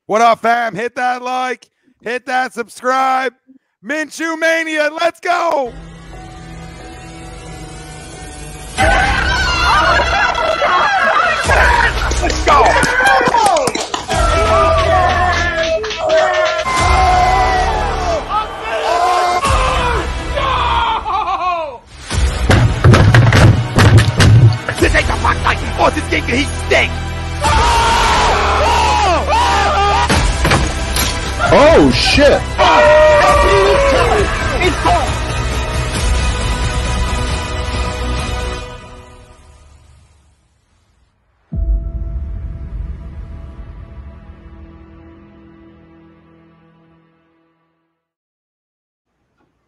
What up, fam? Hit that like, hit that subscribe. Minshew Mania, let's go! Let's go! This ain't the fuck like oh, this game can heat stink! Oh shit! It's gone!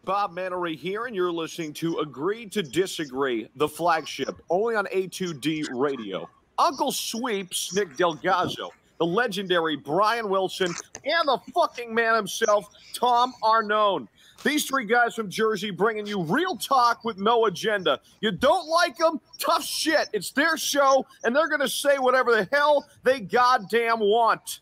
Bob Mannery here, and you're listening to Agree to Disagree, the flagship, only on A2D Radio. Uncle Sweeps, Nick Delgazzo, the legendary Brian Wilson, and the fucking man himself, Tom Arnone. These three guys from Jersey bringing you real talk with no agenda. You don't like them? Tough shit. It's their show, and they're going to say whatever the hell they goddamn want.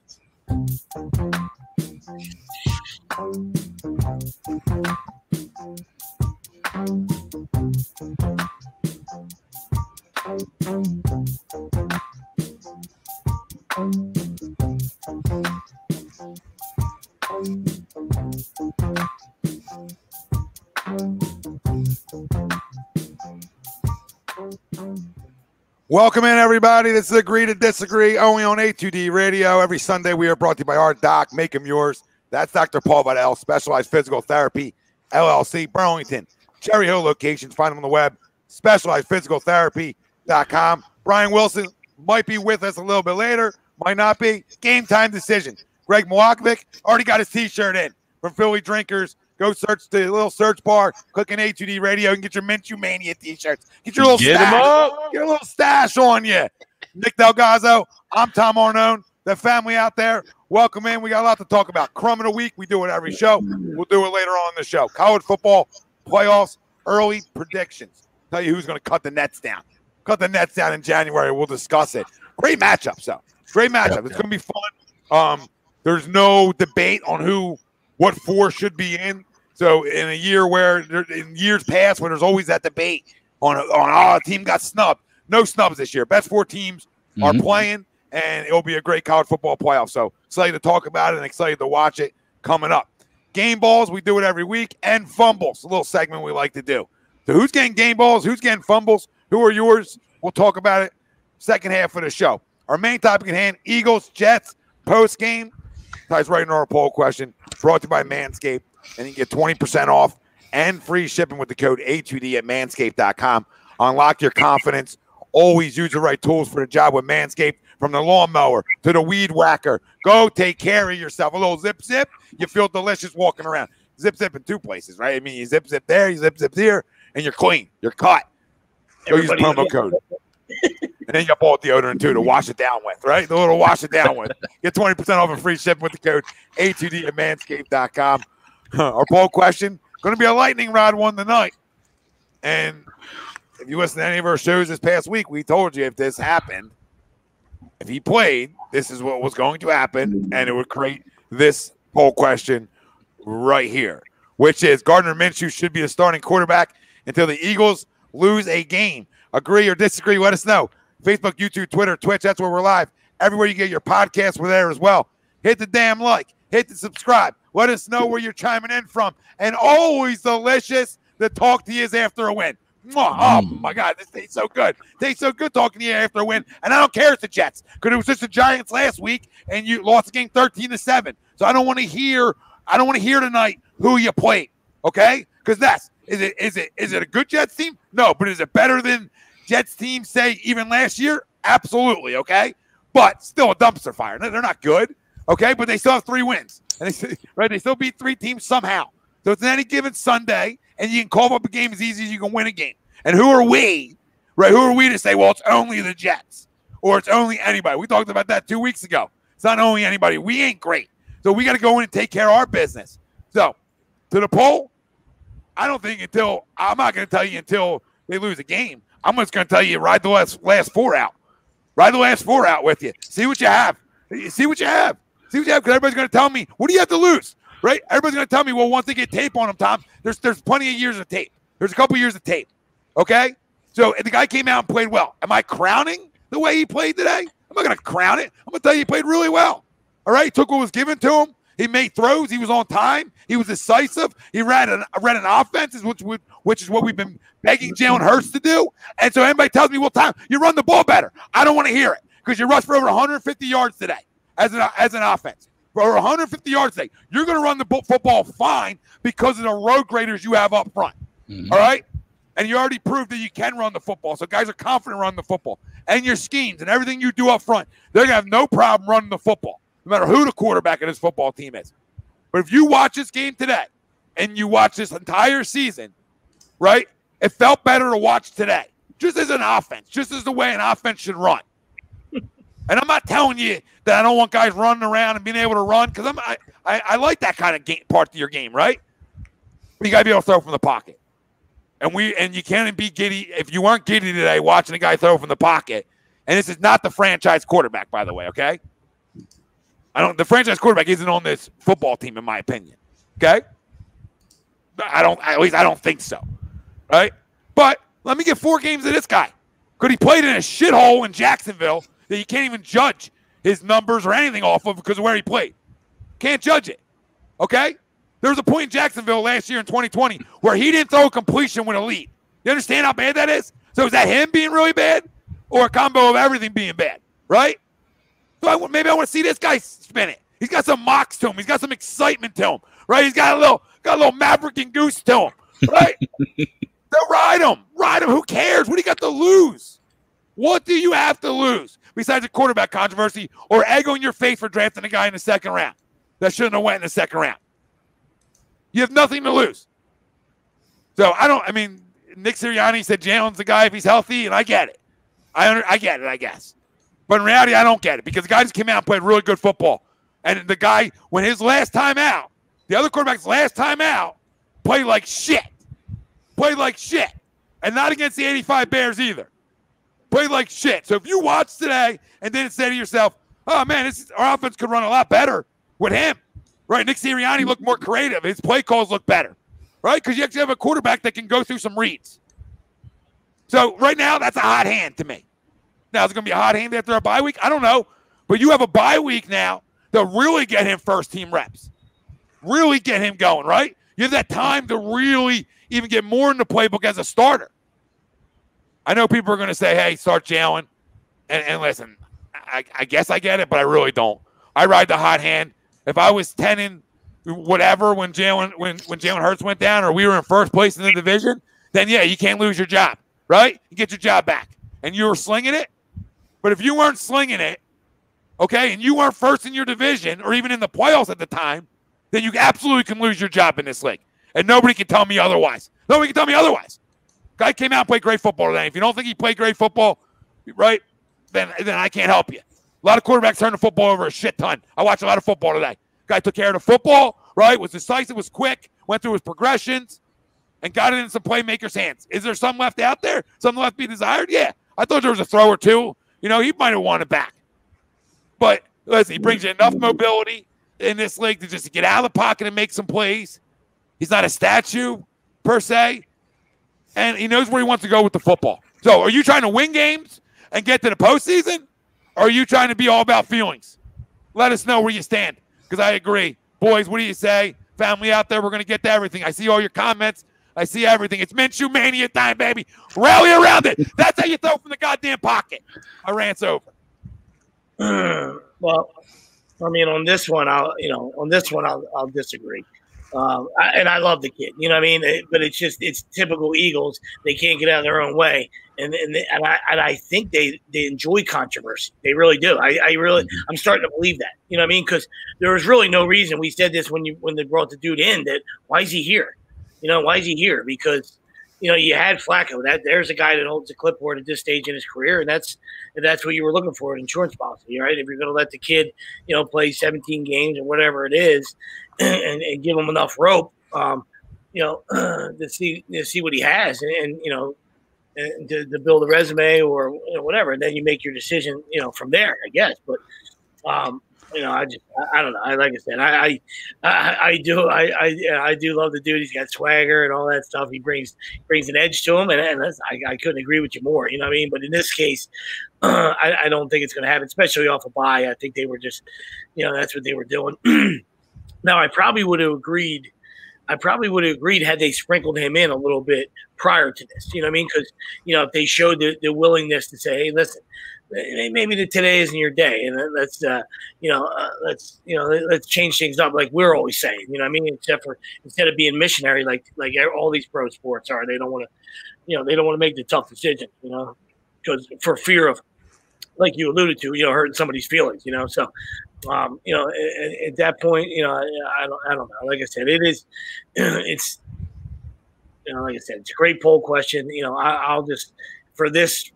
Welcome in, everybody. This is Agree to Disagree, only on A2D Radio. Every Sunday, we are brought to you by our doc, Make 'em Yours. That's Dr. Paul Vidal, Specialized Physical Therapy, LLC, Burlington. Cherry Hill locations, find them on the web, specializedphysicaltherapy.com. Brian Wilson might be with us a little bit later, might not be. Game time decision. Greg Milwakovic already got his T-shirt in from Philly Drinkers. Go search the little search bar, click on A2D Radio, and get your Minshew Mania T-shirts. Get your little stash. Get a little stash on you. Nick Delgazzo, I'm Tom Arnone. The family out there, welcome in. We got a lot to talk about. Crumb of the week, we do it every show. We'll do it later on in the show. College football, playoffs, early predictions. Tell you who's going to cut the nets down. Cut the nets down in January. We'll discuss it. Great matchups, though. Great matchup. It's going to be fun. There's no debate on what four should be in. So in a year in years past, where there's always that debate on a team got snubbed. No snubs this year. Best four teams are playing, and it'll be a great college football playoff. So excited to talk about it and excited to watch it coming up. Game balls, we do it every week, and fumbles, a little segment we like to do. So who's getting game balls? Who's getting fumbles? Who are yours? We'll talk about it second half of the show. Our main topic at hand, Eagles, Jets, post-game. Ties right into our poll question, brought to you by Manscaped. And you can get 20% off and free shipping with the code A2D at manscaped.com. Unlock your confidence. Always use the right tools for the job with Manscaped. From the lawnmower to the weed whacker. Go take care of yourself. A little zip, zip. You feel delicious walking around. Zip, zip in two places, right? I mean, you zip, zip there, you zip, zip here, and you're clean. You're cut. Go use the promo code. And then you got ball deodorant, too, to wash it down with, right? The little wash it down with. Get 20% off and free shipping with the code A2D at manscaped.com. Our poll question, going to be a lightning rod one tonight. And if you listen to any of our shows this past week, we told you if this happened, if he played, this is what was going to happen, and it would create this poll question right here, which is Gardner Minshew should be the starting quarterback until the Eagles lose a game. Agree or disagree, let us know. Facebook, YouTube, Twitter, Twitch, that's where we're live. Everywhere you get your podcasts, we're there as well. Hit the damn like. Hit the subscribe. Let us know where you're chiming in from. And always delicious to talk to you after a win. Oh, my God. This tastes so good. Tastes so good talking to you after a win. And I don't care if it's the Jets because it was just the Giants last week and you lost the game 13-7. So I don't want to hear tonight who you played, okay? Because is it a good Jets team? No, but is it better than Jets team, say, even last year? Absolutely, okay? But still a dumpster fire. They're not good. Okay, but they still have 3 wins. And they still beat 3 teams somehow. So it's any given Sunday, and you can call up a game as easy as you can win a game. And who are we, right? Who are we to say, well, it's only the Jets or it's only anybody? We talked about that 2 weeks ago. It's not only anybody. We ain't great. So we got to go in and take care of our business. So to the poll, I'm not going to tell you until they lose a game. I'm just going to tell you, ride the last 4 out. Ride the last 4 out with you. See what you have. See what you have. See what you have, because everybody's going to tell me, what do you have to lose? Right? Everybody's going to tell me, well, once they get tape on him, Tom, there's plenty of years of tape. There's a couple years of tape. Okay? So the guy came out and played well. Am I crowning the way he played today? I'm not going to crown it. I'm going to tell you he played really well. All right? He took what was given to him. He made throws. He was on time. He was decisive. He ran an offense, which is what we've been begging Jalen Hurts to do. And so everybody tells me, well, Tom, you run the ball better. I don't want to hear it because you rushed for over 150 yards today as an offense. For over 150 yards today. You're going to run the football fine because of the road graders you have up front. All right? And you already proved that you can run the football. So guys are confident running the football. And your schemes and everything you do up front, they're going to have no problem running the football, no matter who the quarterback of this football team is. But if you watch this game today and you watch this entire season, right, it felt better to watch today, just as an offense, just as the way an offense should run. And I'm not telling you that I don't want guys running around and being able to run, because I like that kind of game, part of your game, right? But you got to be able to throw from the pocket. And you can't be giddy. If you weren't giddy today watching a guy throw from the pocket, and this is not the franchise quarterback, by the way, okay? The franchise quarterback isn't on this football team, in my opinion. Okay? At least I don't think so. Right? But let me get 4 games of this guy. Could he played in a shithole in Jacksonville that you can't even judge his numbers or anything off of because of where he played? Can't judge it. Okay? There was a point in Jacksonville last year in 2020 where he didn't throw a completion with a lead. You understand how bad that is? So is that him being really bad or a combo of everything being bad? Right? So maybe I want to see this guy spin it. He's got some mox to him. He's got some excitement to him. Right? He's got a little maverick and goose to him. Right? So ride him. Ride him. Who cares? What do you got to lose? What do you have to lose besides a quarterback controversy or egg on your face for drafting a guy in the second round that shouldn't have went in the second round? You have nothing to lose. So Nick Sirianni said Jalen's the guy if he's healthy, and I get it. I get it, I guess. But in reality, I don't get it because the guy just came out and played really good football. And the guy, when his last time out, the other quarterback's last time out, played like shit. Played like shit. And not against the 85 Bears either. Played like shit. So if you watch today and then say to yourself, oh, man, our offense could run a lot better with him. Right? Nick Sirianni looked more creative. His play calls look better. Right? Because you actually have a quarterback that can go through some reads. So right now, that's a hot hand to me. Now, is it going to be a hot hand after a bye week? I don't know. But you have a bye week now to really get him first-team reps. Really get him going, right? You have that time to really even get more in the playbook as a starter. I know people are going to say, hey, start Jalen. And listen, I guess I get it, but I really don't. I ride the hot hand. If I was 10 and whatever when Jalen Hurts went down or we were in first place in the division, then, yeah, you can't lose your job, right? You get your job back. And you were slinging it. But if you weren't slinging it, okay, and you weren't first in your division or even in the playoffs at the time, then you absolutely can lose your job in this league. And nobody can tell me otherwise. Nobody can tell me otherwise. Guy came out and played great football today. If you don't think he played great football, right, then I can't help you. A lot of quarterbacks turn the football over a shit ton. I watched a lot of football today. Guy took care of the football, right, was decisive, was quick, went through his progressions, and got it in some playmakers' hands. Is there some left out there? Something left to be desired? Yeah. I thought there was a throw or two. You know, he might have won it back. But, listen, he brings you enough mobility in this league to just get out of the pocket and make some plays. He's not a statue, per se. And he knows where he wants to go with the football. So, are you trying to win games and get to the postseason? Or are you trying to be all about feelings? Let us know where you stand. Because I agree. Boys, what do you say? Family out there, we're going to get to everything. I see all your comments. I see everything. It's Minshew Mania time, baby. Rally around it. That's how you throw from the goddamn pocket. My rant's over. Well, I mean, on this one, I'll disagree. And I love the kid, you know what I mean? But it's typical Eagles. They can't get out of their own way. And I think they enjoy controversy. They really do. I'm starting to believe that, you know what I mean? Because there was really no reason. We said this when they brought the dude in, that why is he here? You know, why is he here? Because, you know, you had Flacco. There's a guy that holds a clipboard at this stage in his career, and that's what you were looking for, an insurance policy, right? If you're going to let the kid, you know, play 17 games or whatever it is, and give him enough rope, you know, to see what he has, and you know, and to build a resume or, you know, whatever, and then you make your decision, you know, from there, I guess. But I don't know. Like I said, I do love the dude. He's got swagger and all that stuff. He brings an edge to him, and I couldn't agree with you more. You know what I mean? But in this case, I don't think it's going to happen, especially off a bye. I think they were just, that's what they were doing. Now, I probably would have agreed had they sprinkled him in a little bit prior to this. You know what I mean? Because if they showed the willingness to say, hey, listen, maybe today isn't your day, and let's change things up, like we're always saying. You know what I mean? Instead of being missionary, like all these pro sports are, they don't want to make the tough decision. Because for fear of, like you alluded to, hurting somebody's feelings. So. At that point, I don't know. Like I said, it's like I said, it's a great poll question. I'll just I'll just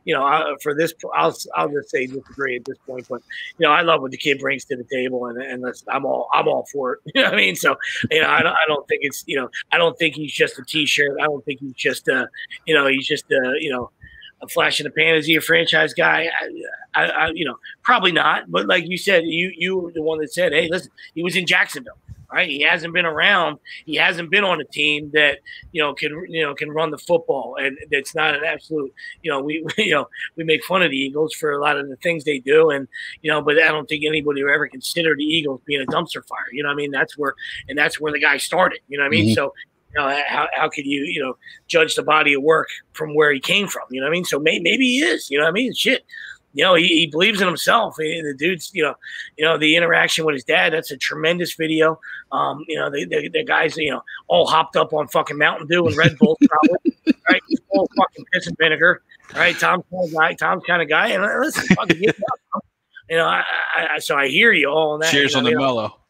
say disagree at this point. But I love what the kid brings to the table, and listen, I'm all for it. You know what I mean? So I don't think it's I don't think he's just a T-shirt. I don't think he's just a flash in the pan. Is he a franchise guy? I probably not. But like you said, you were the one that said, hey, listen, he was in Jacksonville, right? He hasn't been around. He hasn't been on a team that can run the football, and that's not an absolute. We make fun of the Eagles for a lot of the things they do, and but I don't think anybody would ever consider the Eagles being a dumpster fire. You know what I mean? That's where the guy started. You know what I mean? Mm-hmm. So. How could you, judge the body of work from where he came from? You know what I mean? So maybe he is, you know what I mean? Shit. He believes in himself. The dude's, the interaction with his dad, that's a tremendous video. The guys, all hopped up on fucking Mountain Dew and Red Bull, probably, right? All fucking piss and vinegar, right? Tom's kind of guy. And listen, fucking get up. So I hear you all on that. Cheers on the mellow.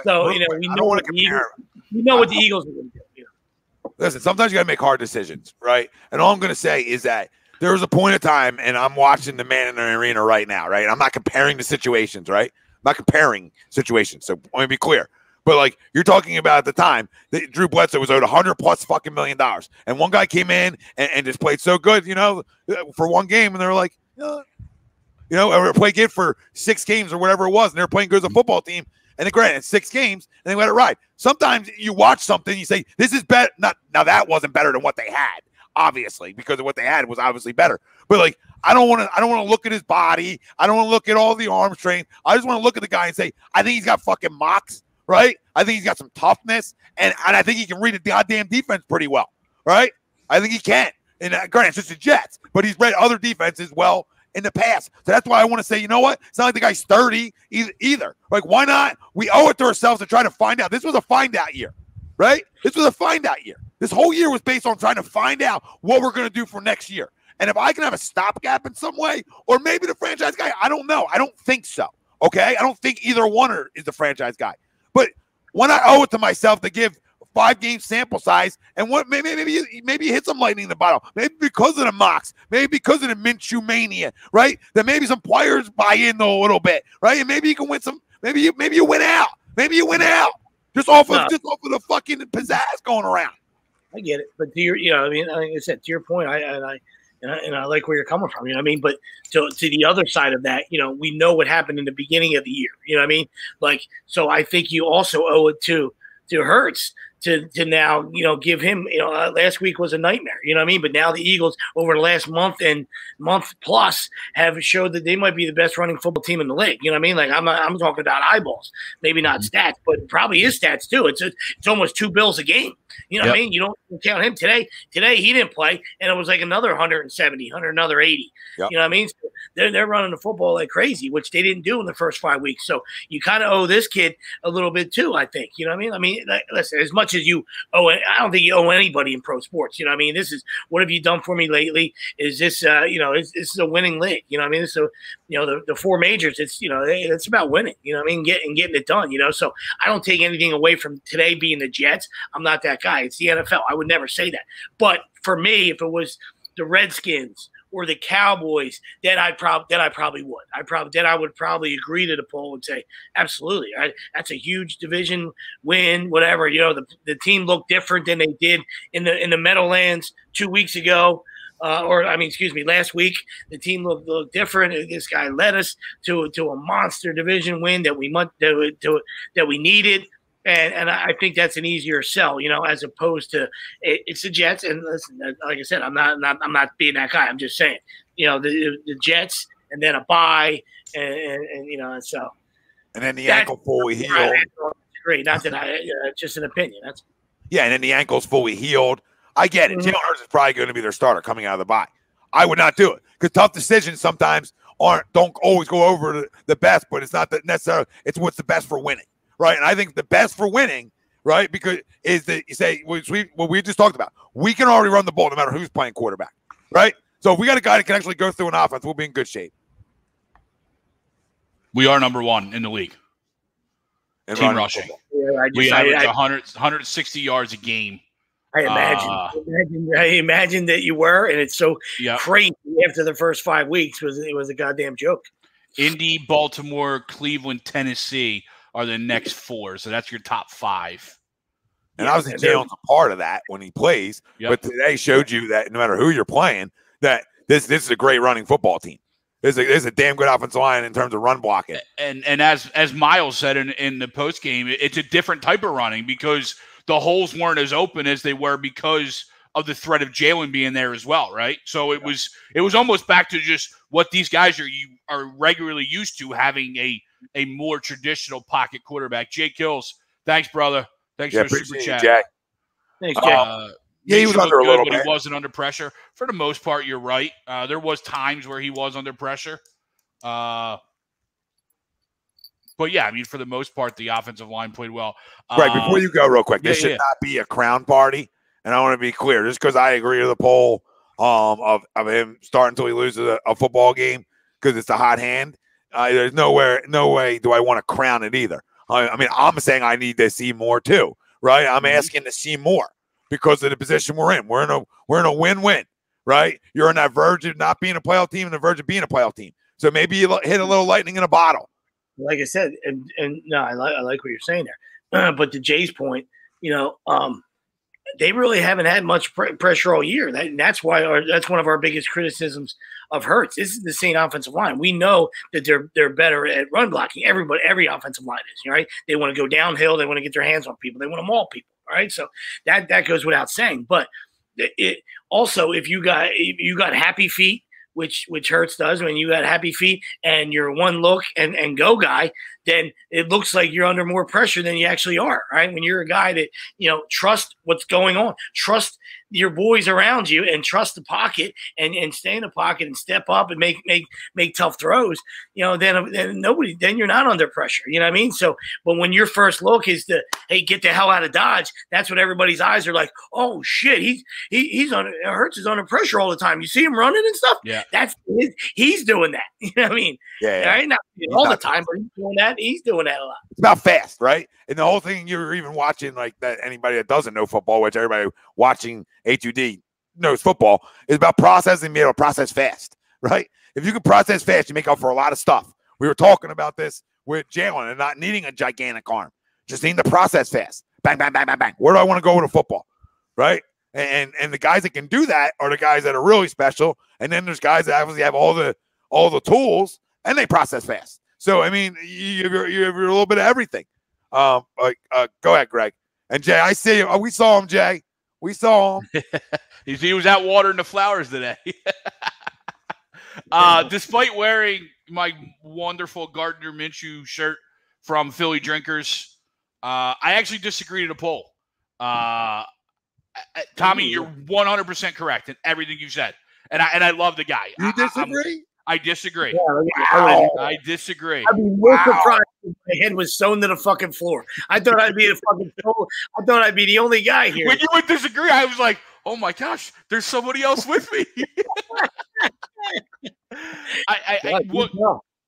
So, we know what the Eagles are going to do. Listen, sometimes you got to make hard decisions, right? And all I'm going to say is that there was a point of time, and I'm watching the man in the arena right now, right? I'm not comparing the situations, right? I'm not comparing situations. So let me be clear. But like you're talking about at the time, Drew Bledsoe was owed $100+ fucking million, and one guy came in and just played so good, for one game, and they were like, or play good for 6 games or whatever it was, and they're playing good as a football team. And then granted, 6 games, and they let it ride. Sometimes you watch something, you say, this is better. Now that wasn't better than what they had, obviously, because of what they had was obviously better. But like, I don't want to look at his body. I don't want to look at all the arm strength. I just want to look at the guy and say, I think he's got fucking mocks, right? I think he's got some toughness, and I think he can read a goddamn defense pretty well, right? I think he can. And granted, it's just the Jets, but he's read other defenses well in the past. So that's why I want to say, you know what? It's not like the guy's 30 either. Like, why not? We owe it to ourselves to try to find out. This was a find out year, right? This was a find out year. This whole year was based on trying to find out what we're going to do for next year. And if I can have a stopgap in some way, or maybe the franchise guy, I don't know. I don't think so. Okay? I don't think either one is the franchise guy. But when I owe it to myself to give 5-game sample size, and what maybe you hit some lightning in the bottle, maybe because of the mocks, maybe because of the Minshew mania, right? That maybe some players buy in a little bit, right? And maybe you can win some. Maybe you win out. Maybe you win out just off of the fucking pizzazz going around. I get it, but to your, like I said, to your point, I like where you're coming from. You know what I mean? But to the other side of that, we know what happened in the beginning of the year. You know what I mean? Like, so I think you also owe it to Hurts to now, give him, last week was a nightmare, you know what I mean? But now the Eagles over the last month plus have showed that they might be the best running football team in the league. You know what I mean? Like I'm talking about eyeballs, maybe not stats, but probably his stats too. It's almost 2 bills a game. You know what I mean? You don't count him today. Today he didn't play, and it was like another 170, another 80. Yep. You know what I mean? So they're running the football like crazy, which they didn't do in the first 5 weeks. So you kind of owe this kid a little bit too, I think. You know what I mean? Listen, as much as you owe it, I don't think you owe anybody in pro sports. You know what I mean? This is, what have you done for me lately? Is this, this is a winning league. You know what I mean? So, the 4 majors, it's about winning. You know what I mean? Getting it done. So I don't take anything away from today being the Jets. I'm not that guy. It's the NFL. I would never say that. But for me, if it was the Redskins or the Cowboys, then I probably would. I would probably agree to the poll and say, absolutely. That's a huge division win, whatever. The team looked different than they did in the Meadowlands 2 weeks ago. Last week the team looked different. This guy led us to a monster division win that we needed. And I think that's an easier sell, as opposed to it's the Jets. And listen, like I said, I'm not being that guy. I'm just saying, the Jets and then a bye, and so. And then the ankle fully healed. Great, not that just an opinion. And then the ankle's fully healed. I get it. Jalen Hurts is probably going to be their starter coming out of the bye. I would not do it because tough decisions sometimes don't always go over the best, but it's not that necessarily. It's what's the best for winning. Right, and I think the best for winning, right, because is that you say what we just talked about. We can already run the ball no matter who's playing quarterback, right? So if we got a guy that can actually go through an offense, we'll be in good shape. We are number 1 in the league. In team rushing. Yeah, we average 160 yards a game. I imagine that you were, and it's so crazy after the first 5 weeks. It was a goddamn joke. Indy, Baltimore, Cleveland, Tennessee are the next 4. So that's your top 5. And obviously Jalen's a part of that when he plays. Yep. But today showed you that no matter who you're playing, that this is a great running football team. This is a damn good offensive line in terms of run blocking. And as Miles said in the post game, it's a different type of running because the holes weren't as open as they were because of the threat of Jalen being there as well, right? So it was almost back to just what these guys are regularly used to, having a more traditional pocket quarterback. Jay Kills, thanks, brother. Thanks for the super chat. Jay. Thanks, Jay. He was under a little bit. He wasn't under pressure. For the most part, you're right. There was times where he was under pressure. But yeah, I mean, for the most part, the offensive line played well. Right, before you go real quick, this should not be a crown party. And I want to be clear, just because I agree with the poll of him starting until he loses a football game because it's a hot hand. There's no way do I want to crown it either. I mean, I'm saying I need to see more too, right? I'm asking to see more because of the position we're in. We're in a win-win, right? You're on that verge of not being a playoff team and the verge of being a playoff team. So maybe you hit a little lightning in a bottle. Like I said, and no, I like what you're saying there. But to Jay's point, they really haven't had much pressure all year. That's why that's one of our biggest criticisms of Hurts. This is the same offensive line. We know that they're better at run blocking. Every offensive line is, right? They want to go downhill. They want to get their hands on people. They want to maul people, right? So that goes without saying. But it also, if you got happy feet, which Hurts does, when you got happy feet and you're one look and go guy, then it looks like you're under more pressure than you actually are, right? When you're a guy that, trust what's going on, trust your boys around you and trust the pocket and stay in the pocket and step up and make tough throws, then you're not under pressure. You know what I mean? So, but when your first look is to, hey, get the hell out of Dodge, that's when everybody's eyes are like, oh shit, Hurts is under pressure all the time. You see him running and stuff. Yeah. He's doing that. You know what I mean? Yeah. Right? Not all the time, but he's doing that. He's doing that a lot. It's about fast, right? And the whole thing you're even watching, like that, anybody that doesn't know football, which everybody watching A2D knows football, is about processing, being able to process fast, right? If you can process fast, you make up for a lot of stuff. We were talking about this with Jalen and not needing a gigantic arm, just needing to process fast. Bang, bang, bang, bang, bang. Where do I want to go with a football, right? And the guys that can do that are the guys that are really special. And then there's guys that obviously have all the tools and they process fast. So, I mean, you're a little bit of everything. Go ahead, Greg. And Jay, I see him. We saw him, Jay. We saw him. He was out watering the flowers today. Despite wearing my wonderful Gardner Minshew shirt from Philly Drinkers, I actually disagreed in a poll. Tommy, you're 100% correct in everything you said. And I love the guy. You disagree? I disagree. Wow. I disagree. I'd be more surprised if my head was sewn to the fucking floor. I thought I'd be the only guy here. When you would disagree, I was like, oh my gosh, there's somebody else with me.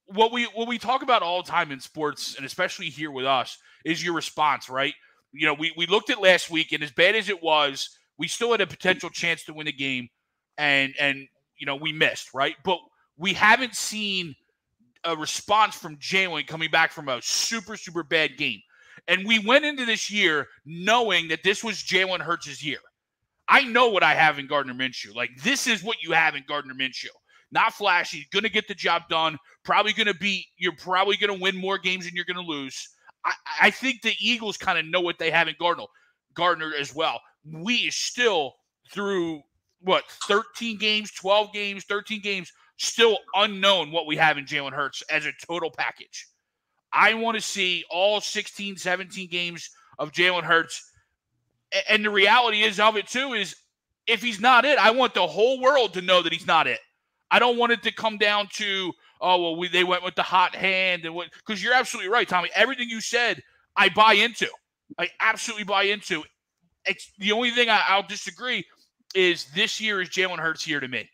What we talk about all the time in sports, and especially here with us, is your response, right? We looked at last week, and as bad as it was, we still had a potential chance to win the game, and we missed, right? But we haven't seen a response from Jalen coming back from a super, super bad game. And we went into this year knowing that this was Jalen Hurts' year. I know what I have in Gardner Minshew. Like, this is what you have in Gardner Minshew. Not flashy, going to get the job done, you're probably going to win more games than you're going to lose. I think the Eagles kind of know what they have in Gardner as well. We still, through, 13 games, 12 games, 13 games, still unknown what we have in Jalen Hurts as a total package. I want to see all 16, 17 games of Jalen Hurts. And the reality of it, too, is if he's not it, I want the whole world to know that he's not it. I don't want it to come down to, they went with the hot hand. And because you're absolutely right, Tommy. Everything you said, I buy into. I absolutely buy into. It's the only thing I'll disagree is this year is Jalen Hurts' year to me.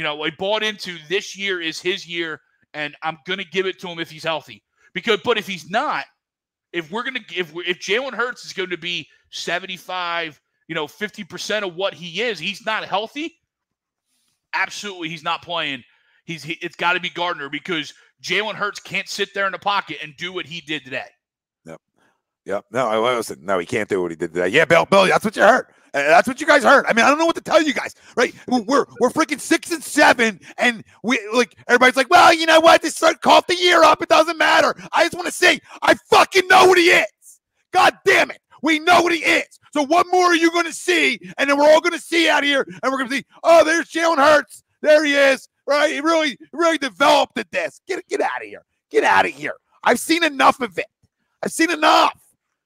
I bought into this year is his year, and I'm going to give it to him if he's healthy. But if he's not, if Jalen Hurts is going to be 75, 50% of what he is, he's not healthy. Absolutely, he's not playing. It's got to be Gardner because Jalen Hurts can't sit there in the pocket and do what he did today. Yep. No, listen. No, he can't do what he did today. Yeah, Bill, that's what you heard. That's what you guys heard. I mean, I don't know what to tell you guys, right? We're freaking 6-7, and everybody's like, well, you know what? This caught the year up. It doesn't matter. I just want to say, I fucking know what he is. God damn it. We know what he is. So what more are you going to see? And then we're all going to see out here, and we're going to see, oh, there's Jalen Hurts. There he is, right? He really developed at this. Get out of here. Get out of here. I've seen enough of it. I've seen enough.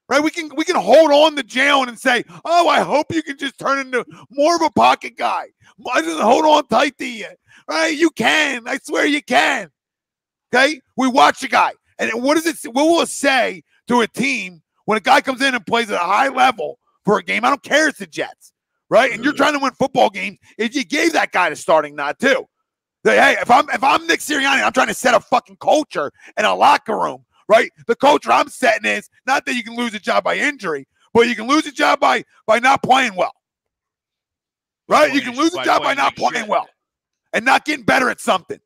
Right? We can hold on to Jalen and say, oh, I hope you can just turn into more of a pocket guy. I just hold on tight to you. Right? You can. I swear you can. Okay? We watch a guy. And what will it say to a team when a guy comes in and plays at a high level for a game? I don't care, it's the Jets. Right? And you're trying to win football games if you gave that guy the starting nod too. Hey, if I'm Nick Sirianni, I'm trying to set a fucking culture in a locker room. Right? The culture I'm setting is not that you can lose a job by injury, but you can lose a job by not playing well. Right? You can lose a job by not playing well and not getting better at something.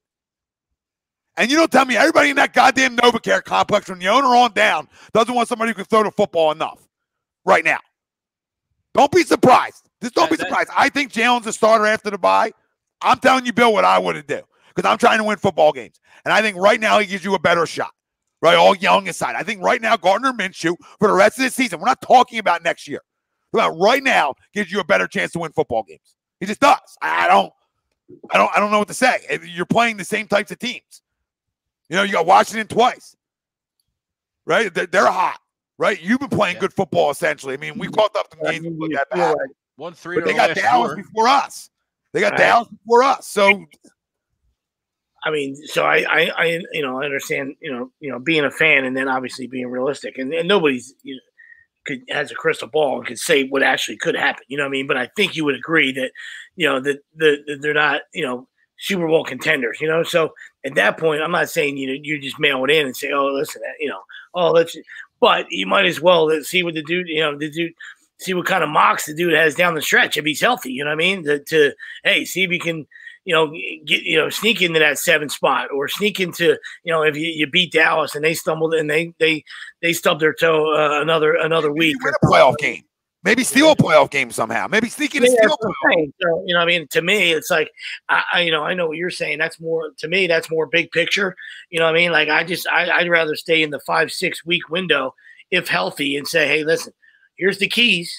And you don't tell me everybody in that goddamn NovaCare complex from the owner on down doesn't want somebody who can throw the football enough right now. Don't be surprised. Just don't be surprised. I think Jalen's a starter after the bye. I'm telling you, Bill, what I would do because I'm trying to win football games. And I think right now he gives you a better shot. Right, all young aside. I think right now Gardner Minshew for the rest of the season, we're not talking about next year. About right now gives you a better chance to win football games. He just does. I don't know what to say. You're playing the same types of teams. You got Washington twice. Right? They're hot. Right? You've been playing good football essentially. I mean, we caught up the games with that bad. 1-3. But they got Dallas before us. Dallas before us. So I mean, so I understand, being a fan and then obviously being realistic, and nobody's has a crystal ball and could say what actually could happen. You know what I mean? But I think you would agree that, that they're not, Super Bowl contenders. So at that point, I'm not saying you just mail it in and say, oh, listen, but you might as well see what the dude, see what kind of mocks the dude has down the stretch if he's healthy. You know what I mean? Hey, see if he can. Get sneak into that 7 spot or sneak into, if you beat Dallas and they stumbled and they stubbed their toe another week. Win a playoff game. Maybe steal a playoff game somehow. Maybe sneak in and steal a playoff game. So, to me, it's like, I know what you're saying. That's more big picture. You know what I mean? Like, I'd rather stay in the 5-6 week window if healthy and say, hey, listen, here's the keys.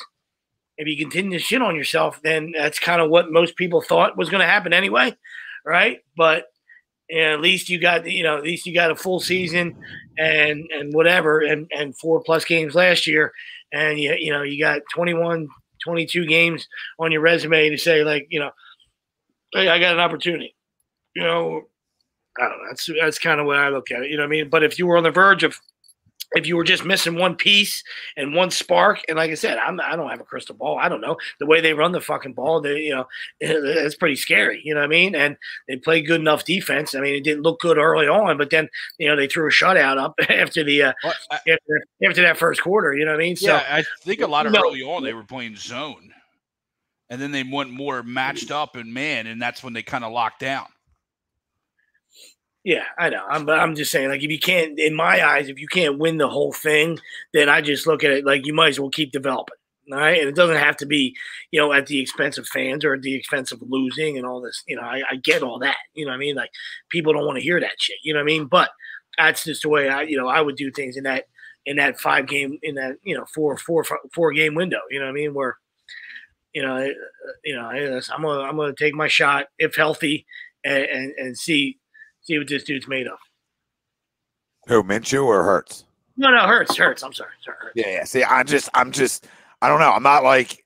If you continue to shit on yourself, then that's kind of what most people thought was going to happen anyway, right? But at least you got, a full season and whatever, and 4+ games last year, and you got 21, 22 games on your resume to say like, hey, I got an opportunity. I don't know. That's kind of what I look at it. You know what I mean? But if you were on the verge of if you were just missing one piece and one spark, and like I said, I don't have a crystal ball. I don't know the way they run the fucking ball. It's pretty scary. You know what I mean? And they play good enough defense. I mean, it didn't look good early on, but then they threw a shutout up after the after that first quarter. You know what I mean? So yeah, I think a lot of early on they were playing zone, and then they went more matched up and man, and that's when they kind of locked down. Yeah, I know. I'm just saying, like, if you can't, in my eyes, if you can't win the whole thing, then I just look at it like you might as well keep developing. All right. And it doesn't have to be, at the expense of fans or at the expense of losing and all this. I get all that. You know what I mean? Like, people don't want to hear that shit. You know what I mean? But that's just the way I would do things in that 5 game, in that, 4 game window. You know what I mean? Where, I'm gonna take my shot if healthy and see what this dude's made of. Who, Minshew or Hurts? No, Hurts. I'm sorry. Hurts. Yeah. See, I'm just, I don't know. I'm not like,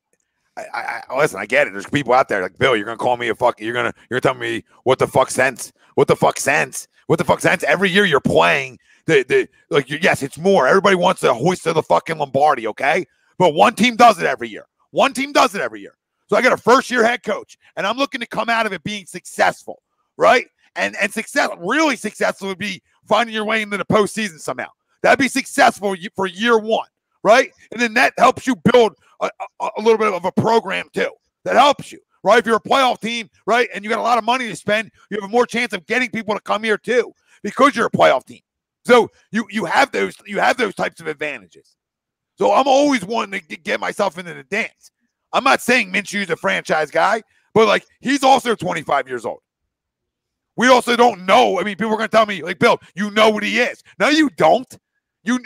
I listen. I get it. There's people out there like, Bill, you're gonna call me a fuck. You're gonna tell me what the fuck sense. What the fuck sense? Every year you're playing yes, it's more. Everybody wants to hoist to the fucking Lombardi, okay? But one team does it every year. So I got a first-year head coach, and I'm looking to come out of it being successful, right? And really successful would be finding your way into the postseason somehow. That'd be successful for year 1, right? And then that helps you build a little bit of a program too. That helps you, right? If you're a playoff team, right, and you got a lot of money to spend, you have a more chance of getting people to come here too because you're a playoff team. So you have those types of advantages. So I'm always wanting to get myself into the dance. I'm not saying Minshew's a franchise guy, but like, he's also 25 years old. We also don't know. I mean, people are going to tell me, like, Bill, you know what he is. No, you don't.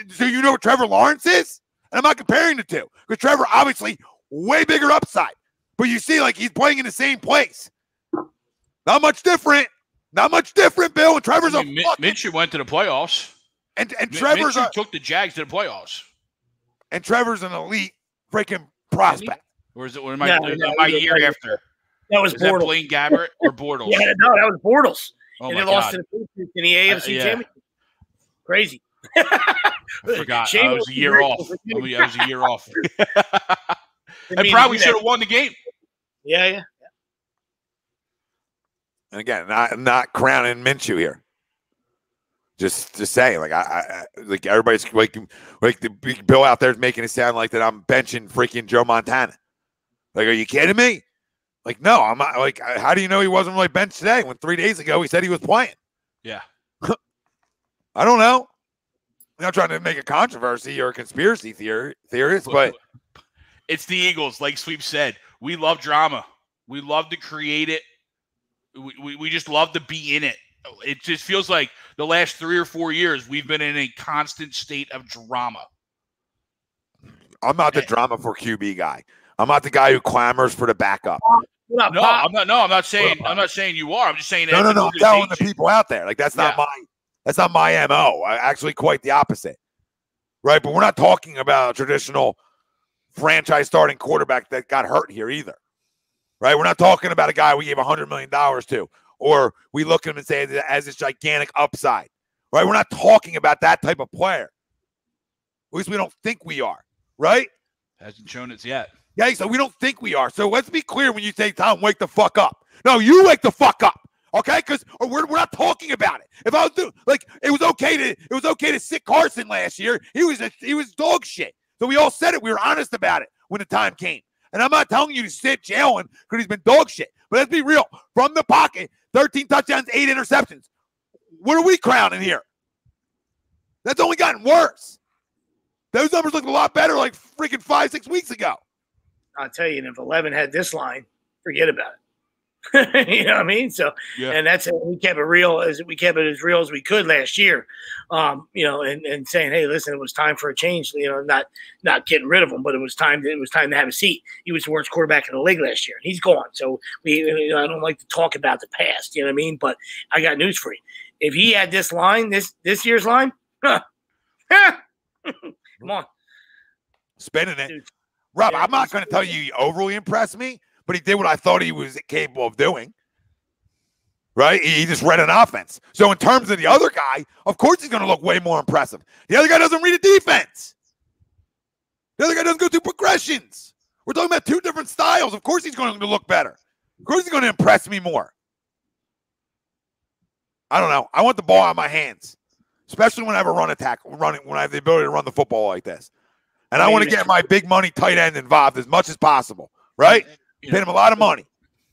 So you know what Trevor Lawrence is? And I'm not comparing the two because Trevor, obviously, way bigger upside. But you see, like, he's playing in the same place. Not much different, Bill. And Trevor's Minshew went to the playoffs. And Trevor's took the Jags to the playoffs. And Trevor's an elite freaking prospect. Or is it my year after? That was Bortles. That Blaine Gabbert or Bortles? Yeah, no, that was Bortles. Oh, and they lost to the Patriots in the AFC Championship. Crazy. I forgot. I was a year off. I probably should have won the game. Yeah. And again, not crowning Minshew here. Just saying, like, I like, everybody's like the big Bill out there is making it sound like that I'm benching freaking Joe Montana. Like, are you kidding me? Like, no, I'm not. Like, how do you know he wasn't really benched today when 3 days ago he said he was playing? Yeah. I don't know. I'm not trying to make a controversy or a conspiracy theorist, but it's the Eagles. Like Sweep said, we love drama. We love to create it. We just love to be in it. It just feels like the last 3 or 4 years we've been in a constant state of drama. I'm not the drama for QB guy. I'm not the guy who clamors for the backup. I'm not saying you are. I'm just saying no. I'm telling the people out there, like, that's not my MO. Actually, quite the opposite. Right? But we're not talking about a traditional franchise starting quarterback that got hurt here either. Right? We're not talking about a guy we gave $100 million to, or we look at him and say it as this gigantic upside. Right? We're not talking about that type of player. At least we don't think we are. Right? Hasn't shown it yet. Yeah, so we don't think we are. So let's be clear when you say, Tom, wake the fuck up. No, you wake the fuck up. Okay? Because we're not talking about it. If I was doing, like, it was okay to sit Carson last year. He was dog shit. So we all said it. We were honest about it when the time came. And I'm not telling you to sit Jalen because he's been dog shit. But let's be real. From the pocket, 13 touchdowns, 8 interceptions. What are we crowning here? That's only gotten worse. Those numbers looked a lot better like freaking 5-6 weeks ago. I'll tell you, and if 11 had this line, forget about it. You know what I mean? So, yeah. And that's it. We kept it as real as we could last year. And saying, hey, listen, it was time for a change. Not getting rid of him, but it was time to have a seat. He was the worst quarterback in the league last year, and he's gone. So I don't like to talk about the past. You know what I mean? But I got news for you. If he had this line, this year's line, come on, spinning it. Dude. Rob, I'm not going to tell you he overly impressed me, but he did what I thought he was capable of doing. Right? He just read an offense. So in terms of the other guy, of course he's going to look way more impressive. The other guy doesn't read a defense. The other guy doesn't go through progressions. We're talking about 2 different styles. Of course he's going to look better. Of course he's going to impress me more. I don't know. I want the ball out of my hands, especially when I have a run attack, when I have the ability to run the football like this. And I want to get my big money tight end involved as much as possible, right? Pay him a lot of money.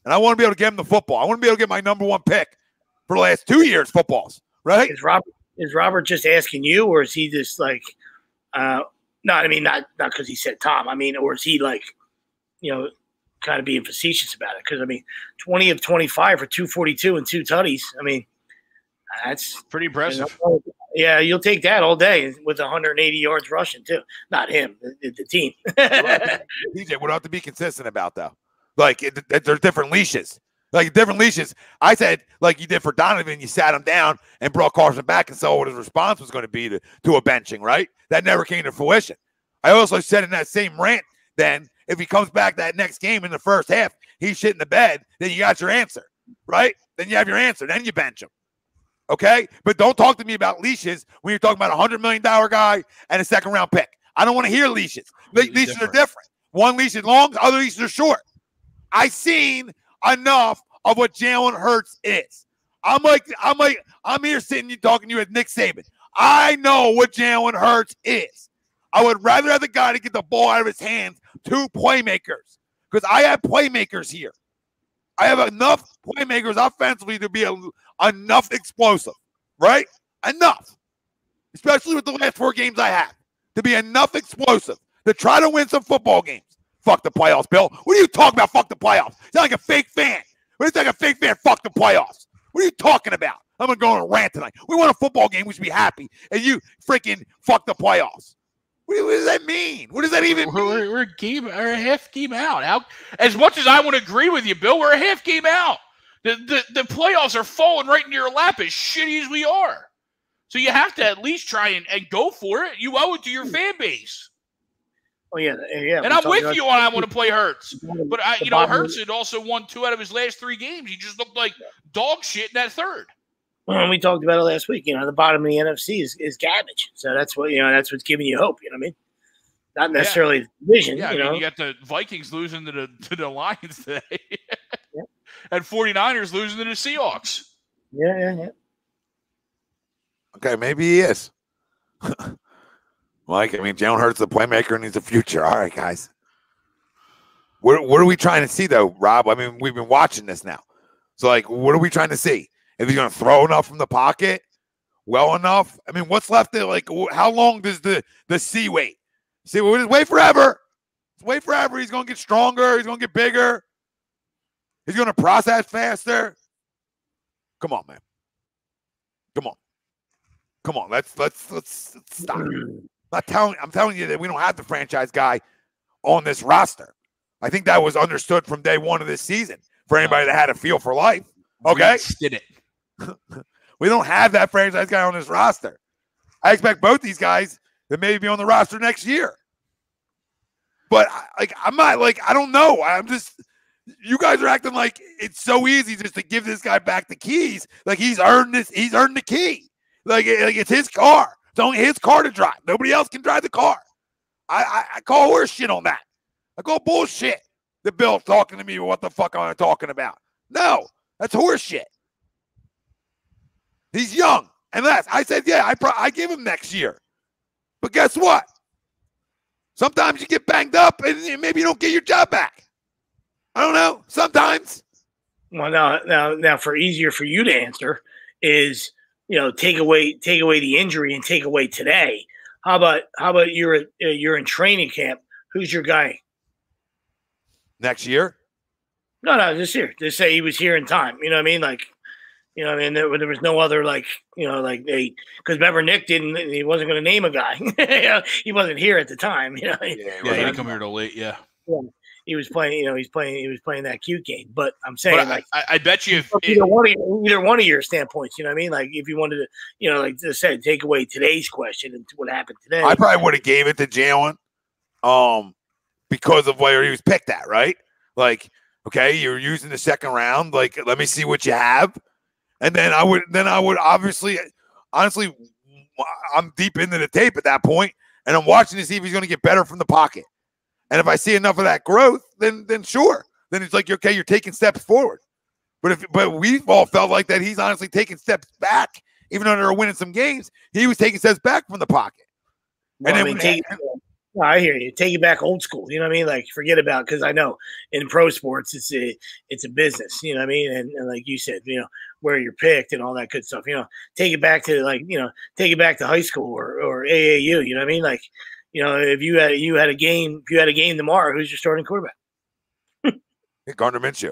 And I want to be able to get him the football. I want to be able to get my number 1 pick for the last 2 years footballs, right? Is Robert just asking you, or is he just like No, I mean not because he said Tom. I mean, or is he like, kind of being facetious about it? Because I mean, 20 of 25 for 242 and 2 tutties. I mean, that's pretty impressive. Yeah, you'll take that all day with 180 yards rushing too. Not him, the team. DJ, what do I have to be consistent about though? Like there's different leashes. Like different leashes. I said, like you did for Donovan, you sat him down and brought Carson back and saw what his response was going to be to a benching, right? That never came to fruition. I also said in that same rant, then if he comes back that next game in the first half, he's shit in the bed, then you got your answer, right? Then you have your answer. Then you bench him. Okay? But don't talk to me about leashes when you're talking about a $100 million guy and a second-round pick. I don't want to hear leashes. Leashes are different. One leash is long, the other leashes are short. I seen enough of what Jalen Hurts is. I'm here sitting here talking to you as Nick Saban. I know what Jalen Hurts is. I would rather have the guy to get the ball out of his hands, 2 playmakers, because I have playmakers here. I have enough playmakers offensively to be enough explosive, right? Enough, especially with the last 4 games I have, to be enough explosive to try to win some football games. Fuck the playoffs, Bill. What are you talking about? Fuck the playoffs. You sound like a fake fan. What do you think a fake fan? Fuck the playoffs. What are you talking about? I'm going to go on a rant tonight. We won a football game. We should be happy. And you freaking fuck the playoffs. What does that mean? What does that even mean? We're a half game out. How, as much as I want to agree with you, Bill, we're a half game out. The playoffs are falling right into your lap as shitty as we are. So you have to at least try and go for it. You owe it to your fan base. Oh, yeah. And I'm with you on I want to play Hurts. But, Hurts had also won 2 out of his last 3 games. He just looked like dog shit in that third. Well, we talked about it last week. The bottom of the NFC is garbage. So that's what that's what's giving you hope. You know what I mean? Not necessarily the division. Yeah, you got the Vikings losing to the Lions today, and 49ers losing to the Seahawks. Yeah. Okay, maybe he is. Jalen Hurts the playmaker and he's the future. All right, guys. What are we trying to see though, Rob? I mean, we've been watching this now. So what are we trying to see? If he's going to throw enough from the pocket, well enough. I mean, what's left there? How long does the C wait? See, we'll just wait forever. Wait forever. He's going to get stronger. He's going to get bigger. He's going to process faster. Come on, man. Come on. Let's stop. I'm telling you that we don't have the franchise guy on this roster. I think that was understood from day one of this season for anybody that had a feel for life. Okay? Did it. We don't have that franchise guy on this roster. I expect both these guys to maybe be on the roster next year. But I'm not I don't know. I'm just, you guys are acting like it's so easy just to give this guy back the keys. Like he's earned this. He's earned the key. Like it's his car. It's only his car to drive. Nobody else can drive the car. I call horse shit on that. I call bullshit. The Bill talking to me what the fuck am I talking about? No, that's horse shit. He's young. And I said, I give him next year. But guess what? Sometimes you get banged up and maybe you don't get your job back. I don't know. Sometimes. Well, now for easier for you to answer is, take away the injury and take away today. How about you're in training camp? Who's your guy? Next year? No, this year. Just say he was here in time. You know what I mean? There was no other because remember Nick he wasn't going to name a guy. He wasn't here at the time. He didn't come here till late. Yeah. He was playing. He was playing that cute game. But I'm saying, I bet you either one of your standpoints. You know what I mean? Like if you wanted to, like I said, take away today's question and what happened today. I probably would have gave it to Jalen, because of where he was picked at. Right? Okay, you're using the second round. Let me see what you have. And then I would honestly, I'm deep into the tape at that point, and I'm watching to see if he's going to get better from the pocket. And if I see enough of that growth, then sure. Then it's okay, you're taking steps forward. But we've all felt like that he's honestly taking steps back, even though they're winning some games. He was taking steps back from the pocket. Well, I hear you. Take it back old school. You know what I mean? Forget about, because I know in pro sports it's a business. You know what I mean? And like you said, where you're picked and all that good stuff. Take it back to take it back to high school or AAU. You know what I mean? if you had a game tomorrow, who's your starting quarterback? Gardner Minshew. There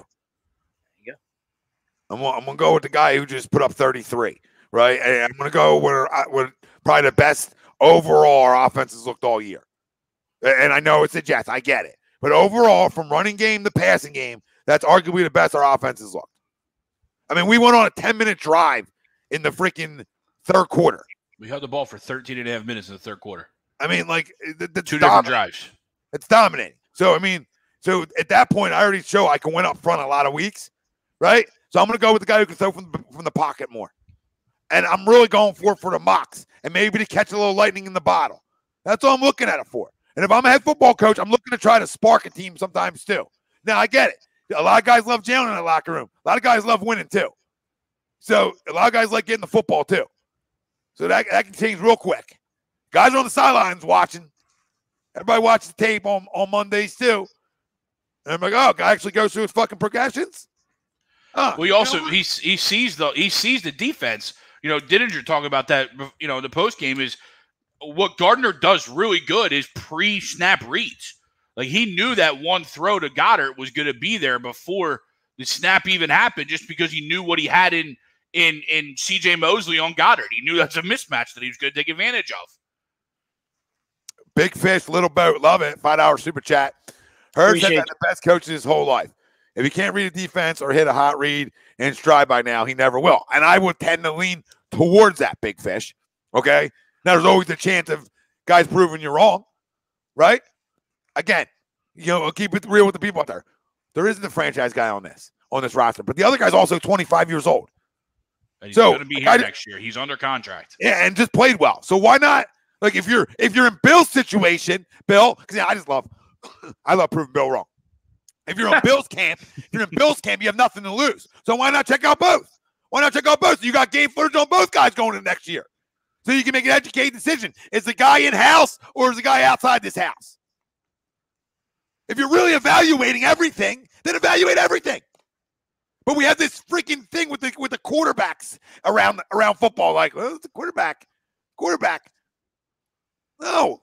you go. I'm gonna go with the guy who just put up 33, right? And I'm gonna go with probably the best overall our offenses looked all year. And I know it's the Jets, I get it, but overall, from running game to passing game, that's arguably the best our offenses looked. I mean, we went on a 10-minute drive in the freaking third quarter. We held the ball for 13 and a half minutes in the third quarter. I mean, like the two different drives. It's dominating. So, I mean, at that point, I already show I can win up front a lot of weeks, right? So I'm going to go with the guy who can throw from the pocket more. And I'm really going for the mocks and maybe to catch a little lightning in the bottle. That's all I'm looking at it for. And if I'm a head football coach, I'm looking to try to spark a team sometimes too. Now, I get it. A lot of guys love Jalen in the locker room. A lot of guys love winning too. So a lot of guys like getting the football too. So that can change real quick. Guys are on the sidelines watching. Everybody watches the tape on Mondays too. And I'm like, oh, guy actually goes through his fucking progressions. Well, he sees the defense. Didinger talking about that. The post game is what Gardner does really good is pre-snap reads. Like he knew that one throw to Goedert was going to be there before the snap even happened, just because he knew what he had in C.J. Mosley on Goedert. He knew that's a mismatch that he was going to take advantage of. Big fish, little boat. Love it. $5 super chat. Hurts has been the best coach his whole life. If he can't read a defense or hit a hot read in stride by now, he never will. And I would tend to lean towards that, big fish. Okay? Now, there's always a chance of guys proving you wrong, right? Again, keep it real with the people out there. There isn't a franchise guy on this roster, but the other guy's also 25 years old. And he's going to be here next year. He's under contract. Yeah, and just played well. So why not? Like if you're in Bill's situation, Bill, because I love proving Bill wrong. If you're in Bill's camp, you have nothing to lose. So why not check out both? So you got game footage on both guys going into next year. So you can make an educated decision. Is the guy in-house or is the guy outside this house? If you're really evaluating everything, then evaluate everything. But we have this freaking thing with the quarterbacks around football. Like, well, it's a quarterback. No.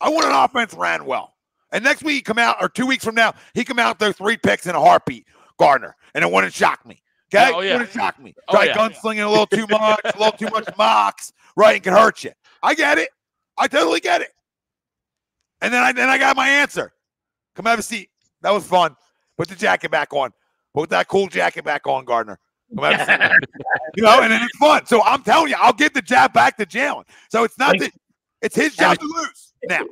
I want an offense ran well. And next week, 2 weeks from now, he come out there 3 picks in a heartbeat, Gardner, and it wouldn't shock me. Okay? Oh, yeah. It wouldn't shock me. Gunslinging a little too much mocks, right, and can hurt you. I get it. I totally get it. And then I got my answer. Come have a seat. That was fun. Put the jacket back on. Put that cool jacket back on, Gardner. Come have a seat. And then it's fun. So I'm telling you, I'll give the jab back to Jalen. So it's not that it's his job to lose now.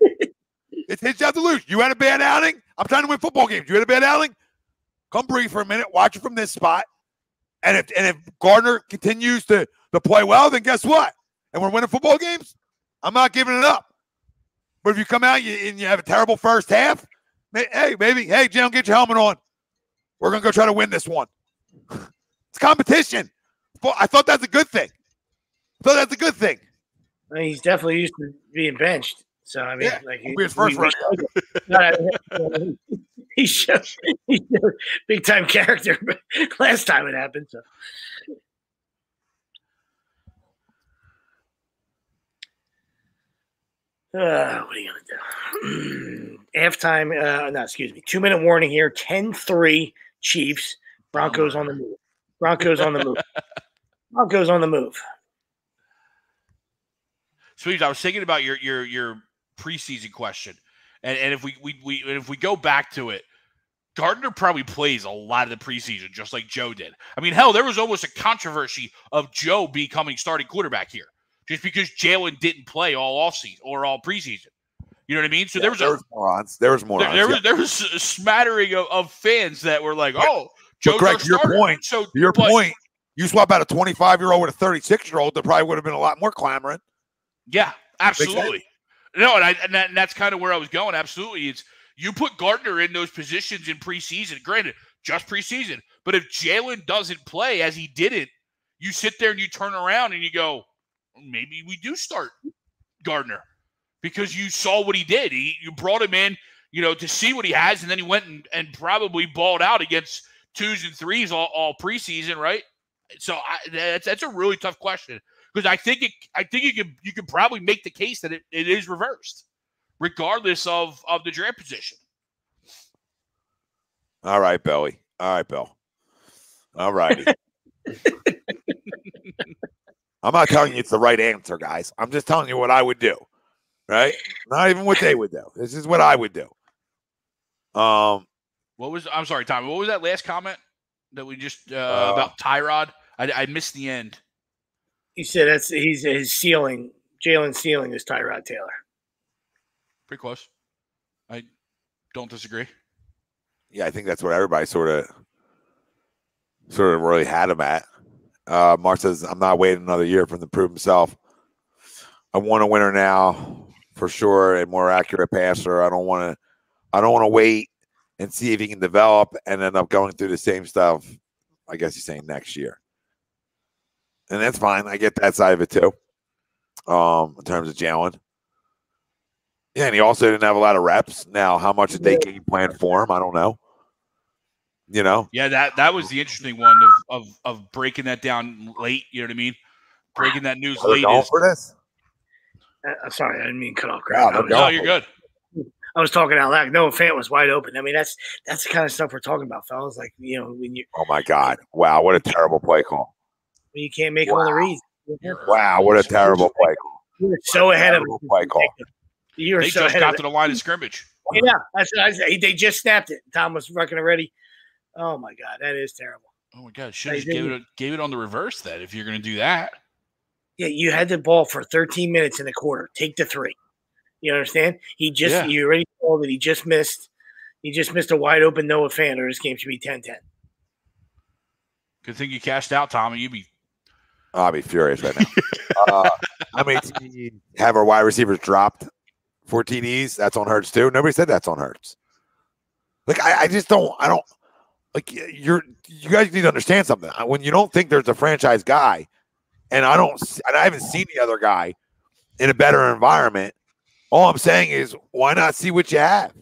It's his job to lose. You had a bad outing. I'm trying to win football games. You had a bad outing. Come breathe for a minute. Watch it from this spot. And if Gardner continues to play well, then guess what? And we're winning football games. I'm not giving it up. But if you come out and you have a terrible first half, hey, Jalen, get your helmet on. We're going to go try to win this one. It's competition. I thought that's a good thing. He's definitely used to being benched. So, I mean, be his first run. He showed big-time character last time it happened. So. What are you going to do? Halftime, 2-minute warning here. 10-3 Chiefs. Broncos on the move. Sweet. I was thinking about your preseason question, and if we go back to it, Gardner probably plays a lot of the preseason just like Joe did. I mean, hell, there was almost a controversy of Joe becoming starting quarterback here, just because Jalen didn't play all offseason or all preseason. You know what I mean? So there was morons. There was a smattering of fans that were like, "Oh, Joe's Greg, your point. So point. You swap out a 25-year-old with a 36-year-old, there probably would have been a lot more clamoring. Yeah, absolutely. No, and that's kind of where I was going. Absolutely, it's you put Gardner in those positions in preseason. Granted, just preseason, but if Jalen doesn't play as he didn't, you sit there and you turn around and you go, maybe we do start Gardner because you saw what he did. You brought him in, to see what he has, and then he went and probably balled out against 2s and 3s all preseason, right? So that's a really tough question because I think you could probably make the case that it is reversed, regardless of the draft position. All right, Billy. All right, Bill. All righty. I'm not telling you it's the right answer, guys. I'm just telling you what I would do, right? Not even what they would do. This is what I would do. I'm sorry, Tommy. What was that last comment that we just about Tyrod? I missed the end. He said he's his ceiling. Jalen's ceiling is Tyrod Taylor. Pretty close. I don't disagree. Yeah, I think that's what everybody sort of really had him at. Mark says, I'm not waiting another year for him to prove himself. I want a winner now for sure, a more accurate passer. I don't want to wait and see if he can develop and end up going through the same stuff. I guess he's saying next year. And that's fine. I get that side of it too. In terms of Jalen. Yeah, and he also didn't have a lot of reps. Now, how much did they game plan for him? I don't know. You know? Yeah, that was the interesting one of breaking that down late. You know what I mean? Breaking that news late. For this? Sorry, I didn't mean to cut off. No, you're good. I was talking out loud. Noah Fant was wide open. I mean, that's the kind of stuff we're talking about, fellas. Like, you know, when you. Oh my God! Wow, what a terrible play call. When you can't make all the reads. Wow, what a terrible play call. You were so ahead of it. Play call. You were they so just ahead got of to the line of scrimmage. Yeah, that's what I said. They just snapped it. Tom was working already. Oh my God, that is terrible. Oh my God, should have just gave it on the reverse then if you're going to do that. Yeah, you had the ball for 13 minutes in the quarter. Take the 3. You understand? You already saw that he just missed a wide open Noah Fant, or this game should be 10-10. Good thing you cashed out, Tommy. I'll be furious right now. How many teams have our wide receivers dropped 4 TDs? That's on Hurts too. Nobody said that's on Hurts. Like I don't like you guys need to understand something. When you don't think there's a franchise guy, and I haven't seen the other guy in a better environment. All I'm saying is, why not see what you have?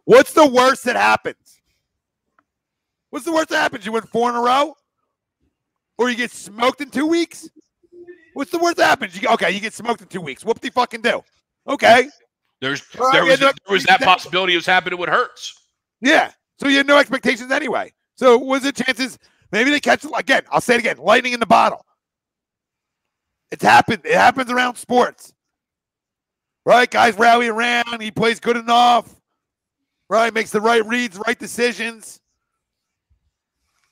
What's the worst that happens? What's the worst that happens? You win 4 in a row? Or you get smoked in 2 weeks? What's the worst that happens? You get smoked in 2 weeks. Whoop de fucking do. Okay. There was that possibility of happening with Hurts. Yeah. So you had no expectations anyway. So was the chances maybe they catch again? I'll say it again. Lightning in the bottle. It's happened. It happens around sports. Right? Guys rally around. He plays good enough. Right? Makes the right reads, right decisions.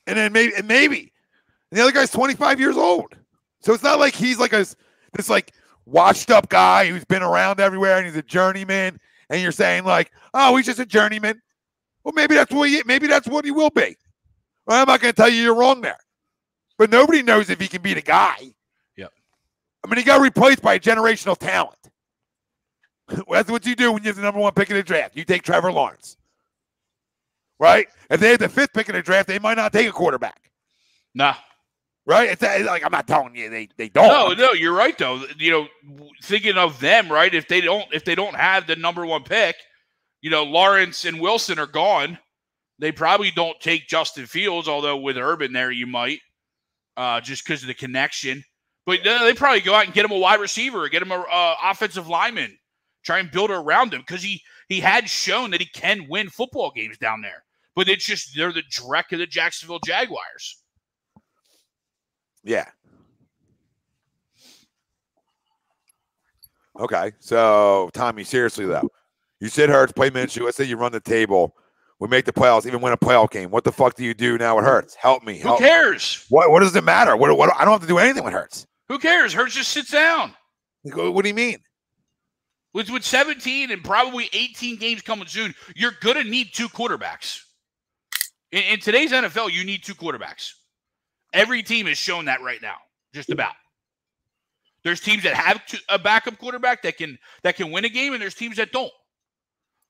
And then maybe. And the other guy's 25 years old. So it's not like he's like this like washed up guy who's been around everywhere and he's a journeyman. And you're saying like, oh, he's just a journeyman. Well, maybe that's what he will be. Well, I'm not going to tell you you're wrong there. But nobody knows if he can be the guy. Yep. I mean, he got replaced by a generational talent. That's what you do when you're the number 1 pick in the draft. You take Trevor Lawrence. Right? If they had the 5th pick in the draft, they might not take a quarterback. Nah. Right? It's like I'm not telling you they don't. No, you're right though. You know, thinking of them, right? If they don't have the number 1 pick, you know, Lawrence and Wilson are gone. They probably don't take Justin Fields, although with Urban there you might, just because of the connection. But they probably go out and get him a wide receiver, get him a offensive lineman, try and build around him because he had shown that he can win football games down there. But it's just they're the dreck of the Jacksonville Jaguars. Yeah. Okay. So, Tommy, seriously, though. You said Hurts, play Minshew. Let's say you run the table. We make the playoffs, even win a playoff game. What the fuck do you do now with Hurts? Help me. Who cares? What does it matter? What I don't have to do anything with Hurts. Who cares? Hurts just sits down. What do you mean? With 17 and probably 18 games coming soon, you're going to need 2 quarterbacks. In today's NFL, you need 2 quarterbacks. Every team has shown that right now, just about. There's teams that have a backup quarterback that can win a game, and there's teams that don't.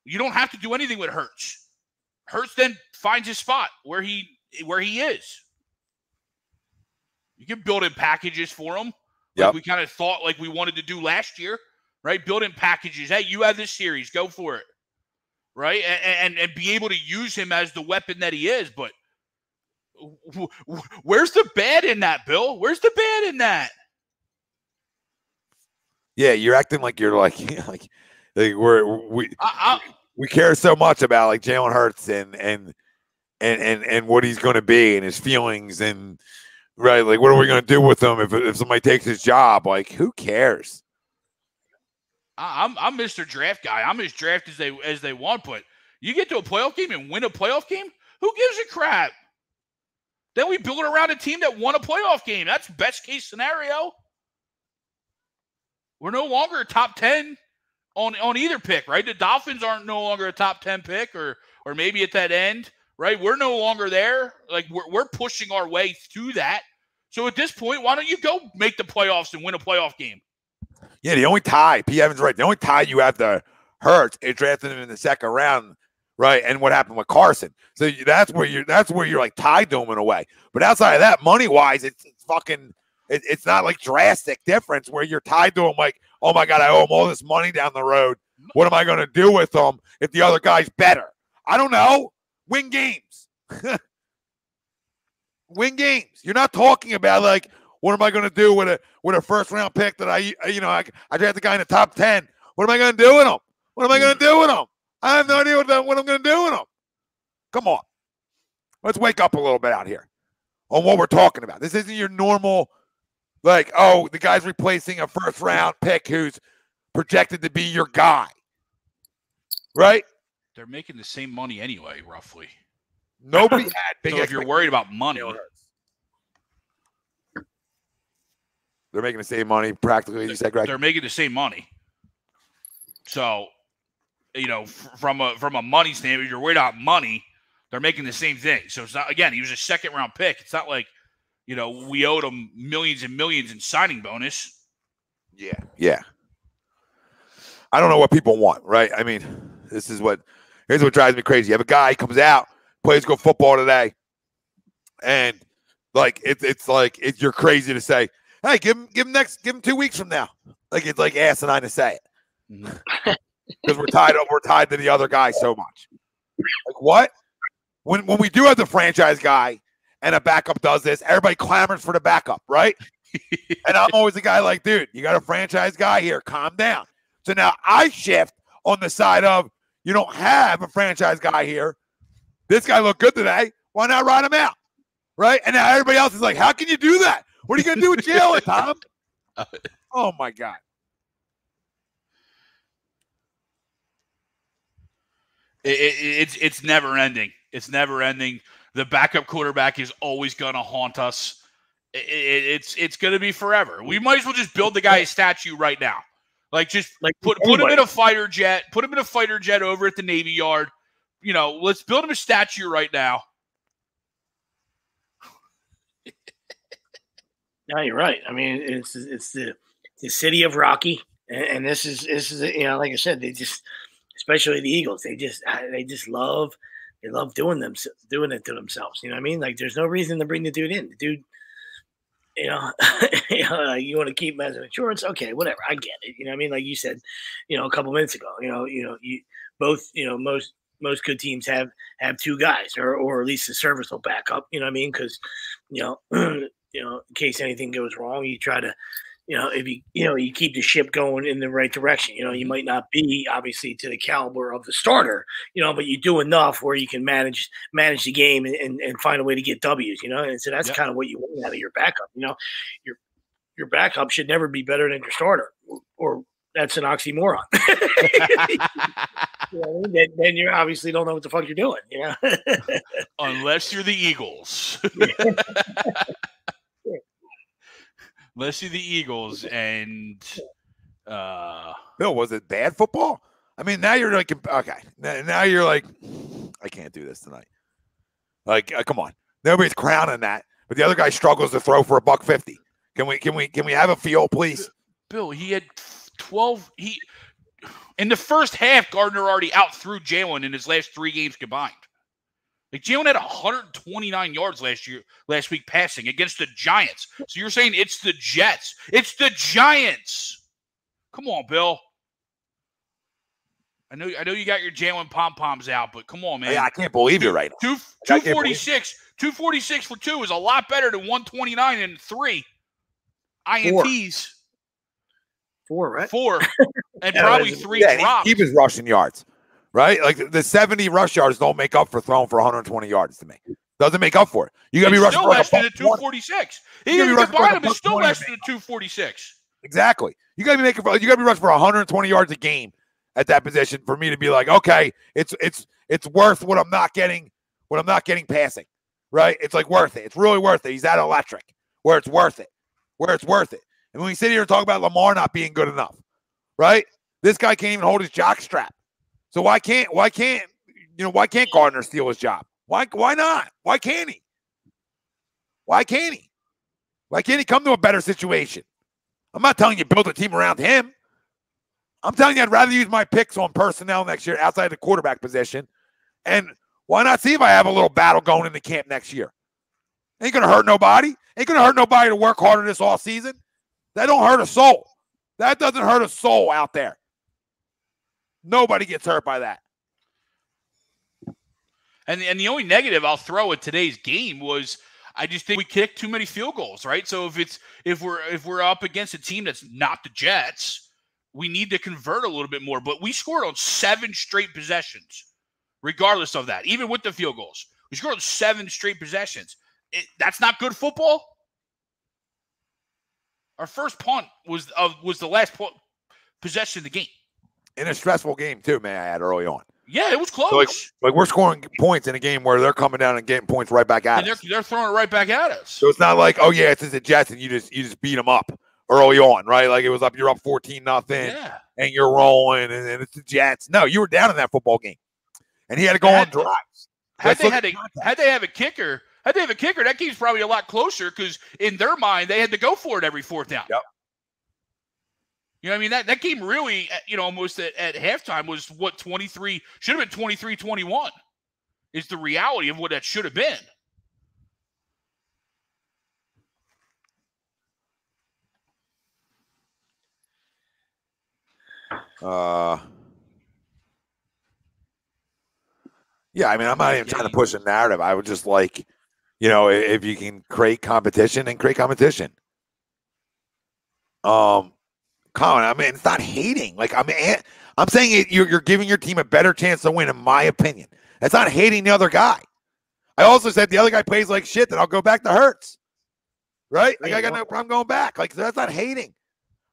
You don't have to do anything with Hurts. Hurts then finds his spot where he is. You can build in packages for him. Yep. Like we kind of thought like we wanted to do last year, right? Build in packages. Hey, you have this series. Go for it. Right? And be able to use him as the weapon that he is. But where's the bad in that, Bill? Where's the bad in that? Yeah, you're acting like you're like we care so much about like Jalen Hurts and what he's going to be and his feelings and right, like what are we going to do with him if somebody takes his job? Like, who cares? I'm Mr. Draft guy. I'm as draft as they want, but you get to a playoff game and win a playoff game, who gives a crap? Then we build around a team that won a playoff game. That's best case scenario. We're no longer a top 10 on either pick, right? The Dolphins aren't no longer a top 10 pick or maybe at that end, right? We're no longer there. Like we're pushing our way through that. So at this point, why don't you go make the playoffs and win a playoff game? Yeah, the only tie, P. Evans right, the only tie you have to Hurts is drafting him in the second round, right? And what happened with Carson. So that's where you're like tied to him in a way. But outside of that, money-wise, it's fucking it's not like drastic difference where you're tied to him like, oh my God, I owe him all this money down the road. What am I going to do with him if the other guy's better? I don't know. Win games. Win games. You're not talking about like, what am I going to do with a first round pick that I draft the guy in the top 10? What am I going to do with him? What am I going to do with him? I have no idea what I'm going to do with him. Come on. Let's wake up a little bit out here on what we're talking about. This isn't your normal, like, oh, the guy's replacing a first round pick who's projected to be your guy. Right? They're making the same money anyway, roughly. Nobody had big. So if you're worried about money, they're making the same money practically. You said, Greg. They're making the same money. So, from a money standpoint, if you're worried about money, they're making the same thing. So it's not, again, he was a second round pick. It's not like, we owed him millions and millions in signing bonus. Yeah. I don't know what people want, right? I mean, here's what drives me crazy. You have a guy who comes out, plays good football today, and like it's you're crazy to say, hey, give him 2 weeks from now. Like it's like asinine to say it. Because we're tied to the other guy so much. Like what? When we do have the franchise guy and a backup does this, everybody clamors for the backup, right? And I'm always the guy like, dude, you got a franchise guy here, calm down. So now I shift on the side of you don't have a franchise guy here. This guy looked good today. Why not ride him out? Right? And now everybody else is like, how can you do that? What are you going to do with Jalen, Tom? Oh, my God. It's never ending. It's never ending. The backup quarterback is always going to haunt us. It's going to be forever. We might as well just build the guy a statue right now. Like put him in a fighter jet. Put him in a fighter jet over at the Navy Yard. Let's build him a statue right now. No, you're right. I mean, it's the city of Rocky, and this is like I said, they just, especially the Eagles, they just love doing it to themselves. You know what I mean? Like, there's no reason to bring the dude in. The dude, you want to keep him as an insurance? Okay, whatever. I get it. You know what I mean? Like you said, a couple minutes ago. Most good teams have two guys or at least a serviceable backup. You know what I mean? Because in case anything goes wrong, you try to, if you keep the ship going in the right direction. You might not be obviously to the caliber of the starter, but you do enough where you can manage the game and find a way to get W's. And so that's kind of what you want out of your backup. Your backup should never be better than your starter, or that's an oxymoron. Then you obviously don't know what the fuck you're doing. Unless you're the Eagles. Unless you're the Eagles and Bill, was it bad football? I mean, now you're like, okay. Now you're like, I can't do this tonight. Like, come on. Nobody's crowning that. But the other guy struggles to throw for $150. Can we have a feel, please? Bill, he had 12. In the first half, Gardner already outthrew Jalen in his last 3 games combined. Like, Jalen had 129 yards last week passing against the Giants. So you're saying it's the Jets. It's the Giants. Come on, Bill. I know you got your Jalen pom-poms out, but come on, man. Yeah, I can't believe you're right. 246 for 2 is a lot better than 129 and 3 INTs. 4, right? 4, and probably 3 drops. Keep his rushing yards, right? Like the 70 rush yards don't make up for throwing for 120 yards to me. Doesn't make up for it. You got to be rushing still for less than the 246. Even if you combine them, it's still less than the 246. Exactly. You got to be rushing for 120 yards a game at that position for me to be like, okay, it's worth what I'm not getting passing, right? It's like worth it. It's really worth it. He's that electric where it's worth it. And when we sit here and talk about Lamar not being good enough, right? This guy can't even hold his jock strap. So why can't Gardner steal his job? Why not? Why can't he? Why can't he come to a better situation? I'm not telling you build a team around him. I'm telling you I'd rather use my picks on personnel next year outside the quarterback position. And why not see if I have a little battle going into camp next year? Ain't going to hurt nobody. Ain't going to hurt nobody to work harder this all season. That don't hurt a soul. That doesn't hurt a soul out there. Nobody gets hurt by that. And the only negative I'll throw at today's game was I just think we kicked too many field goals, right? So if we're up against a team that's not the Jets, we need to convert a little bit more. But we scored on 7 straight possessions, regardless of that. Even with the field goals, we scored on 7 straight possessions. That's not good football. Our first punt was the last possession of the game. In a stressful game too, may I add, early on. Yeah, it was close. So like we're scoring points in a game where they're coming down and getting points right back at us. They're throwing it right back at us. So it's not like, oh yeah, it's just the Jets and you just beat them up early on, right? Like you're up 14-0, and you're rolling, and it's the Jets. No, you were down in that football game, and he had to go on drives. Had they have a kicker, that game's probably a lot closer because in their mind they had to go for it every 4th down. Yep. You know what I mean? That game really, almost at halftime was what, 23, should have been 23-21 is the reality of what that should have been. Yeah, I mean, I'm not even trying to push a narrative. I would just like, if you can create competition, then create competition. Colin, I mean, it's not hating. Like, I mean, I'm saying you're giving your team a better chance to win, in my opinion. That's not hating the other guy. I also said the other guy plays like shit, then I'll go back to Hurts. Right? Like, I got no problem going back. Like, that's not hating.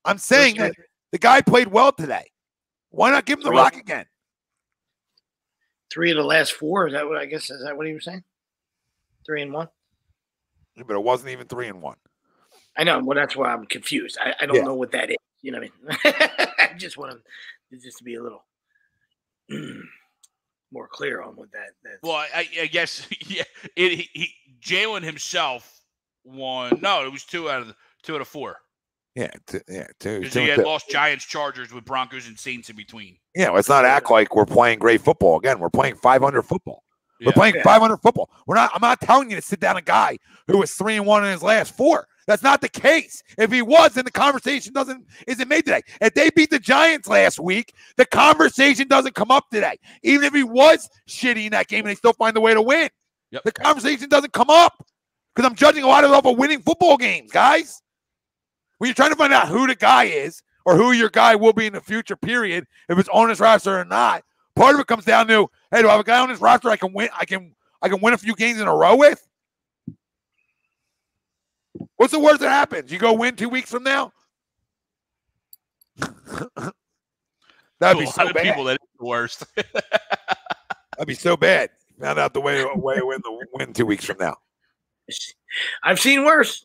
I'm saying that the guy played well today. Why not give him the rock again? 3 of the last 4. Is that what he was saying? 3 and 1? Yeah, but it wasn't even 3 and 1. I know. Well, that's why I'm confused. I don't know what that is. You know what I mean? I just want to be a little more clear on what that's. Well, I guess Jalen himself won. No, it was 2 out of 4. Yeah, two. Because he had lost Giants, Chargers with Broncos and Saints in between. Yeah, let's not act like we're playing great football. Again, we're playing 500 football. We're playing 500 football. I'm not telling you to sit down a guy who was 3-1 in his last 4. That's not the case. If he was, then the conversation isn't made today. If they beat the Giants last week, the conversation doesn't come up today. Even if he was shitty in that game and they still find a way to win, the conversation doesn't come up because I'm judging a lot of it off of winning football games, guys. When you're trying to find out who the guy is or who your guy will be in the future, period, if it's on his roster or not, part of it comes down to, hey, do I have a guy on this roster I can win? I can win a few games in a row with? What's the worst that happens? You go win 2 weeks from now? That'd be so bad. People, that is the worst. That'd be so bad. Found out the way to win 2 weeks from now. I've seen worse.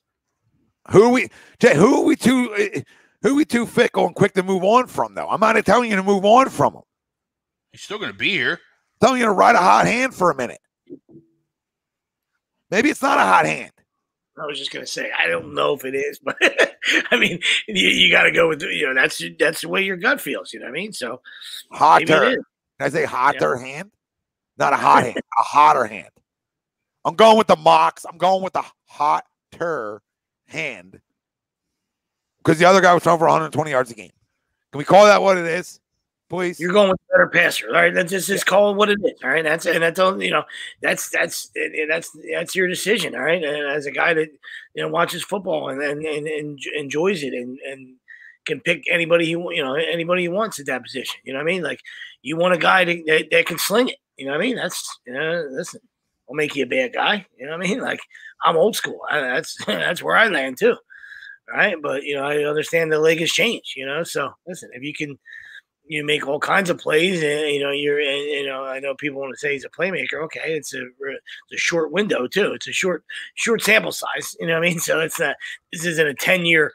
Who are we too fickle and quick to move on from, though? I'm not telling you to move on from him. He's still going to be here. I'm telling you to ride a hot hand for a minute. Maybe it's not a hot hand. I was just going to say, I don't know if it is, but I mean, you got to go with, that's the way your gut feels. You know what I mean? So hotter. Can I say hotter hand? Not a hot hand, a hotter hand. I'm going with the mocks. I'm going with the hotter hand because the other guy was throwing for 120 yards a game. Can we call that what it is, please? You're going with a better passer, all right? That's just call it what it is, all right? That's your decision, all right? And as a guy that watches football and enjoys it, and can pick anybody anybody he wants at that position. You know what I mean? Like you want a guy that can sling it. You know what I mean? That's listen, I'll make you a bad guy. You know what I mean? Like I'm old school. That's where I land too. Right. But I understand the league has changed, so listen, if you make all kinds of plays and I know people want to say he's a playmaker. Okay. It's a short window too. It's a short sample size. You know what I mean? So this isn't a 10-year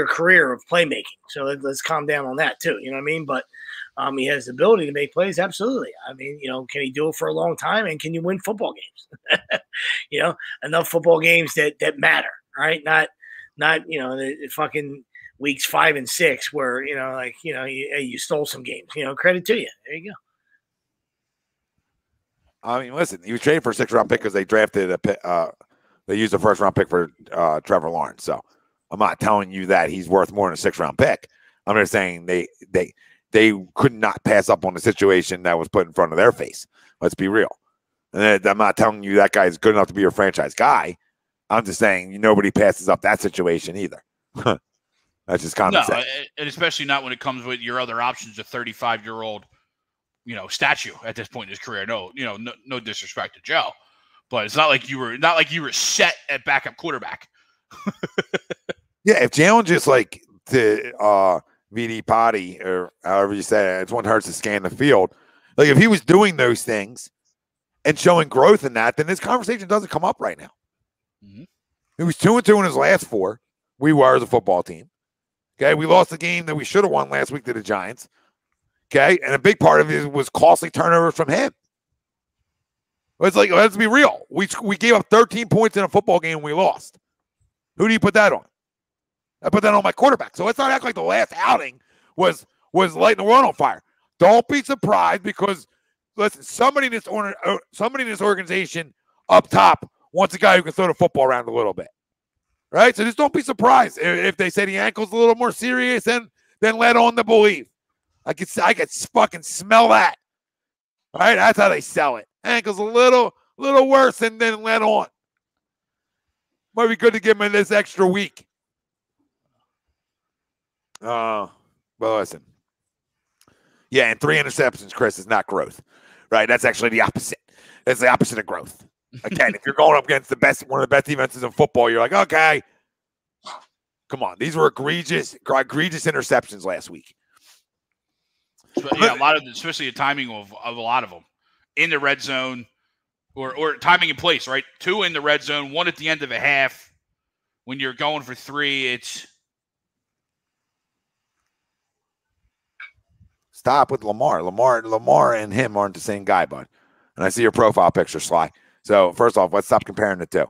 career of playmaking. So let's calm down on that too. You know what I mean? But he has the ability to make plays. Absolutely. I mean, can he do it for a long time? And can you win football games? Enough football games that matter, right? Not the fucking weeks 5 and 6 where, you stole some games, credit to you. There you go. I mean, listen, he was traded for a 6th-round pick because they drafted they used a 1st-round pick for Trevor Lawrence. So I'm not telling you that he's worth more than a 6th-round pick. I'm just saying they could not pass up on the situation that was put in front of their face. Let's be real. And I'm not telling you that guy is good enough to be your franchise guy. I'm just saying nobody passes up that situation either. That's just common sense. And especially not when it comes with your other options, a 35-year-old, statue at this point in his career. No disrespect to Joe, but it's not like you were set at backup quarterback. Yeah, if Jalen just like the VD potty or however you say it, it's one hurts to scan the field. Like if he was doing those things and showing growth in that, then this conversation doesn't come up right now. Mm-hmm. He was 2-2 in his last 4. We were as a football team. Okay, we lost the game that we should have won last week to the Giants. Okay, and a big part of it was costly turnovers from him. It's like, let's be real. We gave up 13 points in a football game and we lost. Who do you put that on? I put that on my quarterback. So let's not act like the last outing was lighting the world on fire. Don't be surprised because, listen, somebody in this organization up top wants a guy who can throw the football around a little bit. Right? So just don't be surprised if they say the ankle's a little more serious than led on to believe. I could fucking smell that. All right? That's how they sell it. Ankle's a little worse than led on. Might be good to give him this extra week. Well, listen. Yeah, and 3 interceptions, Chris, is not growth. Right? That's actually the opposite. That's the opposite of growth. Again, if you're going up against one of the best defenses in football, you're like, okay, come on. These were egregious interceptions last week. Yeah, a lot of, especially the timing of a lot of them in the red zone or timing in place, right? 2 in the red zone, 1 at the end of a half. When you're going for 3, it's stop with Lamar. Lamar and him aren't the same guy, bud. And I see your profile picture, Sly. So first off, let's stop comparing the two.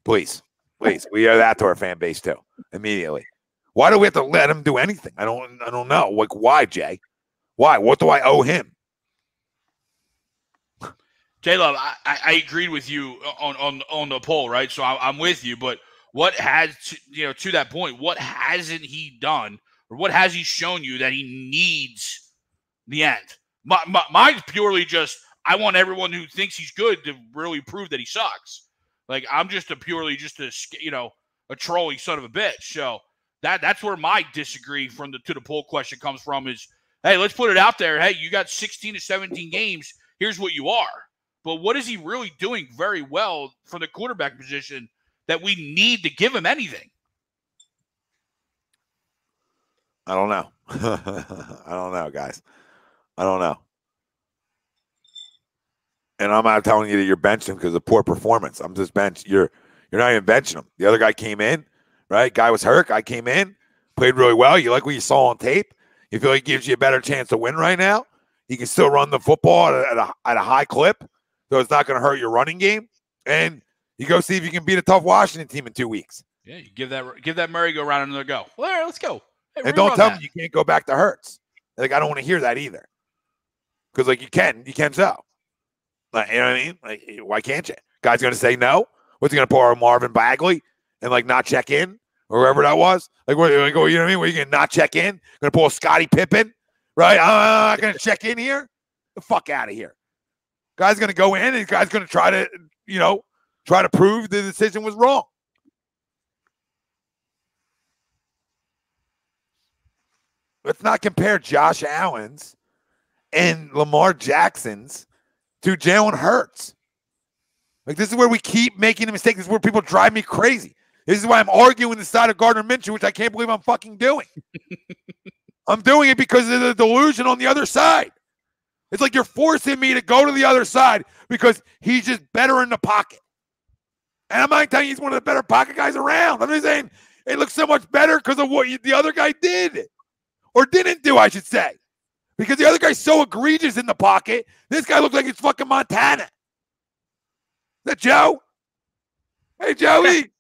Please. We owe that to our fan base too. Immediately. Why do we have to let him do anything? I don't know. Like, why, Jay? Why? What do I owe him? J-Love, I agreed with you on the poll, right? So I'm with you, but what has to that point, what hasn't he done or what has he shown you that he needs the end? Mine's purely just I want everyone who thinks he's good to really prove that he sucks. Like I'm just a trolling son of a bitch. So that's where my disagree to the poll question comes from is, hey, let's put it out there. Hey, you got 16 to 17 games. Here's what you are. But what is he really doing very well from the quarterback position that we need to give him anything? I don't know. I don't know, guys. I don't know. And I'm not telling you that you're benching him because of poor performance. I'm just you're not even benching him. The other guy came in, right? Guy was hurt. Guy came in, played really well. You like what you saw on tape? You feel like he gives you a better chance to win right now? He can still run the football at a high clip, so it's not going to hurt your running game. And you go see if you can beat a tough Washington team in 2 weeks. Yeah, you give that merry-go-round another go. Well, all right, let's go. Hey, and don't tell me you can't go back to Hurts. Like, I don't want to hear that either. Because, like, you can so. Like, you know what I mean? Like, why can't you? Guy's going to say no? What's he going to pull a Marvin Bagley and, like, not check in? Or whoever that was? Like, what, you know what I mean? Where you going to not check in? Going to pull a Scottie Pippen? Right? I'm not going to check in here? The fuck out of here. Guy's going to go in and the guy's going to try to prove the decision was wrong. let's not compare Josh Allen's and Lamar Jackson's to Jalen Hurts. Like, this is where we keep making a mistake. This is where people drive me crazy. This is why I'm arguing the side of Gardner Minshew, which I can't believe I'm fucking doing. I'm doing it because of the delusion on the other side. It's like you're forcing me to go to the other side because he's just better in the pocket. And I'm not telling you he's one of the better pocket guys around. I'm just saying it looks so much better because of what the other guy did. Or didn't do, I should say. Because the other guy's so egregious in the pocket. This guy looks like it's fucking Montana. Is that Joe? Hey, Joey.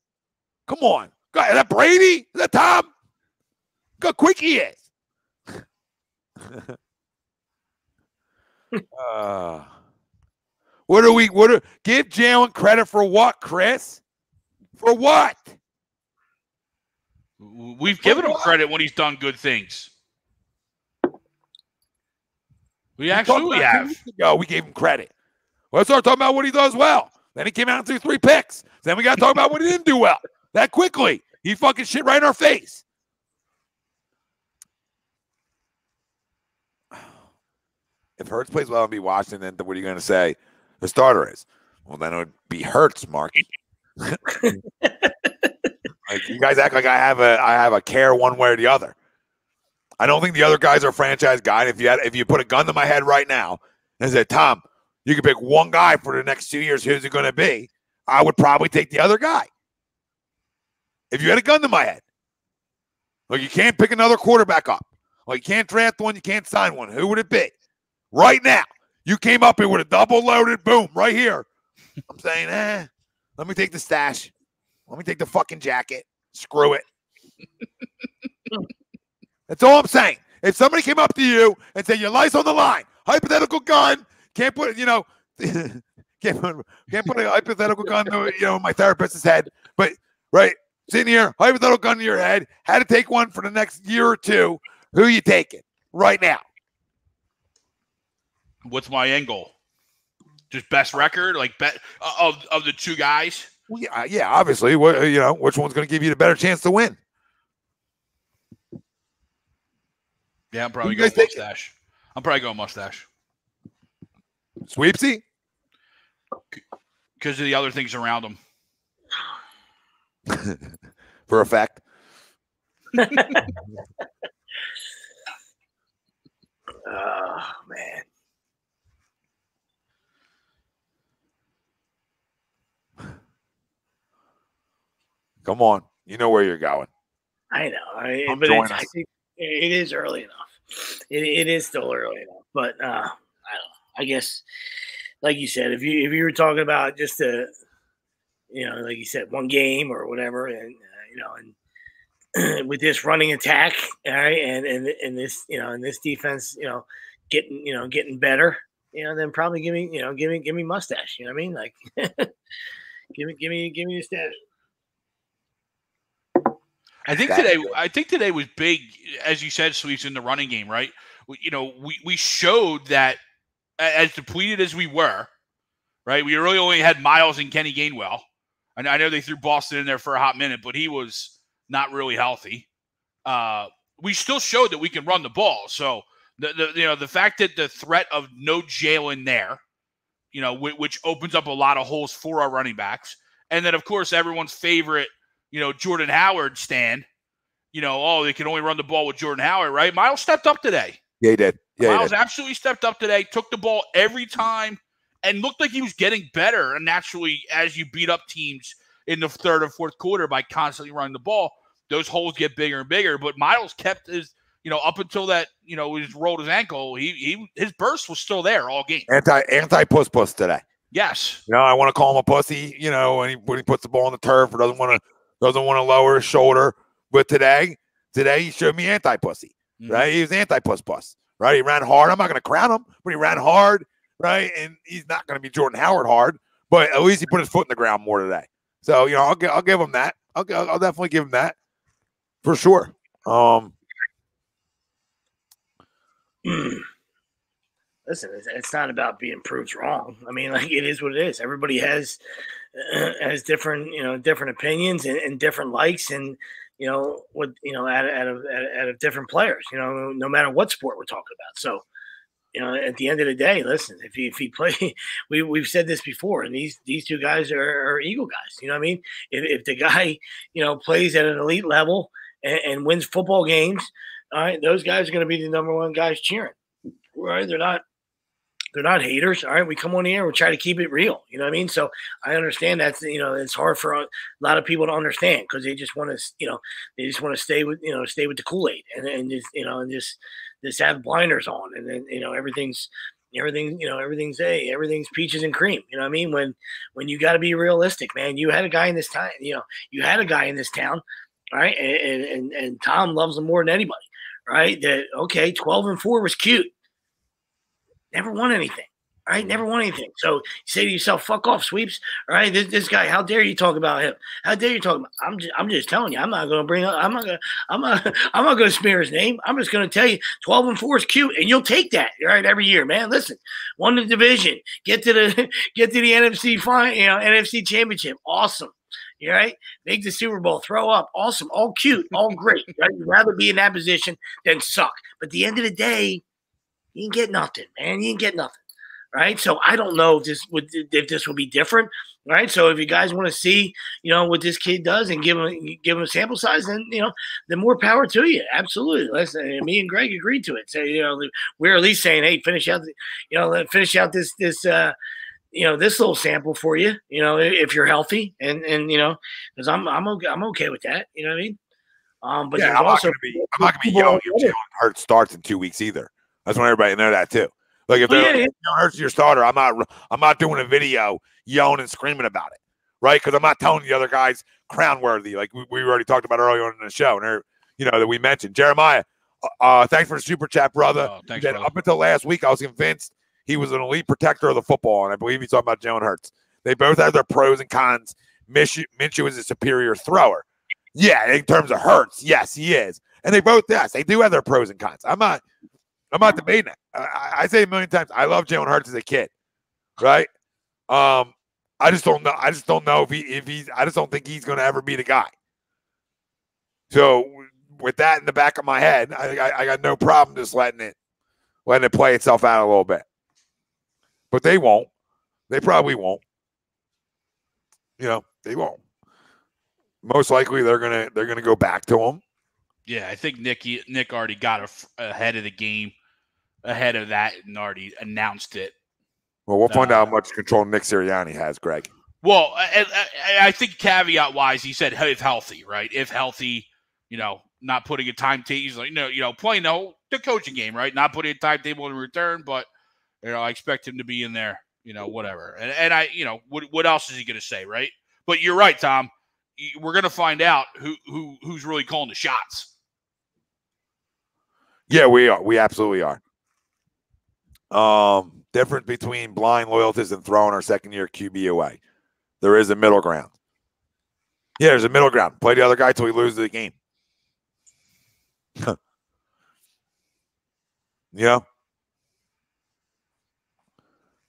Come on. God, is that Brady? Is that Tom? Look how quick he is. Give Jalen credit for what, Chris? For what? We've given him credit when he's done good things. We absolutely have. We gave him credit. Let's start talking about what he does well. Then he came out and threw 3 picks. Then we got to talk about what he didn't do well. That quickly. He fucking shit right in our face. If Hurts plays well and be Washington, then what are you going to say the starter is? Well, then it would be Hurts, Mark. Like, you guys act like I have a care one way or the other. I don't think the other guys are franchise guy. If you put a gun to my head right now and said, Tom, you can pick one guy for the next 2 years, who's it going to be? I would probably take the other guy. If you had a gun to my head. Like, you can't pick another quarterback up. Like, you can't draft one, you can't sign one. Who would it be? Right now, you came up here with a double-loaded boom right here. I'm saying, let me take the stash. Let me take the fucking jacket. Screw it. That's all I'm saying. If somebody came up to you and said, your life's on the line, hypothetical gun, can't put, can't put a hypothetical gun to, my therapist's head, but, right, sitting here, hypothetical gun to your head, had to take one for the next year or two, who are you taking right now? What's my end goal? Just best record, like of the two guys? Well, yeah, obviously. Which one's going to give you the better chance to win? Yeah, I'm probably going mustache. I'm probably going mustache. Sweepsy? Because of the other things around him. For effect. Oh, man. Come on. You know where you're going. I know. But I think it is early enough. It is still early enough. But I don't know. I guess, like you said, if you were talking about just like you said, one game or whatever, and and with this running attack, all right, and this and this defense, getting better, then probably give me mustache. You know what I mean? Like, give me the stash. I think today was big, as you said, Sweets, in the running game, right? We showed that as depleted as we were, right? We really only had Miles and Kenny Gainwell. And I know they threw Boston in there for a hot minute, but he was not really healthy. We still showed that we can run the ball. So the fact that the threat of no Jalen there, which opens up a lot of holes for our running backs, and then of course everyone's favorite, Jordan Howard stand, they can only run the ball with Jordan Howard, right? Miles stepped up today. Yeah, he did. Yeah, Miles absolutely stepped up today, took the ball every time, and looked like he was getting better. And naturally, as you beat up teams in the third or fourth quarter by constantly running the ball, those holes get bigger and bigger. But Miles kept his, up until that, he rolled his ankle, his burst was still there all game. Anti puss today. Yes. I want to call him a pussy, when he puts the ball on the turf or doesn't want to lower his shoulder. But today he showed me anti-pussy, right? He was anti-puss, right? He ran hard. I'm not going to crown him, but he ran hard, right? And he's not going to be Jordan Howard hard, but at least he put his foot in the ground more today. So, I'll give him that. I'll definitely give him that for sure. Listen, it's not about being proved wrong. I mean, like, it is what it is. Everybody has different, different opinions and different likes, and out of different players, no matter what sport we're talking about. So, at the end of the day, listen, if he play, we've said this before, and these two guys are Eagle guys. You know what I mean? If the guy, plays at an elite level and wins football games, all right, those guys are going to be the number one guys cheering. Right? They're not haters. All right, we come on here, we try to keep it real. You know what I mean? So I understand that's it's hard for a lot of people to understand because they just want to stay with the Kool-Aid and just have blinders on, and then everything's peaches and cream. You know what I mean? When you got to be realistic, man. You had a guy in this time. You had a guy in this town, all right, and Tom loves him more than anybody, right? That 12-4 was cute. Never won anything. All right, never won anything. So you say to yourself, "Fuck off, Sweeps." All right, this guy. How dare you talk about him? How dare you talk about? I'm just telling you. I'm not going to bring up. I'm not going to smear his name. I'm just going to tell you, 12-4 is cute, and you'll take that. All right, every year, man. Listen, won the division, get to the NFC NFC Championship. Awesome. All right, make the Super Bowl, throw up, awesome, all cute, all great. Right? You'd rather be in that position than suck. But at the end of the day, you didn't get nothing, man. You didn't get nothing, right? So I don't know if this will be different, right? So if you guys want to see, what this kid does and give him a sample size, then then more power to you. Absolutely. Me and Greg agreed to it. So we're at least saying, hey, finish out this this little sample for you, if you're healthy, and because I'm okay with that. You know what I mean? But yeah, I'm not going to be yelling if Jalen Hurts starts in 2 weeks either. I just want everybody to know that too. Like if Jalen Hurts your starter, I'm not doing a video yelling and screaming about it, right? Because I'm not telling the other guys crown worthy, like we already talked about earlier in the show, and that we mentioned. Jeremiah, thanks for the super chat, brother. Oh, thanks, brother. Up until last week, I was convinced he was an elite protector of the football, and I believe he's talking about Jalen Hurts. They both have their pros and cons. Minshew is a superior thrower. Yeah, in terms of Hurts, yes, he is. And they do have their pros and cons. I'm not debating it. I say a million times, I love Jalen Hurts as a kid, right? I just don't know. I just don't know if he's. I just don't think he's going to ever be the guy. So with that in the back of my head, I got no problem just letting it play itself out a little bit. But they won't. They probably won't. They won't. Most likely they're gonna go back to him. Yeah, I think Nick already got ahead of the game, ahead of that, and already announced it. Well, we'll find out how much control Nick Sirianni has, Greg. Well, I think caveat-wise, he said if healthy, right? If healthy, not putting a timetable. He's like, playing the coaching game, right? Not putting a timetable in return, but I expect him to be in there, whatever. And I, what else is he going to say, right? But you're right, Tom. We're going to find out who's really calling the shots. Yeah, we are. We absolutely are. Difference between blind loyalties and throwing our second-year QB away. There is a middle ground. Yeah, there's a middle ground. Play the other guy till he loses the game.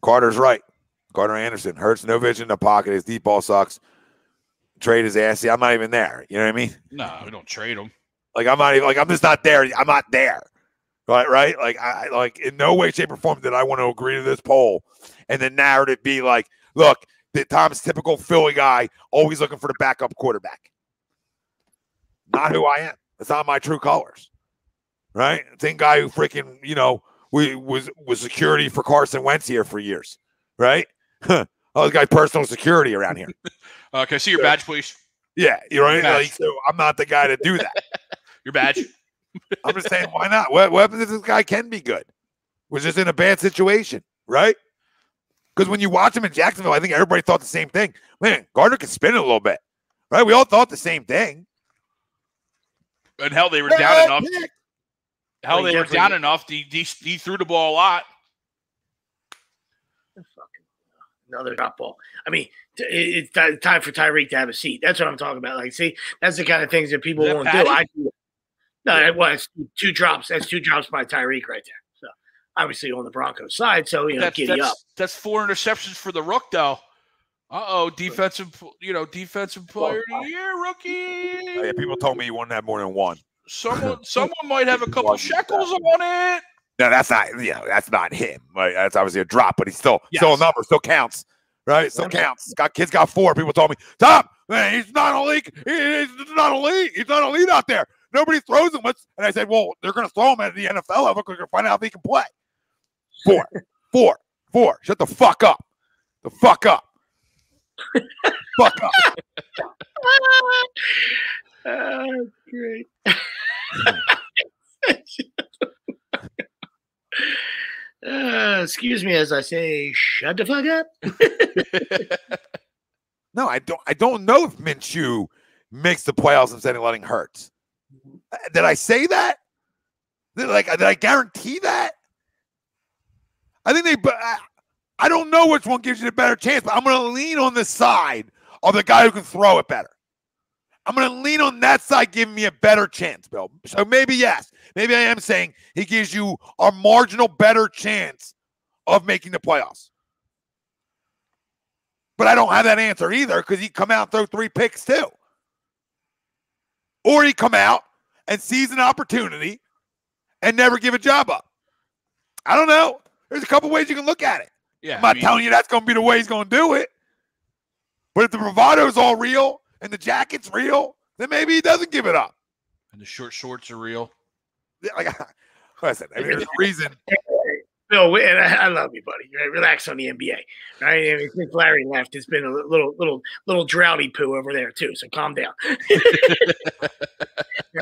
Carter's right. Gardner Anderson. Hurts no vision in the pocket. His deep ball sucks. Trade his ass. I'm not even there. You know what I mean? No, we don't trade him. Like I'm not even. Like I'm just not there. I'm not there. Right. Like I in no way, shape, or form did I want to agree to this poll, and the narrative be like, look, Tom's typical Philly guy, always looking for the backup quarterback. Not who I am. That's not my true colors. Right. Same guy who freaking was security for Carson Wentz here for years. Right. Oh, this guy's personal security around here. Can I see your badge, please? Yeah, like, so I'm not the guy to do that. Your badge. I'm just saying, why not? What happens if this guy can be good? Was just in a bad situation, right? Because when you watch him in Jacksonville, I think everybody thought the same thing. Man, Gardner can spin it a little bit, right? We all thought the same thing. And hell, they were down enough. Hell, they were down enough. He threw the ball a lot. Another drop ball. I mean, it's time for Tyreek to have a seat. That's what I'm talking about. Like, see, that's the kind of things that people won't do. It's 2 drops. That's 2 drops by Tyreek right there. So obviously on the Broncos side. So giddy up. That's 4 interceptions for the Rook, though. Defensive player of the year, rookie. Yeah, people told me he wouldn't have more than one. Someone might have a couple shekels on it. No, that's not him. Right? That's obviously a drop, but he's still a number, still counts, right? Still counts. Kid's got 4. People told me, Tom, man, he's not elite. He's not elite. He's not elite out there. Nobody throws him. And I said, well, they're going to throw him at the NFL level because they're going to find out if he can play. 4. Shut the fuck up. The fuck up. Fuck up. Great. Excuse me as I say, shut the fuck up. No, I don't know if Minshew makes the playoffs instead of letting Hurts. Did I say that? Did I guarantee that? I think I don't know which one gives you the better chance, but I'm going to lean on the side of the guy who can throw it better. I'm going to lean on that side giving me a better chance, Bill. So maybe, yes. Maybe I am saying he gives you a marginal better chance of making the playoffs. But I don't have that answer either because he'd come out and throw 3 picks too. Or he'd come out and seize an opportunity and never give a job up. I don't know. There's a couple ways you can look at it. Yeah, I'm not telling you that's going to be the way he's going to do it. But if the bravado's all real and the jacket's real, then maybe he doesn't give it up. And the short shorts are real. Listen, there's a reason. Bill, and I love you, buddy. Right? Relax on the NBA, right? I mean, since Larry left, it's been a little droughty poo over there too. So calm down.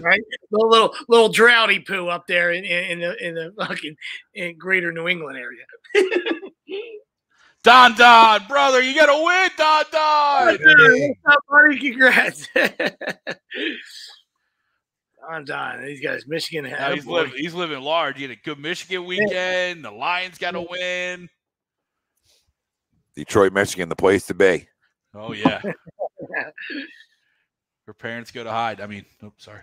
Right? Little droughty poo up there in the fucking greater New England area. Don, brother, you gotta win, Don. What's up, buddy? Congrats. Don, these guys, Michigan. He's living large. He had a good Michigan weekend. The Lions got to win. Detroit, Michigan, the place to be. Oh yeah. Her parents go to hide. I mean, oops, sorry.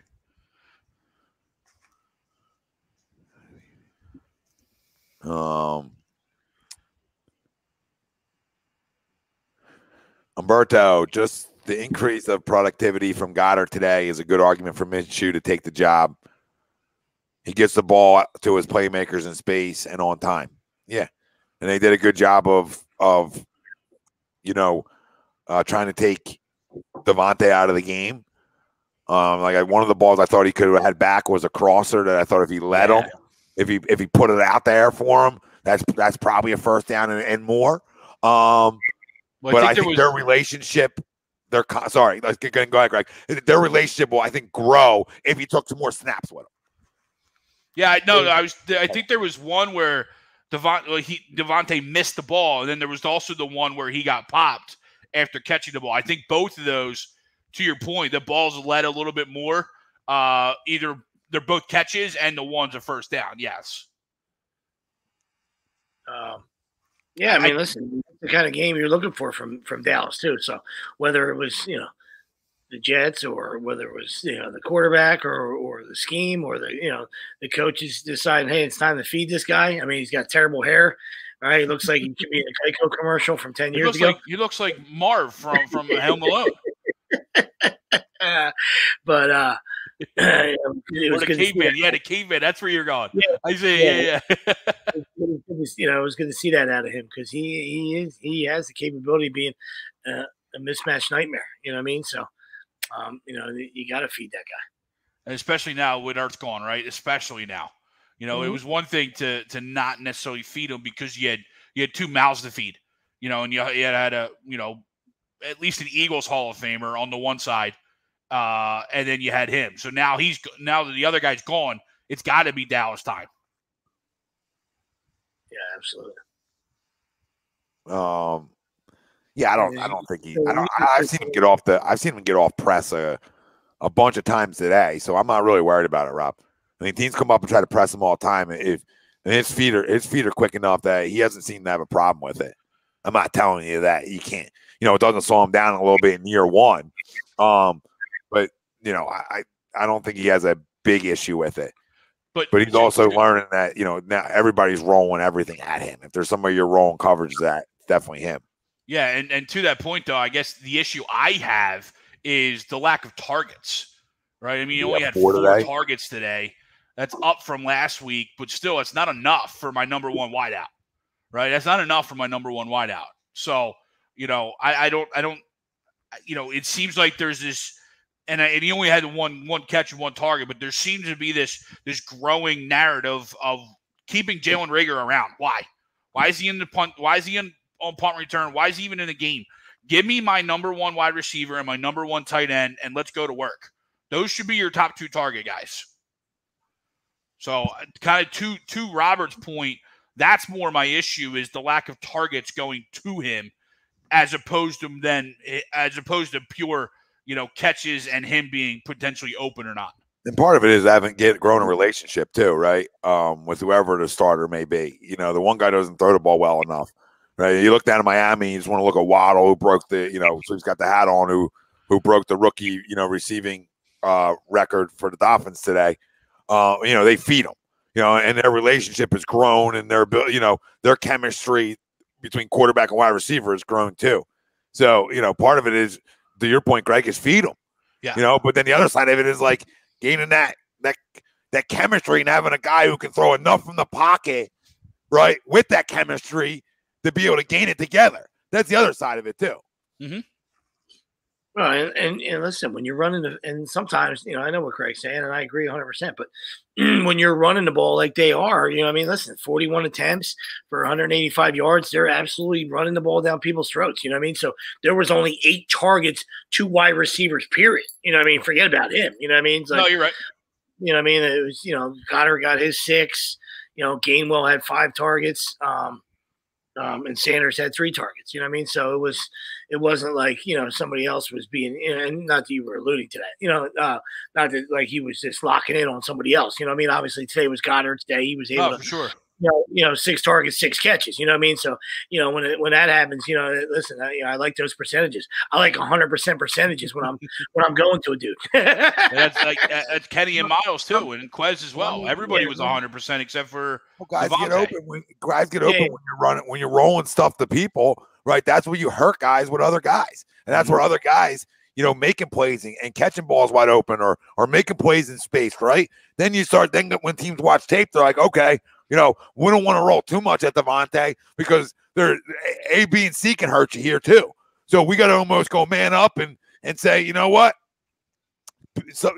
Umberto, just the increase of productivity from Goddard today is a good argument for Minshew to take the job. He gets the ball to his playmakers in space and on time. Yeah. And they did a good job of trying to take Devontae out of the game. One of the balls I thought he could have had back was a crosser that I thought if he let him, if he put it out there for him, that's probably a first down and more. But I think their relationship, go ahead, Greg. Their relationship will, I think, grow if he took some more snaps with him. Yeah, I think there was one where Devontae missed the ball, and then there was also the one where he got popped after catching the ball. I think both of those, to your point, the balls led a little bit more. Either they're both catches and the one's a first down. Yes. Yeah, I mean, listen, the kind of game you're looking for from Dallas too. So whether it was the Jets or whether it was the quarterback or the scheme or the coaches deciding, hey, it's time to feed this guy. I mean, he's but terrible hair. Right, he looks like he could be in a Geico commercial from 10 years ago. He looks like Marv from Home Alone. But it was the caveman. Yeah, the caveman. That's where you're going. Yeah, I see. Yeah. It was good to see that out of him because he has the capability of being a mismatched nightmare. You know what I mean? So, you got to feed that guy. And especially now with Ertz gone, right? Especially now. It was one thing to not necessarily feed him because you had 2 mouths to feed, and you had a at least an Eagles Hall of Famer on the one side, and then you had him. So now that the other guy's gone, it's got to be Dallas time. Yeah, absolutely. Yeah, I don't think I've seen him get off press a bunch of times today, so I'm not really worried about it, Rob. I mean, teams come up and try to press him all the time. And his feet are quick enough that he hasn't seemed to have a problem with it. I'm not telling you that he can't. It doesn't slow him down a little bit in year one. But I don't think he has a big issue with it. But he's also learning that now everybody's rolling everything at him. If there's somebody you're rolling coverage, that's definitely him. Yeah, and to that point, though, I guess the issue I have is the lack of targets, right? I mean, you only had 4 targets today. That's up from last week, but still, it's not enough for my number one wideout, right? That's not enough for my number one wideout. So, I don't, it seems like there's this, and he only had one catch and 1 target, but there seems to be this growing narrative of keeping Jalen Reagor around. Why? Why is he in the punt? Why is he on punt return? Why is he even in the game? Give me my number one wide receiver and my number one tight end, and let's go to work. Those should be your top 2 target guys. So kind of to Robert's point, that's more my issue is the lack of targets going to him as opposed to pure, catches and him being potentially open or not. And part of it is I haven't grown a relationship too, right? With whoever the starter may be. The one guy doesn't throw the ball well enough, right? You look down at Miami, you just want to look at Waddle, who broke the, so he's got the hat on, who broke the rookie, receiving record for the Dolphins today. They feed him, and their relationship has grown, and their chemistry between quarterback and wide receiver has grown too. So, part of it is, to your point, Greg, is feed him. Yeah. But then the other side of it is like gaining that chemistry and having a guy who can throw enough from the pocket, right, with that chemistry to be able to gain it together. That's the other side of it too. Mm-hmm. Well, and listen, when you're running and sometimes, I know what Craig's saying, and I agree 100%, but when you're running the ball like they are, listen, 41 attempts for 185 yards, they're absolutely running the ball down people's throats, So there was only 8 targets, 2 wide receivers, period. Forget about him, It's like, no, you're right. It was, Goddard got his 6, Gainwell had 5 targets, and Sanders had 3 targets, So it wasn't like, somebody else was being, and not that you were alluding to that, not that like he was just locking in on somebody else, Obviously today was Goddard's day. He was able to, for sure. 6 targets, 6 catches, So, when that happens, listen, I like those percentages. I like 100% percentages when I'm going to a dude. That's Kenny and Miles too, and Quez as well. Everybody was 100% except for guys Devontae. get open when you're rolling stuff to people, right? That's where you hurt guys with other guys, and that's where other guys, making plays and catching balls wide open or making plays in space, right? Then you start. Then when teams watch tape, they're like, okay. We don't want to roll too much at Devontae because they're A, B, and C can hurt you here too. So we got to almost go man up and say, you know what? So,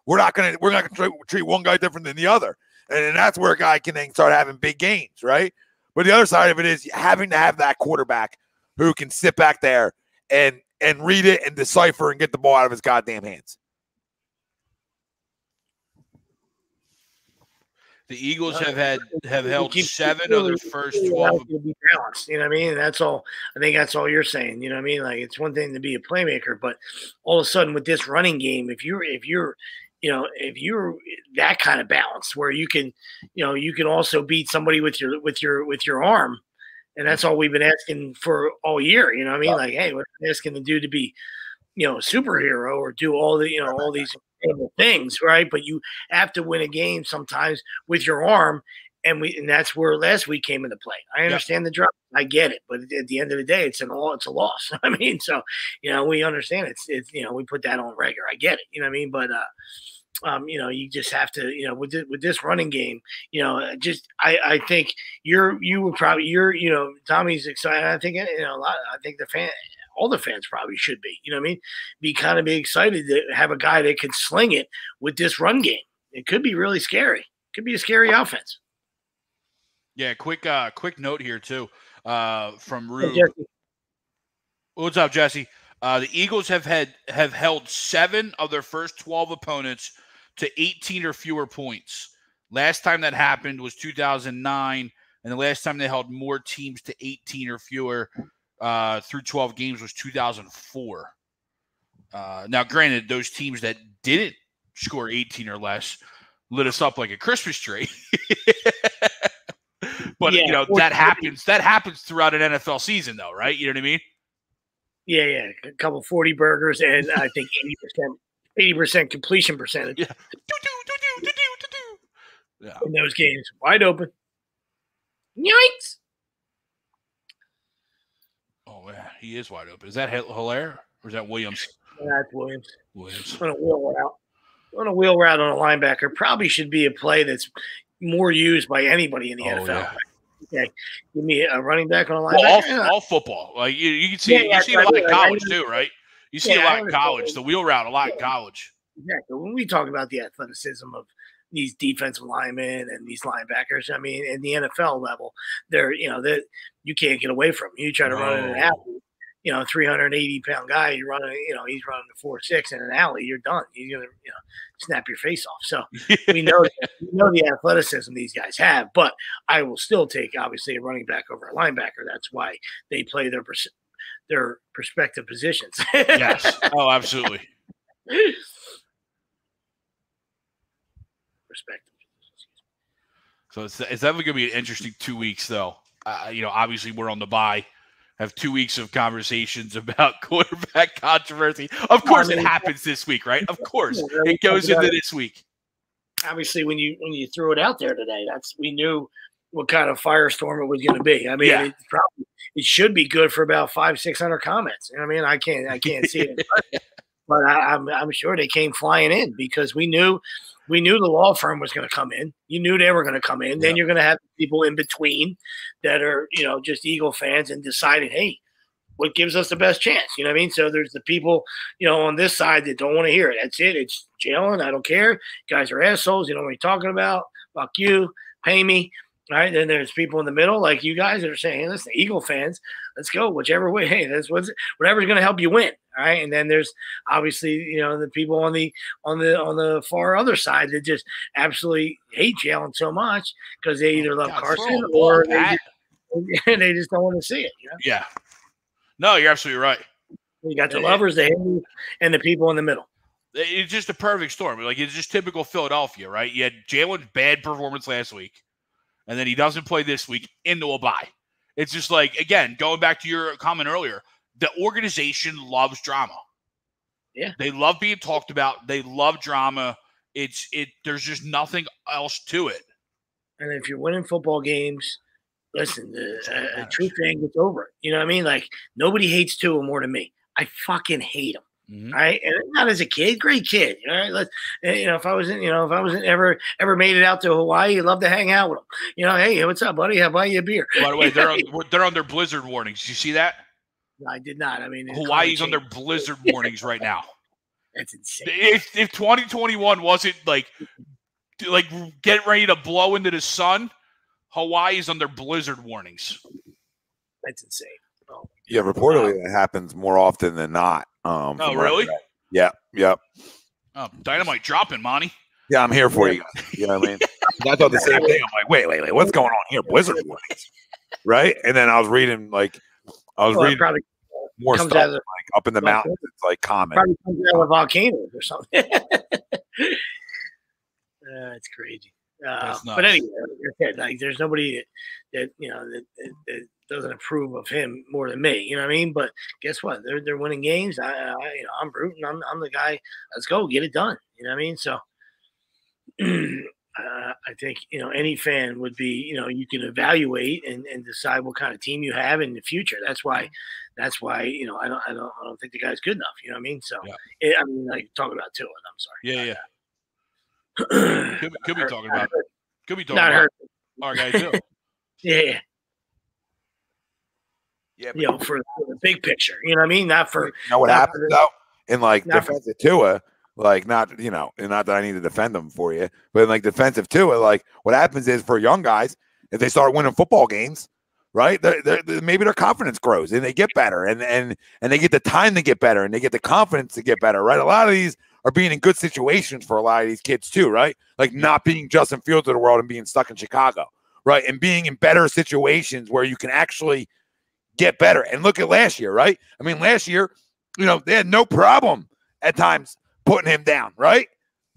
we're not going to treat one guy different than the other. And that's where a guy can then start having big gains, right? But the other side of it is having to have that quarterback who can sit back there and read it and decipher and get the ball out of his goddamn hands. The Eagles have held 7 of their first 12. To be balanced, That's all. I think that's all you're saying. Like it's one thing to be a playmaker, but all of a sudden with this running game, if you're that kind of balance where you can also beat somebody with your arm, and that's all we've been asking for all year. Like, hey, we're asking the dude to be, a superhero or do all the all these things, right? But you have to win a game sometimes with your arm, and that's where last week came into play. I understand the drop, I get it, but at the end of the day, it's a loss. So we understand it's we put that on Reagor. I get it, But you just have to, with this running game, I think Tommy's excited. I think I think all the fans probably should be, be kind of excited to have a guy that can sling it with this run game. It could be really scary. It could be a scary offense. Yeah. Quick note here too, from Rube. Hey, What's up, Jesse? The Eagles have held 7 of their first 12 opponents to 18 or fewer points. Last time that happened was 2009, and the last time they held more teams to 18 or fewer through 12 games was 2004. Now, granted, those teams that didn't score 18 or less lit us up like a Christmas tree. But, that happens. That happens throughout an NFL season, though, right? You know what I mean? Yeah. A couple 40 burgers and I think 80% completion percentage. Yeah. Yeah. In those games. Wide open. Yikes. Oh, yeah, he is wide open. Is that Hilaire or is that Williams? That's Williams. Williams. On a wheel route. On a wheel route on a linebacker probably should be a play that's more used by anybody in the NFL. Yeah. Okay, give me a running back on a linebacker. Well, all football. Like you can see, you see a lot in college too, right? You see a lot in college. The wheel route, a lot in college. Exactly. When we talk about the athleticism of these defensive linemen and these linebackers, I mean, in the NFL level, they're you can't get away from. You try to run in an alley, 380-pound guy, he's running the 4.6 in an alley, you're done. He's gonna snap your face off. So we know the athleticism these guys have, but I will still take obviously a running back over a linebacker. That's why they play their respective positions. Yes. Oh, absolutely. Respective. So it's definitely going to be an interesting 2 weeks, though. Obviously we're on the bye. Have 2 weeks of conversations about quarterback controversy. Of course, it happens this week, right? Of course, it goes into this week. Obviously, when you threw it out there today, we knew what kind of firestorm it was going to be. I mean, it should be good for about 500-600 comments. I mean, I can't see it, but I'm sure they came flying in because we knew the law firm was going to come in. You knew they were going to come in. Then you're going to have people in between that are, just Eagle fans and deciding, hey, what gives us the best chance? You know what I mean? So there's the people, on this side that don't want to hear it. That's it. It's Jalen. I don't care. You guys are assholes. You know what you're talking about. Fuck you. Pay me. All right. Then there's people in the middle like you guys that are saying, hey, listen, Eagle fans, let's go whichever way. Hey, whatever's going to help you win. All right. And then there's obviously, the people on the far other side that just absolutely hate Jalen so much because they either love Carson or they just don't want to see it. Yeah. No, you're absolutely right. You got the lovers, the haters, and the people in the middle. It's just a perfect storm. Like, it's just typical Philadelphia, right? You had Jalen's bad performance last week, and then he doesn't play this week into a bye. It's just like, again, going back to your comment earlier, the organization loves drama. Yeah. They love being talked about. They love drama. There's just nothing else to it. And if you're winning football games, listen, a true fan gets over it. You know what I mean? Like, nobody hates Tua more than me. I fucking hate him. Mm-hmm. Right? And not as a kid, great kid. All right. If I wasn't ever made it out to Hawaii, I'd love to hang out with him. Hey, what's up, buddy? I'll buy you a beer. By the way, they're on their blizzard warnings. Did you see that? I did not. I mean, Hawaii's on their blizzard warnings right now. That's insane. If 2021 wasn't like getting ready to blow into the sun, Hawaii's on their blizzard warnings. That's insane. Oh, yeah, reportedly that happens more often than not. Oh, really? Yeah. Yep. Oh, dynamite dropping, Monty. Yeah, I'm here for you guys. You know what I mean? I thought the same thing. I'm like, wait, what's going on here? Blizzard warnings, right? And then I was reading reading more stuff like up in the mountains. It's like common. Probably comes out of volcanoes or something. It's crazy. But anyway, like there's nobody that doesn't approve of him more than me. You know what I mean? But guess what? They're winning games. I'm rooting. I'm the guy. Let's go get it done. You know what I mean? So I think any fan would be you can evaluate and decide what kind of team you have in the future. That's why I don't think the guy's good enough. You know what I mean? So talking about Tua. I'm sorry. Yeah. Could be talking about. Could be talking about our guy too. Yeah. Yeah, for the big picture, you know what I mean? Not for what happens though in defensive Tua, not that I need to defend them for you, but in defensive Tua, what happens is for young guys, if they start winning football games, right? Maybe their confidence grows and they get better, and they get the time to get better and they get the confidence to get better, right? A lot of these are being in good situations for a lot of these kids too, right? Like not being Justin Fields of the world and being stuck in Chicago, right? And being in better situations where you can actually get better. And look at last year, right? I mean, last year, they had no problem at times putting him down, right?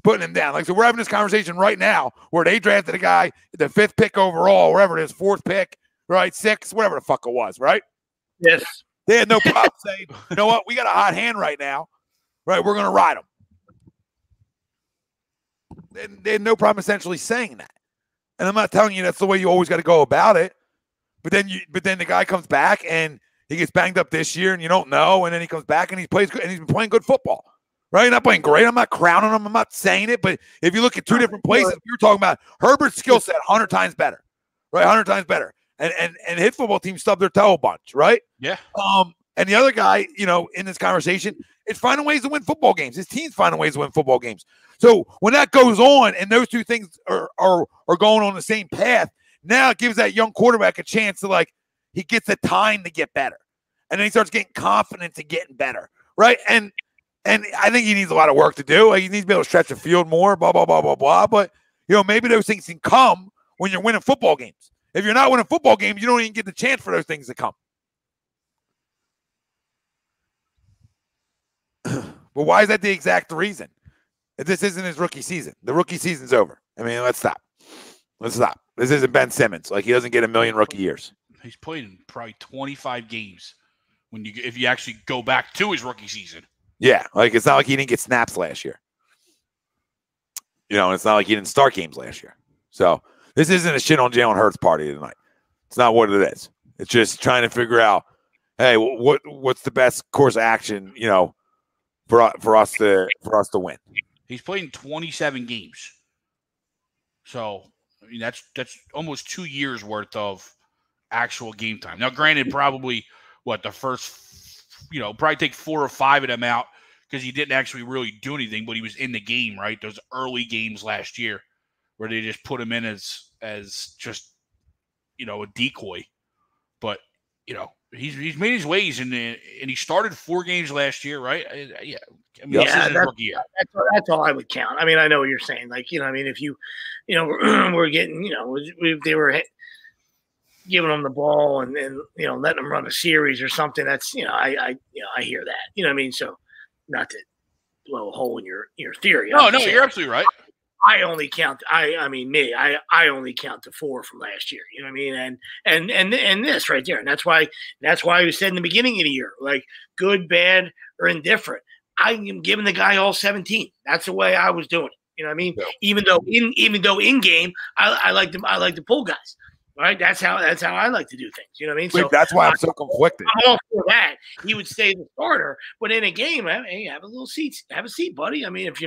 Putting him down. So we're having this conversation right now where they drafted a guy, the 5th pick overall, wherever it is, 4th pick, right? 6th, whatever the fuck it was, right? Yes. They had no problem saying, you know what? We got a hot hand right now, right? We're going to ride him. They had no problem essentially saying that. And I'm not telling you that's the way you always got to go about it. But then the guy comes back and he gets banged up this year, and you don't know, and then he comes back and he plays good, and he's been playing good football. Right? Not playing great. I'm not crowning him. I'm not saying it. But if you look at two different places, we were talking about Herbert's skill set 100 times better. Right? 100 times better. And his football team stubbed their toe a bunch. Right? Yeah. And the other guy, in this conversation, is finding ways to win football games. His team's finding ways to win football games. So when that goes on and those two things are going on the same path, now it gives that young quarterback a chance to, he gets the time to get better. And then he starts getting confidence in getting better. Right? And I think he needs a lot of work to do. He needs to be able to stretch the field more, blah, blah, blah, blah, blah. But, maybe those things can come when you're winning football games. If you're not winning football games, you don't even get the chance for those things to come. But why is that the exact reason? This isn't his rookie season. The rookie season's over. I mean, let's stop. Let's stop. This isn't Ben Simmons. He doesn't get a million rookie years. He's played in probably 25 games if you actually go back to his rookie season. Yeah, it's not like he didn't get snaps last year. And it's not like he didn't start games last year. So this isn't a shit on Jalen Hurts party tonight. It's not what it is. It's just trying to figure out, hey, what's the best course of action, for us to win. He's played in 27 games. So that's almost 2 years worth of actual game time. Now, granted, probably the first, probably take 4 or 5 of them out because he didn't actually really do anything, but he was in the game, right? Those early games last year where they just put him in as just, a decoy. But, he's made his ways, and he started 4 games last year, right? Yeah. I mean, that's all I would count. I mean, I know what you're saying. If you, we're getting, they were giving them the ball and letting them run a series or something. That's, I hear that. So not to blow a hole in your theory. No, you're absolutely right. I only count. I only count to 4 from last year. You know what I mean? And this right there, and that's why we said in the beginning of the year, good, bad, or indifferent. I am giving the guy all 17. That's the way I was doing it. You know what I mean? Yeah. Even though in game, I like to pull guys. Right? That's how I like to do things. You know what I mean? So that's why I'm so conflicted. I'm all for that. He would stay the starter, but in a game, hey, have a seat, buddy. I mean, if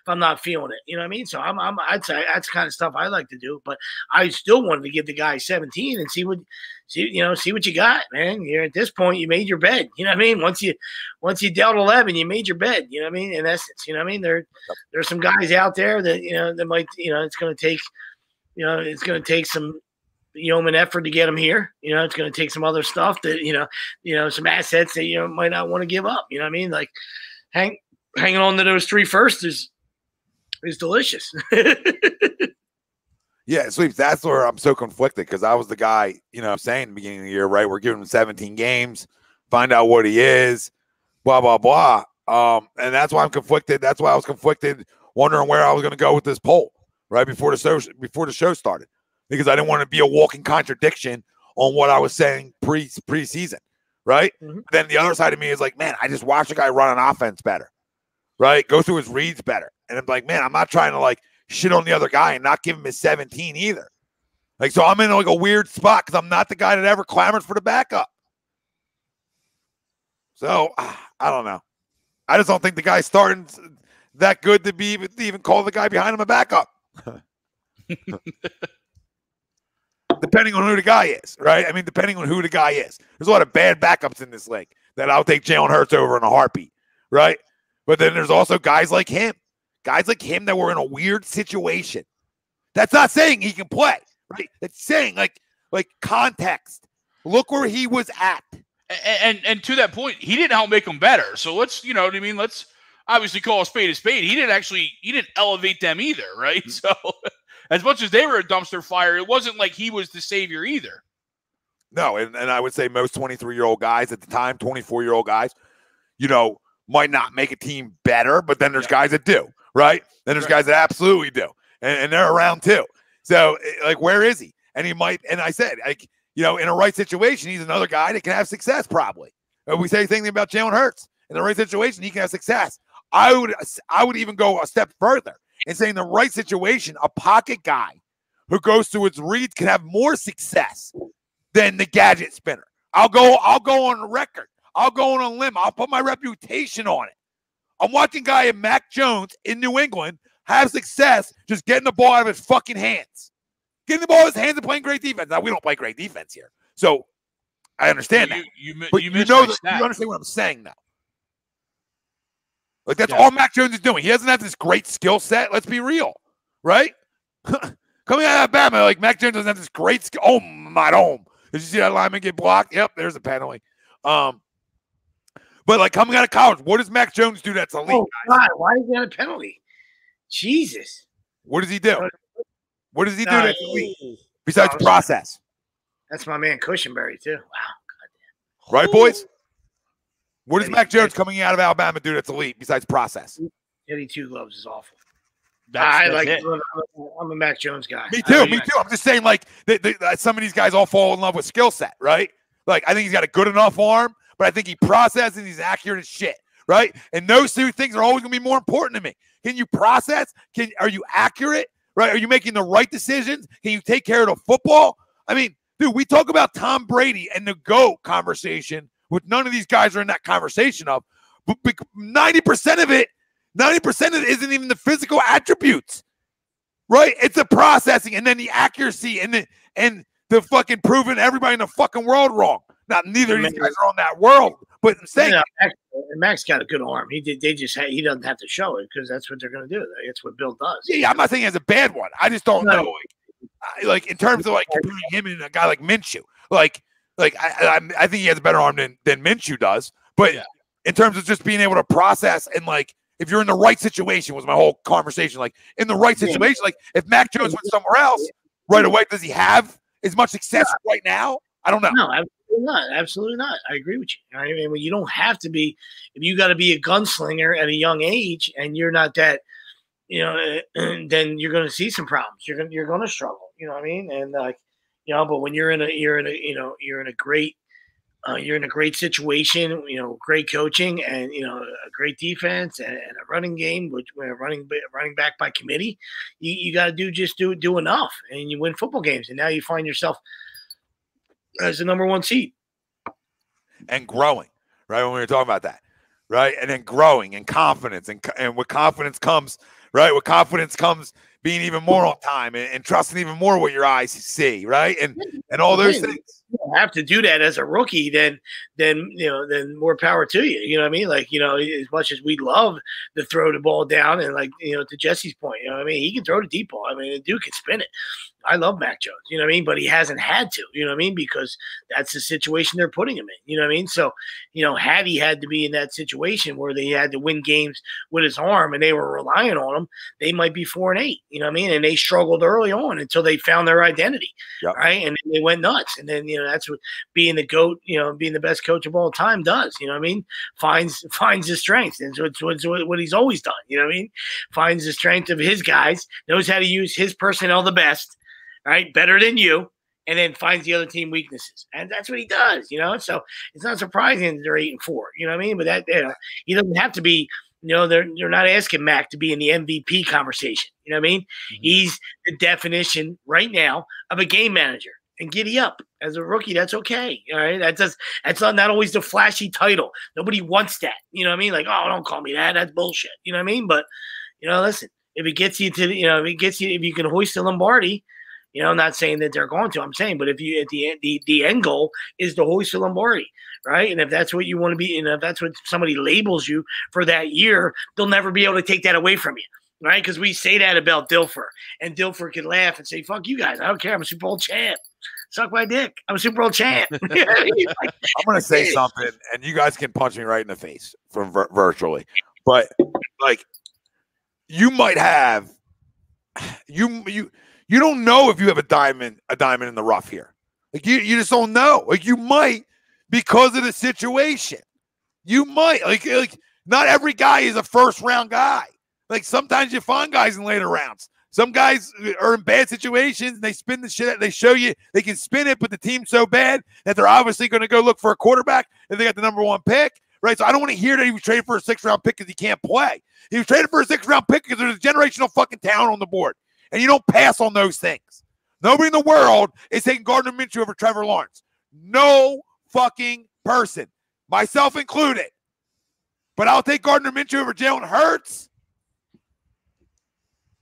I'm not feeling it, you know what I mean? So I'd say that's kind of stuff I like to do. But I still wanted to give the guy 17 and see what you got, man. You're at this point, you made your bed. You know what I mean? Once you dealt 11, you made your bed. You know what I mean? In essence, you know what I mean? There's some guys out there that that might it's going to take some yeoman effort to get them here. It's going to take some other stuff that, some assets that you might not want to give up. You know what I mean? Hanging on to those 3 first is delicious. Yeah, Sweeps, that's where I'm so conflicted because I was the guy, saying at the beginning of the year, right? We're giving him 17 games, find out what he is, blah, blah, blah. And that's why I'm conflicted. That's why I was conflicted, wondering where I was going to go with this poll, right? Before the show started. Because I didn't want to be a walking contradiction on what I was saying preseason, right? Mm-hmm. Then the other side of me is man, I just watched a guy run an offense better, right? Go through his reads better. And I'm man, I'm not trying to shit on the other guy and not give him his 17 either. So I'm in a weird spot because I'm not the guy that ever clamors for the backup. So I don't know. I just don't think the guy's starting that good to even call the guy behind him a backup. Depending on who the guy is, right? I mean, depending on who the guy is. There's a lot of bad backups in this league that I'll take Jalen Hurts over in a heartbeat, right? But then there's also guys like him that were in a weird situation. That's not saying he can play, right? It's saying like context. Look where he was at. And to that point, he didn't help make them better. So let's, you know what I mean? Let's obviously call a spade a spade. He didn't elevate them either, right? So as much as they were a dumpster fire, it wasn't like he was the savior either. No, and I would say most 23-year-old guys at the time, 24-year-old guys, might not make a team better, but then there's guys that do, right? Then there's guys that absolutely do, and they're around too. So, where is he? And he might, and I said, in a right situation, he's another guy that can have success probably. We say the same thing about Jalen Hurts. In the right situation, he can have success. I would even go a step further and say in the right situation, a pocket guy who goes through his reads can have more success than the gadget spinner. I'll go on the record. I'll go on a limb. I'll put my reputation on it. I'm watching a guy Mac Jones in New England have success just getting the ball out of his fucking hands. Getting the ball out of his hands and playing great defense. Now, we don't play great defense here. So, I understand that. You understand what I'm saying now. Like, that's all Mac Jones is doing. He doesn't have this great skill set. Let's be real. Right? Coming out of Alabama, like, Mac Jones doesn't have this great skill. Oh, my dome. Did you see that lineman get blocked? Yep, there's a penalty. But, like, coming out of college, what does Mac Jones do that's elite? Oh, God, why is that a penalty? Jesus. What does he do? What does he do that's elite? Besides process. That's my man Cushenberry, too. Wow. Right, boys? What does Mac Jones coming out of Alabama do that's elite besides process? Hitting 2 gloves is awful. That's I'm a Mac Jones guy. Me too. I'm just saying, like, some of these guys all fall in love with skill set, right? Like, I think he's got a good enough arm, but I think he processes and he's accurate as shit, right? And those two things are always going to be more important to me. Can you process? Are you accurate, right? Are you making the right decisions? Can you take care of the football? I mean, dude, we talk about Tom Brady and the GOAT conversation, which none of these guys are in that conversation of, but 90% of it isn't even the physical attributes, right? It's the processing and then the accuracy and the fucking proving everybody in the fucking world wrong. Now, neither of these guys are on that world, but I'm saying Mac's got a good arm. He doesn't have to show it because that's what they're going to do. That's what Bill does. Yeah, I'm not saying he has a bad one. I just don't know, like in terms of like comparing him and a guy like Minshew. Like I think he has a better arm than Minshew does. But in terms of just being able to process and like if you're in the right situation was my whole conversation. Like in the right situation, like if Mac Jones went somewhere else right away, does he have as much success right now? I don't know. No, absolutely not. Absolutely not. I agree with you. I mean, you don't have to be. If you got to be a gunslinger at a young age, and you're not that, then you're going to see some problems. You're going to struggle. You know what I mean? And but when you're in a great situation, great coaching, and a great defense and a running game, which we're running back by committee, you got to do enough, and you win football games, and now you find yourself as the number 1 seed and growing, right? When we were talking about that, right? And then growing and confidence and with confidence comes, right? With confidence comes being even more on time and trusting even more what your eyes see, right? And all those things. You don't have to do that as a rookie, then more power to you. You know what I mean? Like, as much as we'd love to throw the ball down and to Jesse's point, you know what I mean? He can throw the deep ball. I mean, the dude can spin it. I love Mac Jones, you know what I mean? But he hasn't had to, you know what I mean? Because that's the situation they're putting him in, you know what I mean? So, had he had to be in that situation where they had to win games with his arm and they were relying on him, they might be 4-8, you know what I mean? And they struggled early on until they found their identity, right? And then they went nuts. And then, that's what being the GOAT, being the best coach of all time does, you know what I mean? Finds his strength. And so it's what he's always done, you know what I mean? Finds the strength of his guys, knows how to use his personnel the best, right? Better than you, and then finds the other team weaknesses. And that's what he does, So it's not surprising they're 8-4, you know what I mean? But that he doesn't have to be, they're not asking Mac to be in the MVP conversation. You know what I mean? Mm-hmm. He's the definition right now of a game manager. And giddy up as a rookie, that's okay. All right. That's not always the flashy title. Nobody wants that. You know what I mean? Like, oh, don't call me that. That's bullshit. You know what I mean? But listen, if it gets you to if you can hoist the Lombardi, I'm not saying that they're going to. I'm saying, but if you at the end goal is to hoist the Lombardi, right? And if that's what you want to be, and if that's what somebody labels you for that year, they'll never be able to take that away from you, right? Because we say that about Dilfer, and Dilfer can laugh and say, "Fuck you guys, I don't care. I'm a Super Bowl champ. Suck my dick. I'm a Super Bowl champ." I'm going to say something, and you guys can punch me right in the face from virtually, but like you might have you don't know if you have a diamond in the rough here. Like you just don't know. Like you might because of the situation. You might like not every guy is a first round guy. Like sometimes you find guys in later rounds. Some guys are in bad situations and they spin the shit out. They show you they can spin it, but the team's so bad that they're obviously going to go look for a quarterback and they got the number 1 pick. Right. So I don't want to hear that he was traded for a 6th round pick because he can't play. He was traded for a 6th round pick because there's a generational fucking talent on the board. And you don't pass on those things. Nobody in the world is taking Gardner Minshew over Trevor Lawrence. No fucking person, myself included. But I'll take Gardner Minshew over Jalen Hurts.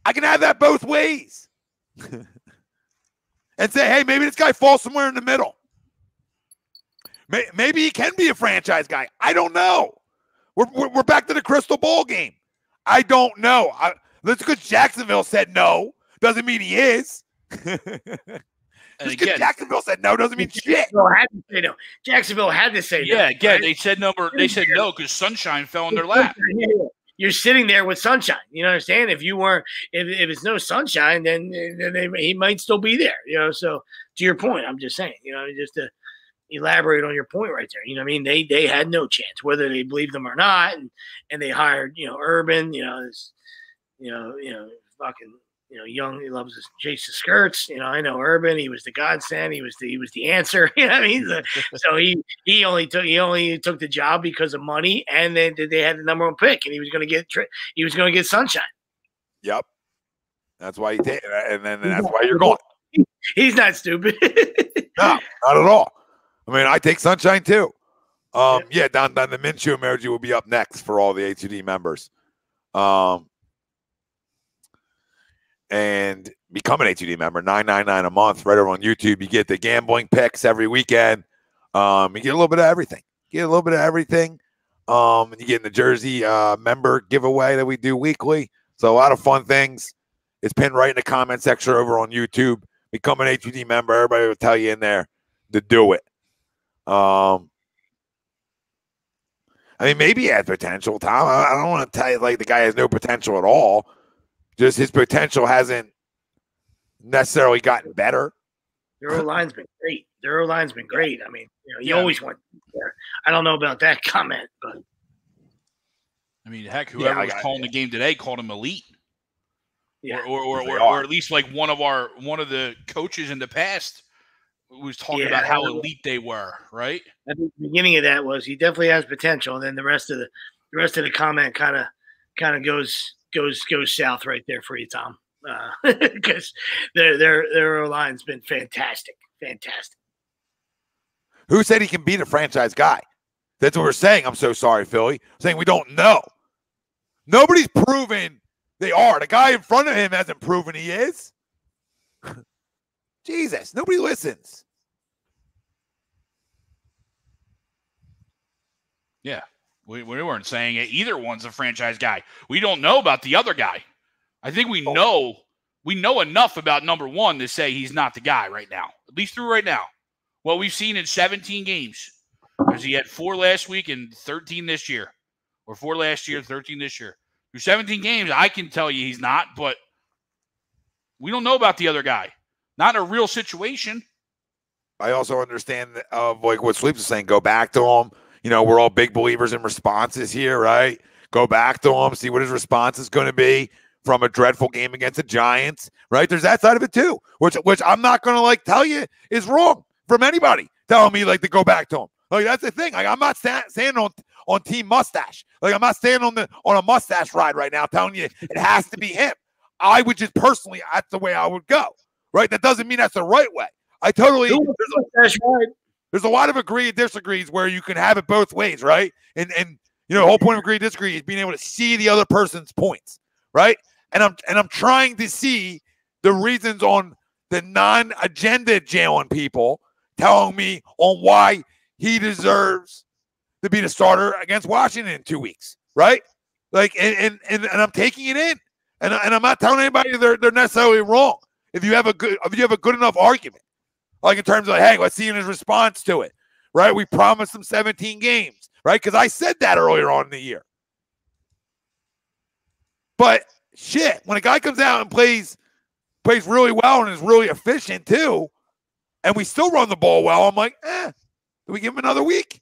I can have that both ways. And say, hey, maybe this guy falls somewhere in the middle. Maybe he can be a franchise guy. I don't know. We're back to the crystal ball game. I don't know. That's because Jacksonville said no. Doesn't mean he is. Just because Jacksonville said no doesn't mean shit. Jacksonville had to say no. Yeah, again, right? they said no because Sunshine fell in their lap. You're sitting there with Sunshine. You understand? If it's no Sunshine, then he might still be there. So to your point, I'm just saying. Just to elaborate on your point right there. You know what I mean? They had no chance, whether they believed them or not, and they hired Urban. Fucking. Young, he loves his Jason skirts. I know Urban. He was the godsend. He was the answer. You know what I mean? So he only took the job because of money, and they had the number one pick, and he was going to get Sunshine. Yep, that's why he did, and then that's why you're going. He's not stupid. No, not at all. I mean, I take Sunshine too. Yeah, down the Minshew emoji will be up next for all the HUD members. And become an HUD member, $9.99 a month, right over on YouTube. You get the gambling picks every weekend. You get a little bit of everything. And you get in the jersey member giveaway that we do weekly. So a lot of fun things. It's pinned right in the comment section over on YouTube. Become an HUD member. Everybody will tell you in there to do it. I mean, maybe he has potential, Tom. I don't want to tell you like the guy has no potential at all. Just his potential hasn't necessarily gotten better. Their O-line's been great. I mean, you always want there. I don't know about that comment, but I mean, heck, whoever was calling the game today called him elite. Yeah. Or at least like one of the coaches in the past was talking about how elite they were, right? I think the beginning of that was he definitely has potential, and then the rest of the comment kind of goes south right there for you, Tom, because their line's been fantastic. Who said he can be the franchise guy? That's what we're saying. I'm so sorry, Philly. Saying we don't know. Nobody's proven they are. The guy in front of him hasn't proven he is. Jesus, nobody listens. Yeah. We weren't saying it. Either one's a franchise guy. We don't know about the other guy. I think we know enough about number one to say he's not the guy right now, at least through right now. What we've seen in 17 games, because he had 4 last week and 13 this year, or 4 last year, 13 this year. Through 17 games, I can tell you he's not, but we don't know about the other guy. Not in a real situation. I also understand of like what Sleeps is saying. Go back to him. We're all big believers in responses here, right? Go back to him, see what his response is going to be from a dreadful game against the Giants, right? There's that side of it too, which I'm not going to tell you is wrong from anybody telling me to go back to him. That's the thing. I'm not standing on Team Mustache. I'm not standing on a mustache ride right now telling you it has to be him. I would just personally, that's the way I would go, right? That doesn't mean that's the right way. I totally. There's a lot of agree and disagrees where you can have it both ways, right? And the whole point of agree and disagree is being able to see the other person's points, right? And I'm trying to see the reasons on the non-agenda Jalen people telling me on why he deserves to be the starter against Washington in 2 weeks, right? And I'm taking it in, and I'm not telling anybody they're necessarily wrong. If you have a good enough argument. In terms of, hey, let's see his response to it, right? We promised him 17 games, right? Because I said that earlier on in the year. But, shit, when a guy comes out and plays really well and is really efficient, too, and we still run the ball well, I'm like, do we give him another week?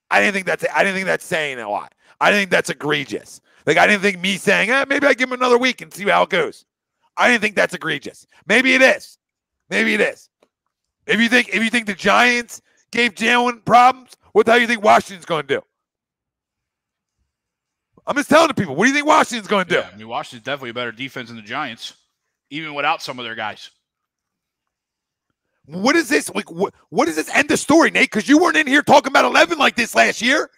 I didn't think that's saying a lot. I didn't think that's egregious. I didn't think me saying, maybe I give him another week and see how it goes. I didn't think that's egregious. Maybe it is. If you think the Giants gave Jalen problems, what the hell do you think Washington's going to do? I'm just telling the people, what do you think Washington's going to do? I mean, Washington's definitely a better defense than the Giants, even without some of their guys. What is this? Like, what is this end of story, Nate? Because you weren't in here talking about 11 like this last year.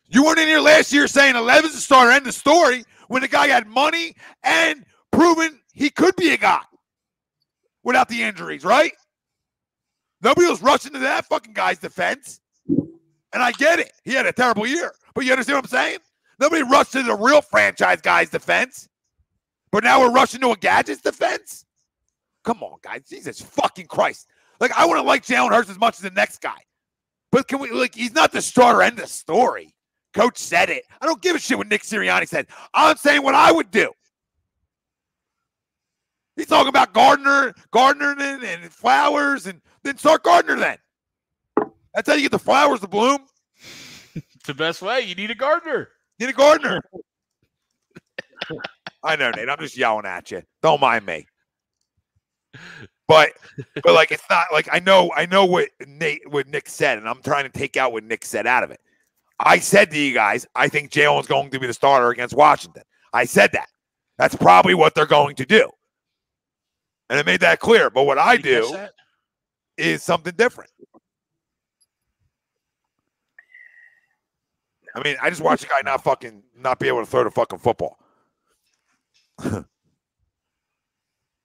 You weren't in here last year saying 11's the starter, end of story, when the guy had money and proven he could be a guy without the injuries, right? Nobody was rushing to that fucking guy's defense. And I get it. He had a terrible year. But you understand what I'm saying? Nobody rushed to the real franchise guy's defense. But now we're rushing to a gadget's defense? Come on, guys. Jesus fucking Christ. Like, I wouldn't like Jalen Hurts as much as the next guy. But can we, like, he's not the starter, end of story. Coach said it. I don't give a shit what Nick Sirianni said. I'm saying what I would do. He's talking about Gardner and Flowers, and then start Gardner then. That's how you get the flowers to bloom. It's the best way. You need a Gardner. You need a Gardner. I know, Nate. I'm just yelling at you. Don't mind me. But like, it's not like I know what Nick said, and I'm trying to take out what Nick said out of it. I said to you guys, I think Jalen's going to be the starter against Washington. I said that. That's probably what they're going to do. And I made that clear. But what I do is something different. I mean, I just watched a guy not be able to throw the fucking football.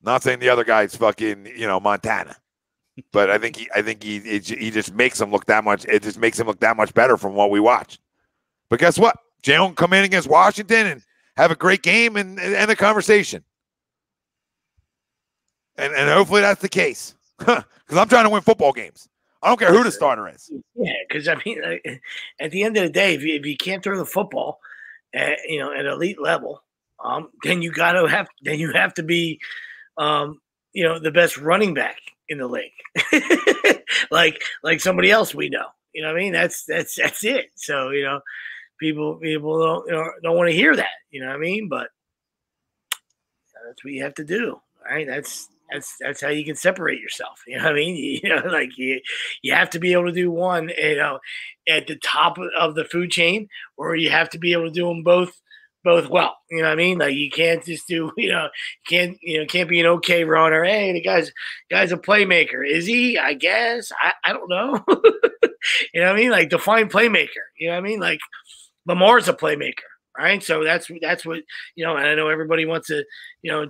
Not saying the other guy's fucking, Montana. But I think he just makes him look that much. It just makes him look that much better from what we watched. But guess what? Jalen come in against Washington and have a great game and end a conversation. And hopefully that's the case. Because I'm trying to win football games. I don't care who the starter is. Yeah, because I mean, at the end of the day, if you can't throw the football, at elite level, then you have to be, the best running back in the league, like somebody else we know. You know what I mean? That's it. So people don't want to hear that. You know what I mean? But that's what you have to do, right? That's how you can separate yourself. You know what I mean? You have to be able to do one, at the top of the food chain, or you have to be able to do them both well. You know what I mean? Like, you can't just do, can't be an okay runner. Hey, the guy's a playmaker. Is he? I guess. I don't know. You know what I mean? Like, define playmaker. You know what I mean? Like, Lamar's a playmaker. Right. So that's what, and I know everybody wants to,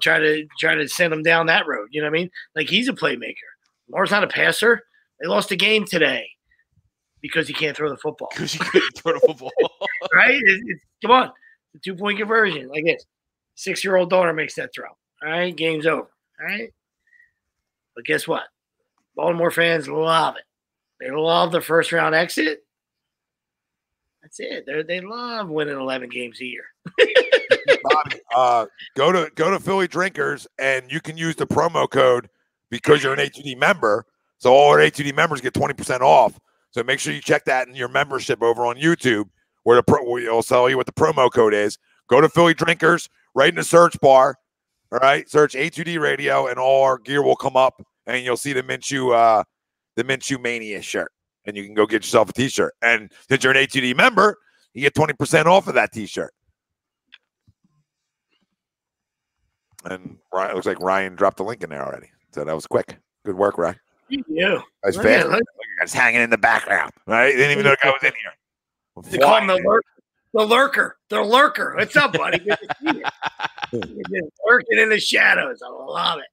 try to send him down that road. You know what I mean? Like, he's a playmaker. Lamar's not a passer. They lost a game today because he can't throw the football. Because he couldn't throw the football. Right? Come on. The 2-point conversion. Like this. 6-year-old daughter makes that throw. All right. Game's over. All right. But guess what? Baltimore fans love it. They love the first round exit. That's it. They love winning 11 games a year. Bobby, go to Philly Drinkers, and you can use the promo code because you're an A2D member. So all our A2D members get 20% off. So make sure you check that in your membership over on YouTube, where it'll tell you what the promo code is. Go to Philly Drinkers, right in the search bar. All right, search A2D Radio, and all our gear will come up, and you'll see the Minshew Mania shirt. And you can go get yourself a T-shirt. And since you're an A2D member, you get 20% off of that T-shirt. And it looks like Ryan dropped the link in there already. So that was quick. Good work, Ryan. Yeah. That's fast. Look, it's hanging in the background. Right? They didn't even know the guy was in here. They call him the lurker. The lurker. What's up, buddy? Good to see you. Just lurking in the shadows. I love it.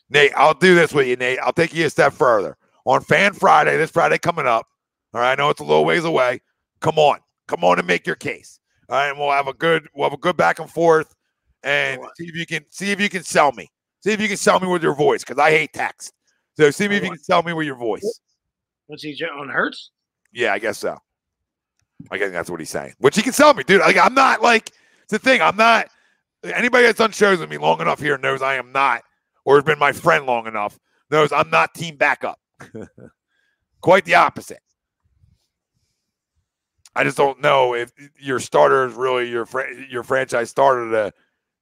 Nate, I'll do this with you, Nate. I'll take you a step further. On Fan Friday, this Friday coming up, all right, I know it's a little ways away. Come on and make your case. All right, and we'll have a good back and forth, and see if you can sell me. See if you can sell me with your voice, because I hate text. So see if you can sell me with your voice. What's he on Hurts? Yeah, I guess so. I guess that's what he's saying. Which he can sell me, dude. Like, I'm not like, it's the thing. I'm not. Anybody that's done shows with me long enough here knows I am not, or has been my friend long enough, knows I'm not team backup. Quite the opposite. I just don't know if your starter is really your franchise starter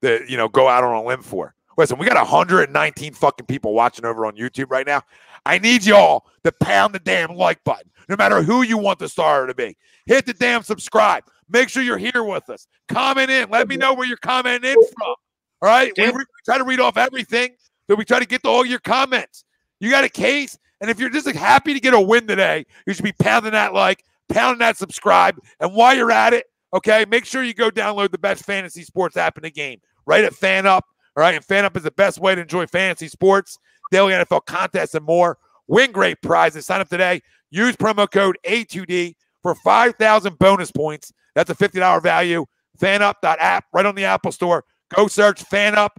to go out on a limb for. Listen, we got 119 fucking people watching over on YouTube right now. I need y'all to pound the damn like button, no matter who you want the starter to be. Hit the damn subscribe. Make sure you're here with us. Comment in. Let me know where you're commenting in from. All right? We try to read off everything. So we try to get to all your comments. You got a case, and if you're just like happy to get a win today, you should be pounding that like, pounding that subscribe. And while you're at it, okay, make sure you go download the best fantasy sports app in the game. Right at FanUp. All right, and FanUp is the best way to enjoy fantasy sports, daily NFL contests, and more. Win great prizes. Sign up today. Use promo code A2D for 5,000 bonus points. That's a $50 value. FanUp.app, right on the Apple Store. Go search FanUp.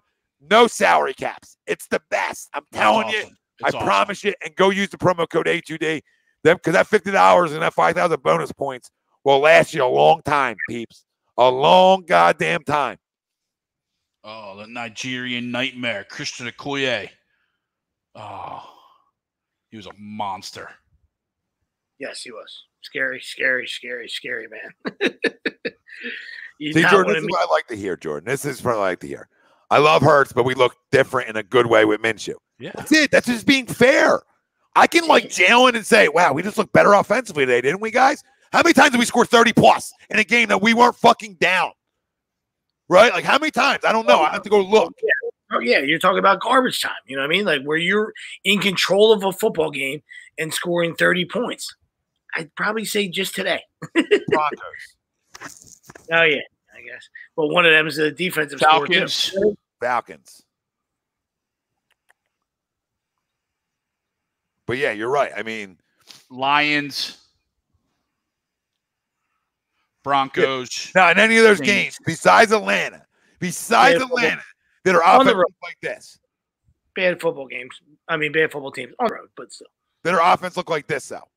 No salary caps. It's the best. I'm telling you. I promise you. And go use the promo code A2D. Because that $50 and that 5,000 bonus points will last you a long time, peeps. A long goddamn time. Oh, the Nigerian nightmare, Christian Okoye. Oh, he was a monster. Yes, he was. Scary, man. See, Jordan, this is what I like to hear, Jordan. This is what I like to hear. I love Hurts, but we look different in a good way with Minshew. Yeah. That's it. That's just being fair. I can like Jalen and say, wow, we just look better offensively today, didn't we, guys? How many times did we score 30+ in a game that we weren't fucking down? Right? Like, how many times? I don't know. I have to go look. Yeah. Oh, yeah, you're talking about garbage time. You know what I mean? Like, where you're in control of a football game and scoring 30 points. I'd probably say just today. Broncos. Oh, yeah, I guess. But one of them is the defensive Falcons. score, too. Falcons. But, yeah, you're right. I mean. Lions. Broncos. Now, in any of those games, besides Atlanta, that are offensive like this. Bad football games. I mean, bad football teams on the road, but still. That are offense look like this, though.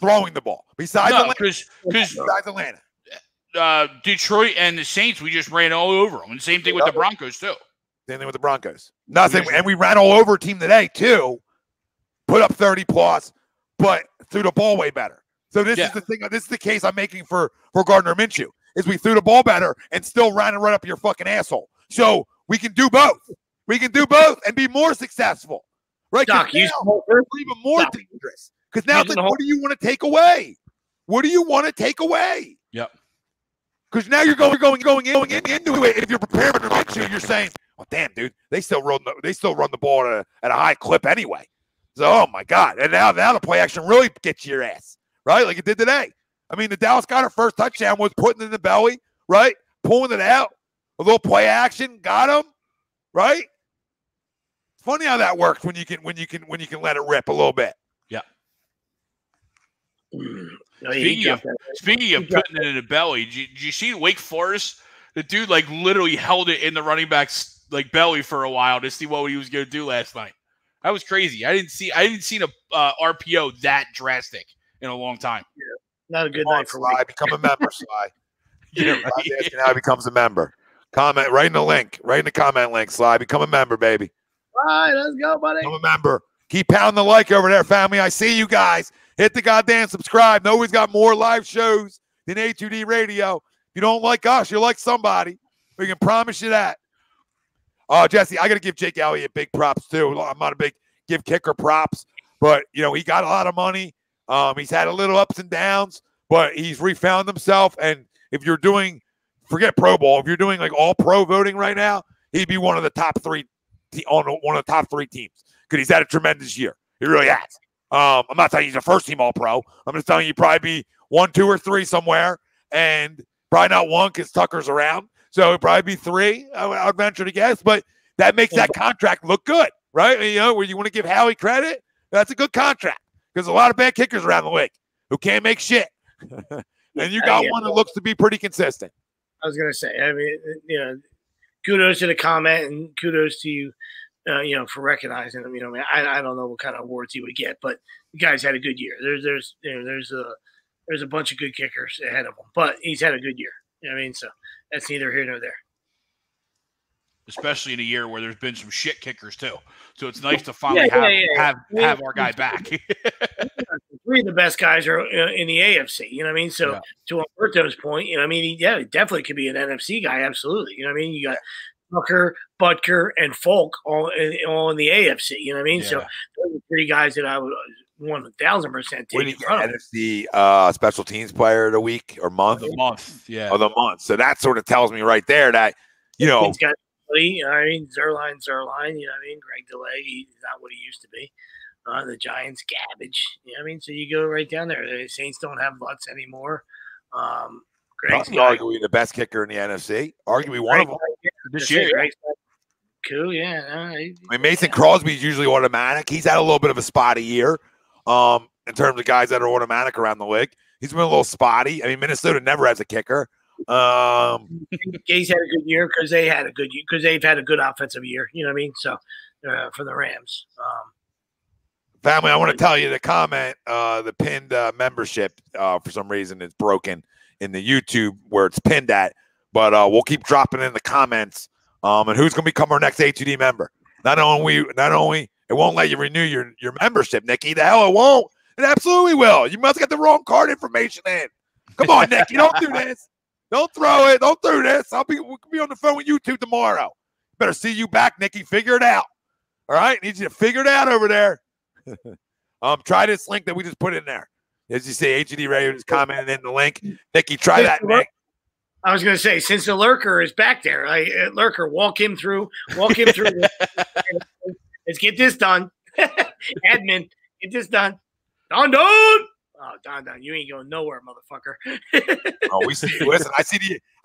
Throwing the ball. Besides Atlanta. Detroit and the Saints, we just ran all over them. And same thing with the Broncos, too. Same thing with the Broncos. Nothing. And we ran all over a team today, too. Put up 30+, but threw the ball way better. So this is the thing. This is the case I'm making for Gardner Minshew, is we threw the ball better and still ran it right up your fucking asshole. So we can do both. We can do both and be more successful. Right? Doc, now, we're even more dangerous. Because now, it's like, what do you want to take away? What do you want to take away? Yep. Because now you're going into it. If you're prepared for Minshew, you're saying, "Oh, damn, dude, they still run the ball at a high clip anyway." So, oh my God! And now the play action really gets your ass, right? Like it did today. I mean, the Dallas Goedert first touchdown was putting it in the belly, right? Pulling it out, a little play action, got him, right? It's funny how that works when you can let it rip a little bit. Yeah. No, Speaking of putting it in the belly, did you see Wake Forest? The dude like literally held it in the running back's like belly for a while to see what he was going to do last night. That was crazy. I didn't see a RPO that drastic in a long time. Yeah. Not a good night for Sly. Become a member, Sly. Yeah, right. Asking how he becomes a member. Comment right in the link, right in the comment link, Sly. Become a member, baby. All right, let's go, buddy. Become a member. Keep pounding the like over there, family. I see you guys. Hit the goddamn subscribe. Know we've got more live shows than A2D Radio. If you don't like us, you like somebody. We can promise you that. Oh, Jesse, I got to give Jake Elliott big props, too. I'm not a big give kicker props, but, you know, he got a lot of money. He's had a little ups and downs, but he's refound himself. And if you're doing, forget Pro Bowl, if you're doing like all pro voting right now, he'd be one of the top three on one of the top 3 teams because he's had a tremendous year. He really has. I'm not telling you he's a first team all pro. I'm just telling you probably be 1, 2, or 3 somewhere, and probably not 1 because Tucker's around. So it'd probably be 3, I would venture to guess. But that makes that contract look good, right? You know, where you want to give Howie credit, that's a good contract because a lot of bad kickers around the league who can't make shit. And you got one that looks to be pretty consistent. I was going to say, I mean, you know, kudos to the comment and kudos to you, you know, for recognizing him. You know, I don't know what kind of awards he would get, but the guy's had a good year. There's a bunch of good kickers ahead of him, but he's had a good year. You know what I mean? So that's neither here nor there. Especially in a year where there's been some shit kickers too. So it's nice to finally have our guy back. 3 of the best guys are in the AFC. You know what I mean? So to Alberto's point, you know what I mean? He definitely could be an NFC guy. Absolutely. You know what I mean? You got Tucker, Butker, and Folk all in the AFC. You know what I mean? Yeah. So those are 3 guys that I would 1,000% take in front of. NFC special teams player of the week or month? Of the month, yeah. Of the month. So that sort of tells me right there that, you know. He's got nobody. I mean, Zerline. You know what I mean? Greg DeLay, he's not what he used to be. The Giants, garbage. You know what I mean? So you go right down there. The Saints don't have Lutz anymore. Greg's arguably the best kicker in the NFC. Arguably one of them this year. Cool, yeah. I mean, Mason Crosby's usually automatic. He's had a little bit of a spotty year in terms of guys that are automatic around the league. He's been a little spotty. I mean, Minnesota never has a kicker. Gay's had a good year because they've had a good offensive year. You know what I mean? So for the Rams. Family, I want to tell you the comment, the pinned membership for some reason is broken in the YouTube where it's pinned at, but we'll keep dropping in the comments. And who's going to become our next A2D member? Not only it won't let you renew your membership, Nikki. The hell it won't. It absolutely will. You must get the wrong card information in. Come on, Nikki. Don't do this. Don't throw it. Don't do this. We'll be on the phone with YouTube tomorrow. Better see you back, Nikki. Figure it out. All right? Need you to figure it out over there. Try this link that we just put in there. As you say, HED Radio just commented in the link. Nikki, try that, Nick. I was going to say, since the lurker is back there, lurker, walk him through. Let's get this done. Admin, get this done. Don. Oh, Don, you ain't going nowhere, motherfucker. Oh, we see you. Listen, I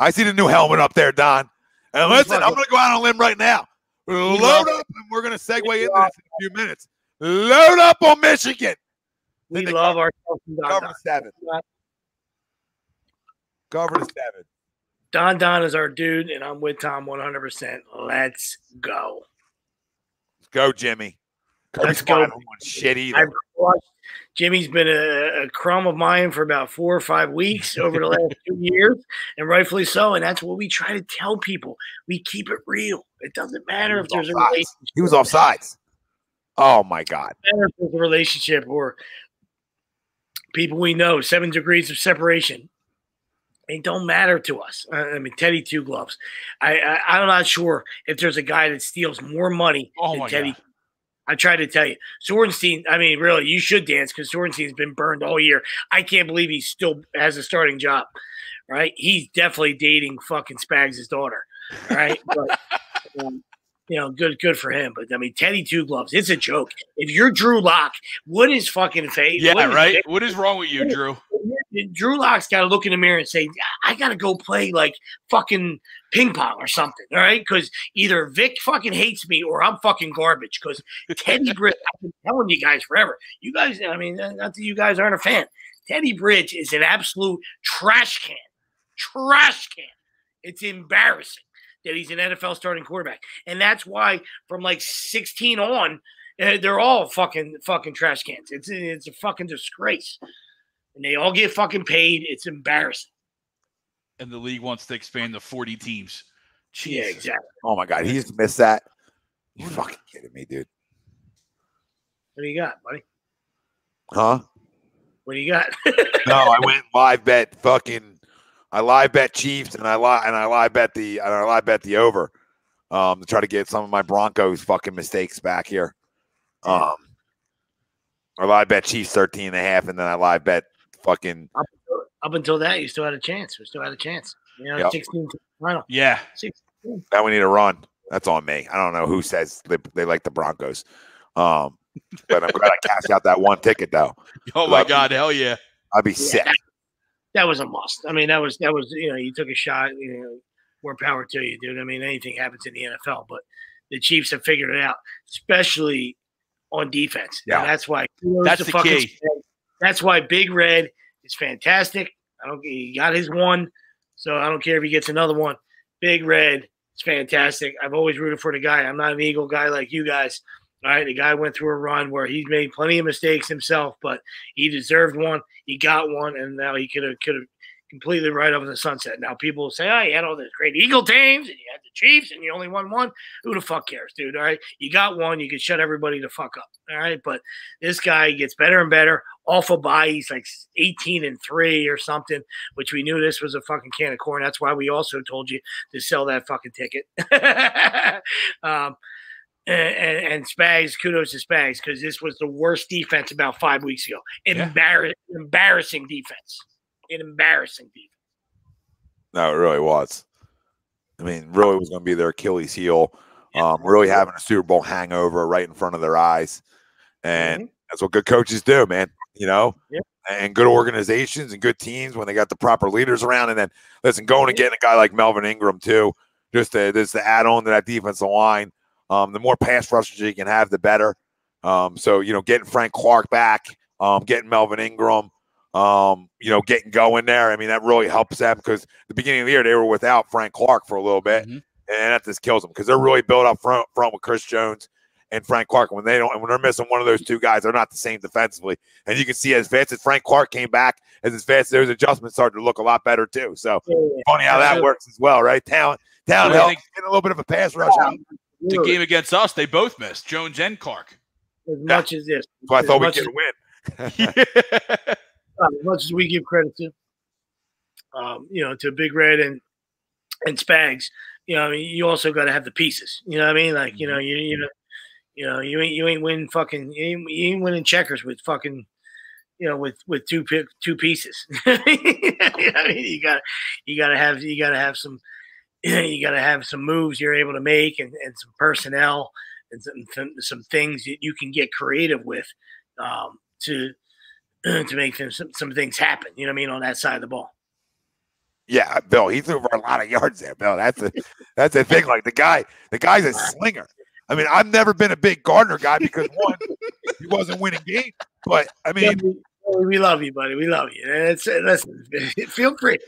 see the new helmet up there, Don. And listen, I'm going to go out on a limb right now. Load up, and we're going to segue into this in a few minutes. Load up on Michigan. We love our Cover the 7. Cover the 7. Don is our dude, and I'm with Tom 100%. Let's go. Let's go, Jimmy. Let's go. Shit either. Jimmy's been a crumb of mine for about 4 or 5 weeks over the last 2 years, and rightfully so. And that's what we try to tell people. We keep it real. It doesn't matter if there's a relationship. He was offsides. Oh, my God. It doesn't matter if there's a relationship or people we know, 7 degrees of separation. It don't matter to us. I mean, Teddy Two Gloves. I'm not sure if there's a guy that steals more money than Teddy. God. I tried to tell you. Sorenstein, I mean, really, you should dance because Sorenstein's been burned all year. I can't believe he still has a starting job, right? He's definitely dating fucking Spags' daughter, right? But, good for him. But, I mean, Teddy Two Gloves, it's a joke. If you're Drew Lock, what is fucking face? Yeah, right? What is wrong with you, Drew? Drew Lock's got to look in the mirror and say, I got to go play like fucking ping pong or something, all right? Because either Vic fucking hates me or I'm fucking garbage because Teddy Bridge, I've been telling you guys forever. You guys, I mean, not that you guys aren't a fan. Teddy Bridge is an absolute trash can. Trash can. It's embarrassing that he's an NFL starting quarterback. And that's why from like 16 on, they're all fucking trash cans. It's a fucking disgrace. And they all get fucking paid. It's embarrassing. And the league wants to expand to 40 teams. Jesus. Yeah, exactly. Oh, my God. He just missed that. You fucking kidding me, dude. What do you got, buddy? Huh? What do you got? No, I went live bet I live bet Chiefs and I live bet the over to try to get some of my Broncos fucking mistakes back here. I live bet Chiefs 13.5 and then I live bet fucking up until that, you still had a chance. We still had a chance. 16 final. Yeah. 16. Now we need a run. That's on me. I don't know who says they like the Broncos. But I'm glad I cashed out that one ticket though. Oh my God, hell yeah. I'd be sick. That was a must. I mean, that was you took a shot, more power to you, dude. I mean, anything happens in the NFL, but the Chiefs have figured it out, especially on defense. Yeah. And that's why that's the key. That's why Big Red is fantastic. He got his one, so I don't care if he gets another one. Big Red is fantastic. I've always rooted for the guy. I'm not an Eagle guy like you guys. All right, the guy went through a run where he's made plenty of mistakes himself, but he deserved one. He got one, and now he could have completely right over the sunset. Now people will say, oh, you had all these great Eagle teams, and you had the Chiefs, and you only won one. Who the fuck cares, dude? All right, you got one. You can shut everybody the fuck up. All right, but this guy gets better and better. Off a bye, he's like 18-3 or something, which we knew this was a fucking can of corn. That's why we also told you to sell that fucking ticket. And Spags, kudos to Spags, because this was the worst defense about 5 weeks ago. Embarrassing defense. An embarrassing defense. No, it really was. I mean, really was going to be their Achilles heel. Really having a Super Bowl hangover right in front of their eyes. And that's what good coaches do, man, you know, and good organizations and good teams when they got the proper leaders around. And then, listen, going and getting a guy like Melvin Ingram, too, just to add on to that defensive line. The more pass rushers you can have, the better. So, you know, getting Frank Clark back, getting Melvin Ingram, you know, getting going there. I mean, that really helps them because the beginning of the year, they were without Frank Clark for a little bit. And that just kills them because they're really built up front with Chris Jones and Frank Clark. When they're missing one of those two guys, they're not the same defensively. And you can see as fast as Frank Clark came back, as fast as those adjustments started to look a lot better too. So funny how that works as well, right? Talent helps get a little bit of a pass rush out. The game against us, they both missed, Jones and Clark. As much as this. So I thought we'd get a win. As much as we give credit to, you know, to Big Red and Spags, you know, I mean, you also got to have the pieces. You know what I mean? Like, you know, you ain't winning fucking, you ain't winning checkers with fucking, you know, with two pieces. You know what I mean? You gotta have some, you gotta have some moves you're able to make and some personnel and some things that you can get creative with, to make some things happen. You know what I mean? On that side of the ball. Yeah, Bill, he threw for a lot of yards there, Bill. That's the thing. Like the guy's a slinger. I mean, I've never been a big Gardner guy because one, he wasn't winning games. But I mean, we love you, buddy. We love you. And listen, feel free.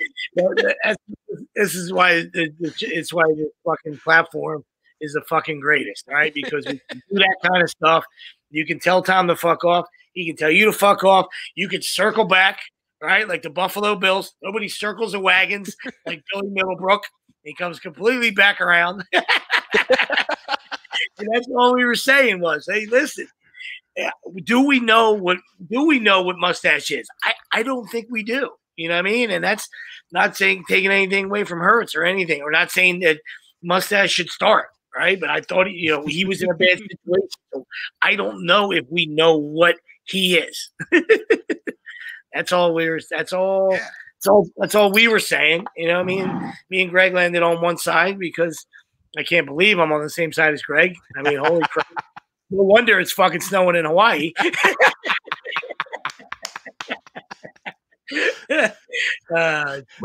This is why it's why this fucking platform is the fucking greatest. All right, because we can do that kind of stuff. You can tell Tom to fuck off. He can tell you to fuck off. You can circle back, right? Like the Buffalo Bills. Nobody circles the wagons like Billy Middlebrook. He comes completely back around. And that's all we were saying was, hey, listen, do we know what mustache is? I don't think we do. You know what I mean? And that's not saying taking anything away from Hurts or anything. We're not saying that mustache should start, right? But I thought, you know, he was in a bad situation. So I don't know if we know what he is. That's all we were saying. You know what I mean? Me and Greg landed on one side because I can't believe I'm on the same side as Greg. I mean, holy crap. No wonder it's fucking snowing in Hawaii.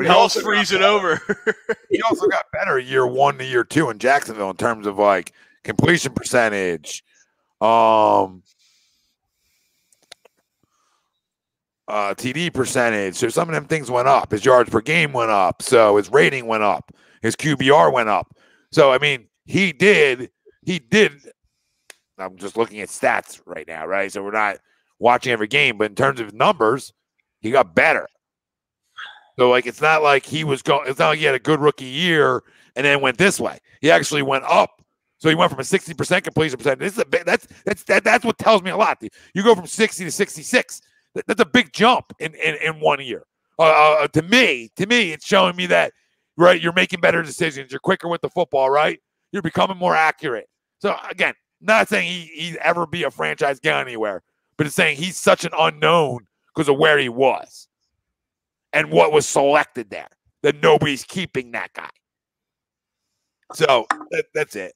Hell's freezing over. He also got better year 1 to year 2 in Jacksonville in terms of like completion percentage, TD percentage. So some of them things went up. His yards per game went up. So his rating went up. His QBR went up. So, I mean, he did. I'm just looking at stats right now, right? So we're not watching every game, but in terms of numbers, he got better. So, like, it's not like it's not like he had a good rookie year and then went this way. He actually went up. So he went from a 60% completion percentage. That's what tells me a lot. You go from 60 to 66. That's a big jump in 1 year. To me, it's showing me that, right, you're making better decisions. You're quicker with the football, right? You're becoming more accurate. So, again, not saying he'd ever be a franchise guy anywhere, but it's saying he's such an unknown because of where he was and what was selected there, that nobody's keeping that guy. So, that's it.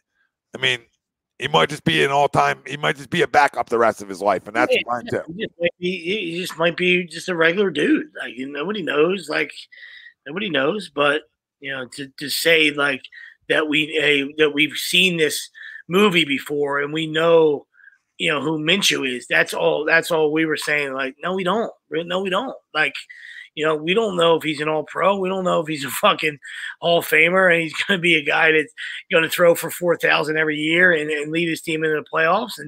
I mean, he might just be an all-time – he might just be a backup the rest of his life, and that's fine too. He just might be just a regular dude. Like, nobody knows. Like, nobody knows, but – you know, to say like that we've seen this movie before and we know, you know, who Minshew is. That's all we were saying. Like, no, we don't. No, we don't. Like, you know, we don't know if he's an all-pro. We don't know if he's a fucking Hall of Famer and he's going to be a guy that's going to throw for 4,000 every year and lead his team into the playoffs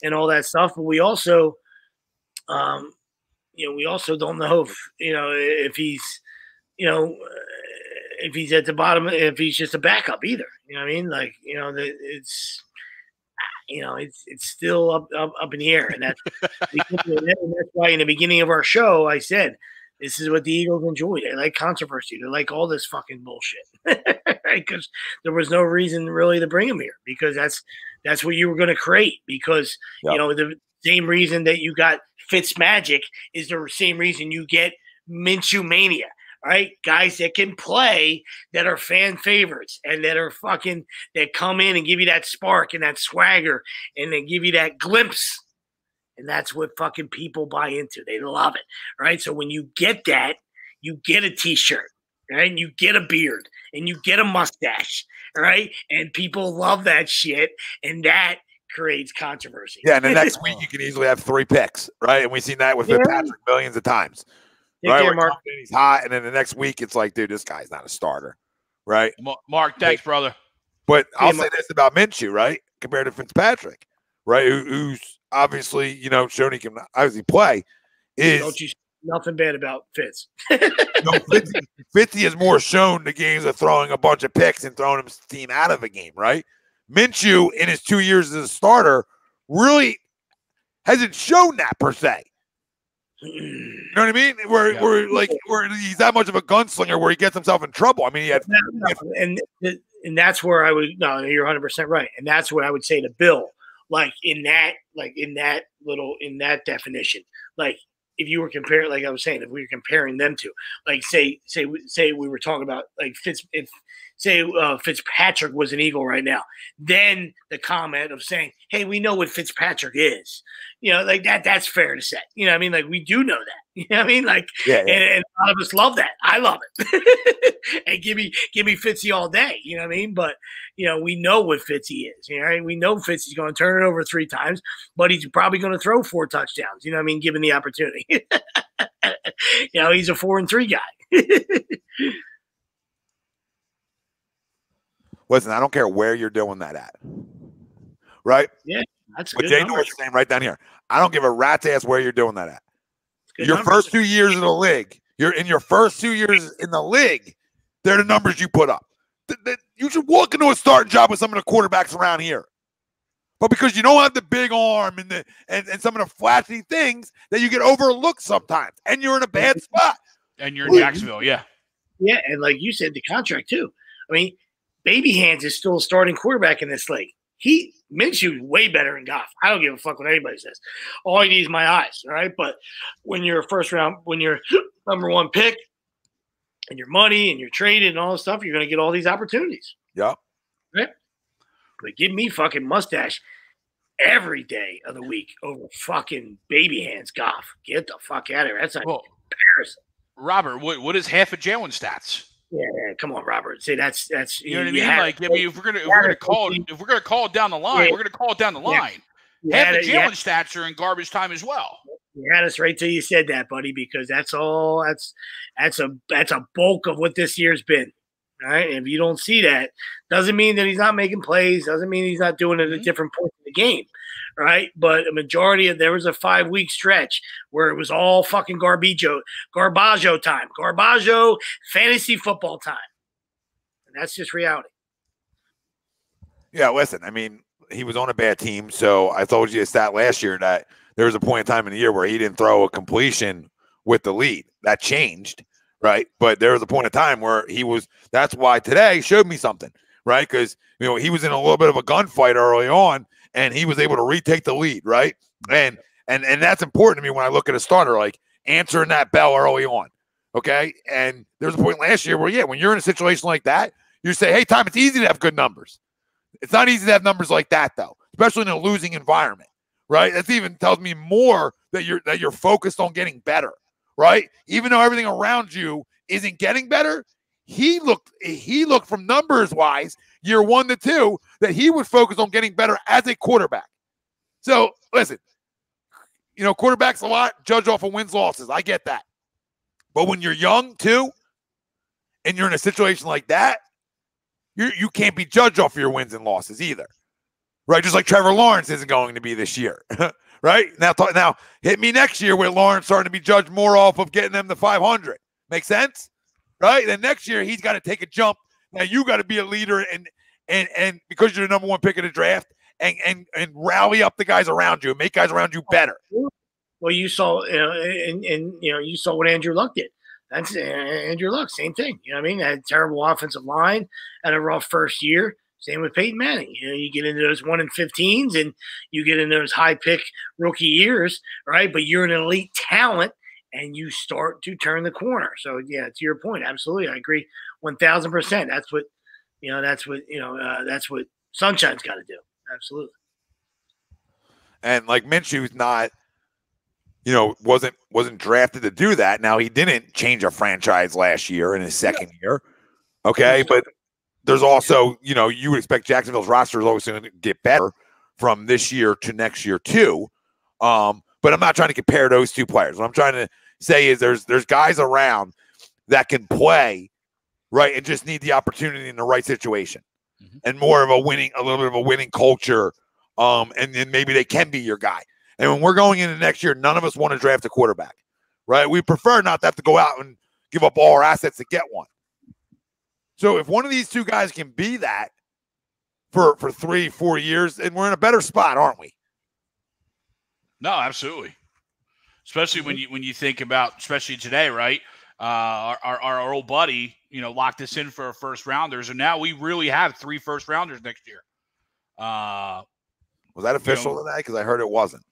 and all that stuff. But we also, you know, we also don't know if he's, you know, if he's at the bottom, if he's just a backup either. You know what I mean? Like, you know, it's still up in the air. And that's why in the beginning of our show, I said, this is what the Eagles enjoy. They like controversy. They like all this fucking bullshit. Because there was no reason really to bring him here because that's what you were going to create because, you know, the same reason that you got Fitzmagic is the same reason you get Minshew Mania. right? Guys that can play, that are fan favorites, and that are that come in and give you that spark and that swagger, and they give you that glimpse. And that's what fucking people buy into. They love it, right? So when you get that, you get a T-shirt, right? And you get a beard, and you get a mustache, right? And people love that shit, and that creates controversy. Yeah, and the next week you can easily have 3 picks, right? And we've seen that with Fitzpatrick millions of times. Right? Mark. He's hot, and then the next week it's like, dude, this guy's not a starter, right? Mark, thanks, brother. But I'll say this about Minshew, right? Compared to Fitzpatrick, right? Who's obviously, shown he can obviously play. Don't you say nothing bad about Fitz. Fitzy has more shown the games of throwing a bunch of picks and throwing his team out of a game, right? Minshew, in his 2 years as a starter, really hasn't shown that per se. You know what I mean? Where he's that much of a gunslinger where he gets himself in trouble. I mean, and that's where I would you're 100% right. And that's what I would say to Bill. In that definition, if you were comparing, like I was saying, if we were comparing them to, say we were talking about Fitzpatrick was an Eagle right now, then the comment of saying, hey, we know what Fitzpatrick is, that's fair to say. You know what I mean? We do know that. You know what I mean? And a lot of us love that. I love it. And give me Fitzy all day. You know what I mean? But we know what Fitzy is. Right? We know Fitzy's going to turn it over 3 times, but he's probably going to throw 4 touchdowns. You know what I mean? Given the opportunity. He's a 4-3 guy. Listen, I don't care where you're doing that at. Right? Yeah, that's what Jay North's saying right down here. I don't give a rat's ass where you're doing that at. Your first 2 years in the league, you're in your first 2 years in the league, they're the numbers you put up. You should walk into a starting job with some of the quarterbacks around here. But because you don't have the big arm and some of the flashy things, that you get overlooked sometimes, and you're in a bad spot. And you're in Jacksonville, yeah. Yeah, and like you said, the contract too. I mean, Baby Hands is still a starting quarterback in this league. Minshew is way better than Goff. I don't give a fuck what anybody says. All I need is my eyes, all right? But when you're when you're number 1 pick and your money and you're traded and all this stuff, you're going to get all these opportunities. Yeah. Right? But give me fucking mustache every day of the week over fucking Baby Hands Goff. Get the fuck out of here. That's a comparison. Robert, what is half of Jalen's stats? Yeah, come on, Robert. See, that's you know what I mean. If we're gonna call it down the line, we're gonna call it down the line. Half of Jalen's stats are in garbage time as well. You had us right till you said that, buddy, because that's all. That's a bulk of what this year's been. All right, and if you don't see that, doesn't mean that he's not making plays. Doesn't mean he's not doing it at different points in the game. Right, but a majority of there was a 5-week stretch where it was all fucking Garbaggio time, Garbaggio fantasy football time, and that's just reality. Yeah, listen, I mean, he was on a bad team, so I told you a stat last year that there was a point in time in the year where he didn't throw a completion with the lead. That changed, right? But there was a point in time where he was. That's why today showed me something, right? Because he was in a little bit of a gunfight early on. And he was able to retake the lead, right? And that's important to me when I look at a starter, answering that bell early on, okay? And there's a point last year where, when you're in a situation like that, you say, hey, Tom, it's easy to have good numbers. It's not easy to have numbers like that, though, especially in a losing environment, right? That even tells me more that you're focused on getting better, right? Even though everything around you isn't getting better, he looked from numbers-wise, year 1 to 2, that he would focus on getting better as a quarterback. So, listen, quarterbacks a lot judge off of wins, losses. I get that. But when you're young, too, and you're in a situation like that, you can't be judged off of your wins and losses either. Right? Just like Trevor Lawrence isn't going to be this year. Right? Now, hit me next year with Lawrence starting to be judged more off of getting them to 500. Make sense? Right? Then next year, he's got to take a jump. Now you got to be a leader and because you're the number 1 pick of the draft and rally up the guys around you and make guys around you better. Well, you saw, you saw what Andrew Luck did. That's Andrew Luck, same thing. You know what I mean? Had a terrible offensive line, had a rough first year. Same with Peyton Manning. You get into those 1 in 15s and you get into those high pick rookie years, right? But you're an elite talent and you start to turn the corner. So yeah, to your point, absolutely, I agree 1,000%. That's what Sunshine's got to do. Absolutely. And like Minshew's not, wasn't drafted to do that. Now he didn't change a franchise last year in his second year. Okay, but there's also, you would expect Jacksonville's roster is always going to get better from this year to next year too. But I'm not trying to compare those two players. What I'm trying to say is there's guys around that can play, right, and just need the opportunity in the right situation, and more of a little bit of a winning culture. And then maybe they can be your guy. And when we're going into next year, none of us want to draft a quarterback, right? We prefer not to have to go out and give up all our assets to get one. So if one of these two guys can be that for 3-4 years, then we're in a better spot, aren't we? No, absolutely. Especially when you think about, especially today, right? Our old buddy, locked us in for a first rounders, and now we really have 3 first rounders next year. Was that official today? Because I heard it wasn't.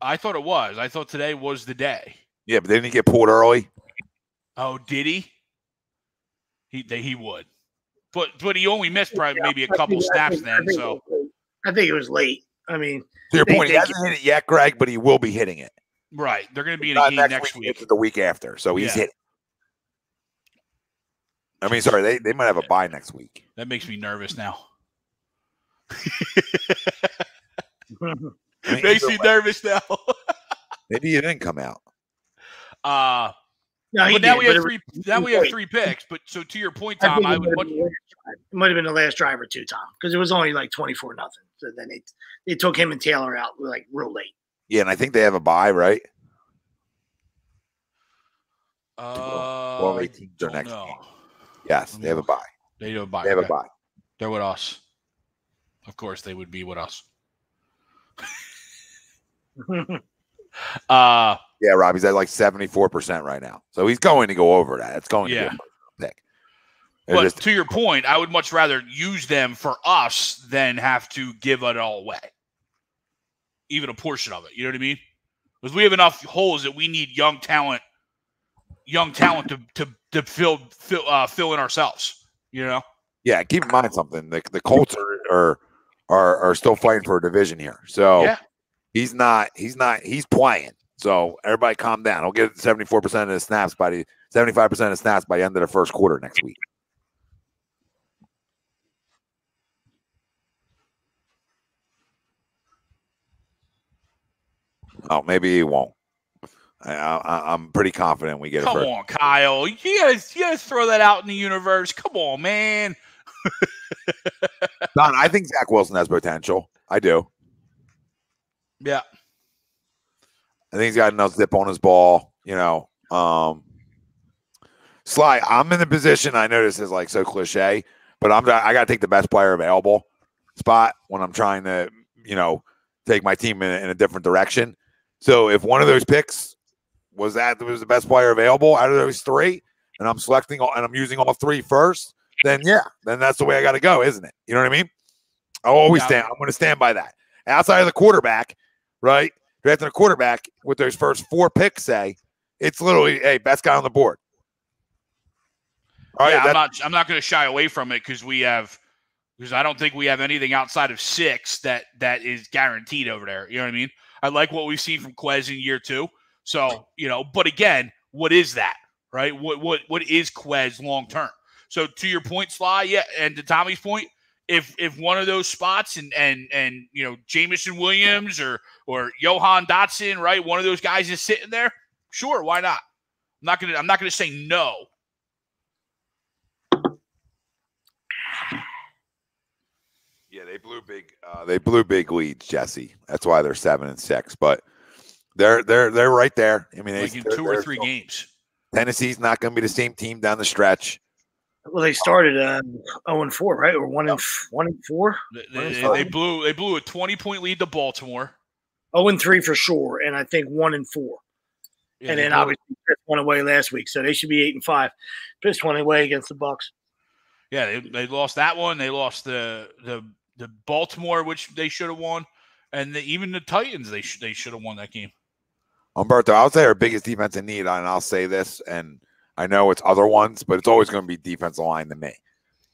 I thought it was. I thought today was the day. Yeah, but didn't he get pulled early? Oh, did he? He would, but he only missed probably maybe a couple snaps then. So I think it was late. I mean, to your point, he hasn't hit it yet, Greg, but he will be hitting it. Right, they're going to be in a game next week. It's the week after, so he's hitting. I mean, sorry, they might have a bye next week. That makes me nervous now. Makes me nervous now. Maybe he didn't come out. No, but now we have three. Now we have 3 picks. But so to your point, Tom, it might have been the last drive or two, Tom, because it was only like 24-0. So then they took him and Taylor out like real late. Yeah, and I think they have a bye, right? 18 their next game. Yes, they have a bye. They have a bye. They have a bye. They're with us. Of course, they would be with us. Yeah, Rob, he's at like 74% right now. So he's going to go over that. It's going to be a pick. But to your point, I would much rather use them for us than have to give it all away. Even a portion of it. You know what I mean? Because we have enough holes that we need young talent to fill in ourselves. Yeah, keep in mind something. The Colts are still fighting for a division here. So he's playing. So everybody calm down. He'll get 74% of the snaps 75% of the snaps by the end of the first quarter next week. Oh, maybe he won't. I'm pretty confident we get it. Come on, Kyle. You gotta throw that out in the universe. Come on, man. Don, I think Zach Wilson has potential. I do. Yeah. I think he's got enough zip on his ball, Sly, I'm in the position, I know this is like so cliche, but I got to take the best player available spot when I'm trying to, take my team in a different direction. So if one of those picks was the best player available out of those 3, and I'm selecting and I'm using all 3 first, then that's the way I got to go, isn't it? You know what I mean? I'll always I'm going to stand by that. Outside of the quarterback, right? Drafting a quarterback with those first 4 picks, it's literally, hey, best guy on the board. All right, I'm not going to shy away from it because I don't think we have anything outside of 6 that is guaranteed over there. You know what I mean? I like what we've seen from Quez in year 2. So, but again, what is that, right? What is Quez long term? So to your point, Sly, and to Tommy's point, if one of those spots and Jamison Williams or Johan Dotson, right, one of those guys is sitting there, sure, why not? I'm not gonna say no. Yeah, they blew big leads, Jesse. That's why they're 7-6. But they're right there. I mean, in 2 or 3 games. Tennessee's not going to be the same team down the stretch. Well, they started 0-4, right? Or 1-4. They blew a 20-point lead to Baltimore. 0-3 for sure, and I think 1-4. Yeah, and then obviously Pissed one away last week, so they should be 8-5. Pissed one away against the Bucs. Yeah, they lost that one. They lost the Baltimore, which they should have won, and even the Titans they should have won that game. Umberto, I would say our biggest defensive need, and I'll say this, and I know it's other ones, but it's always going to be defensive line to me,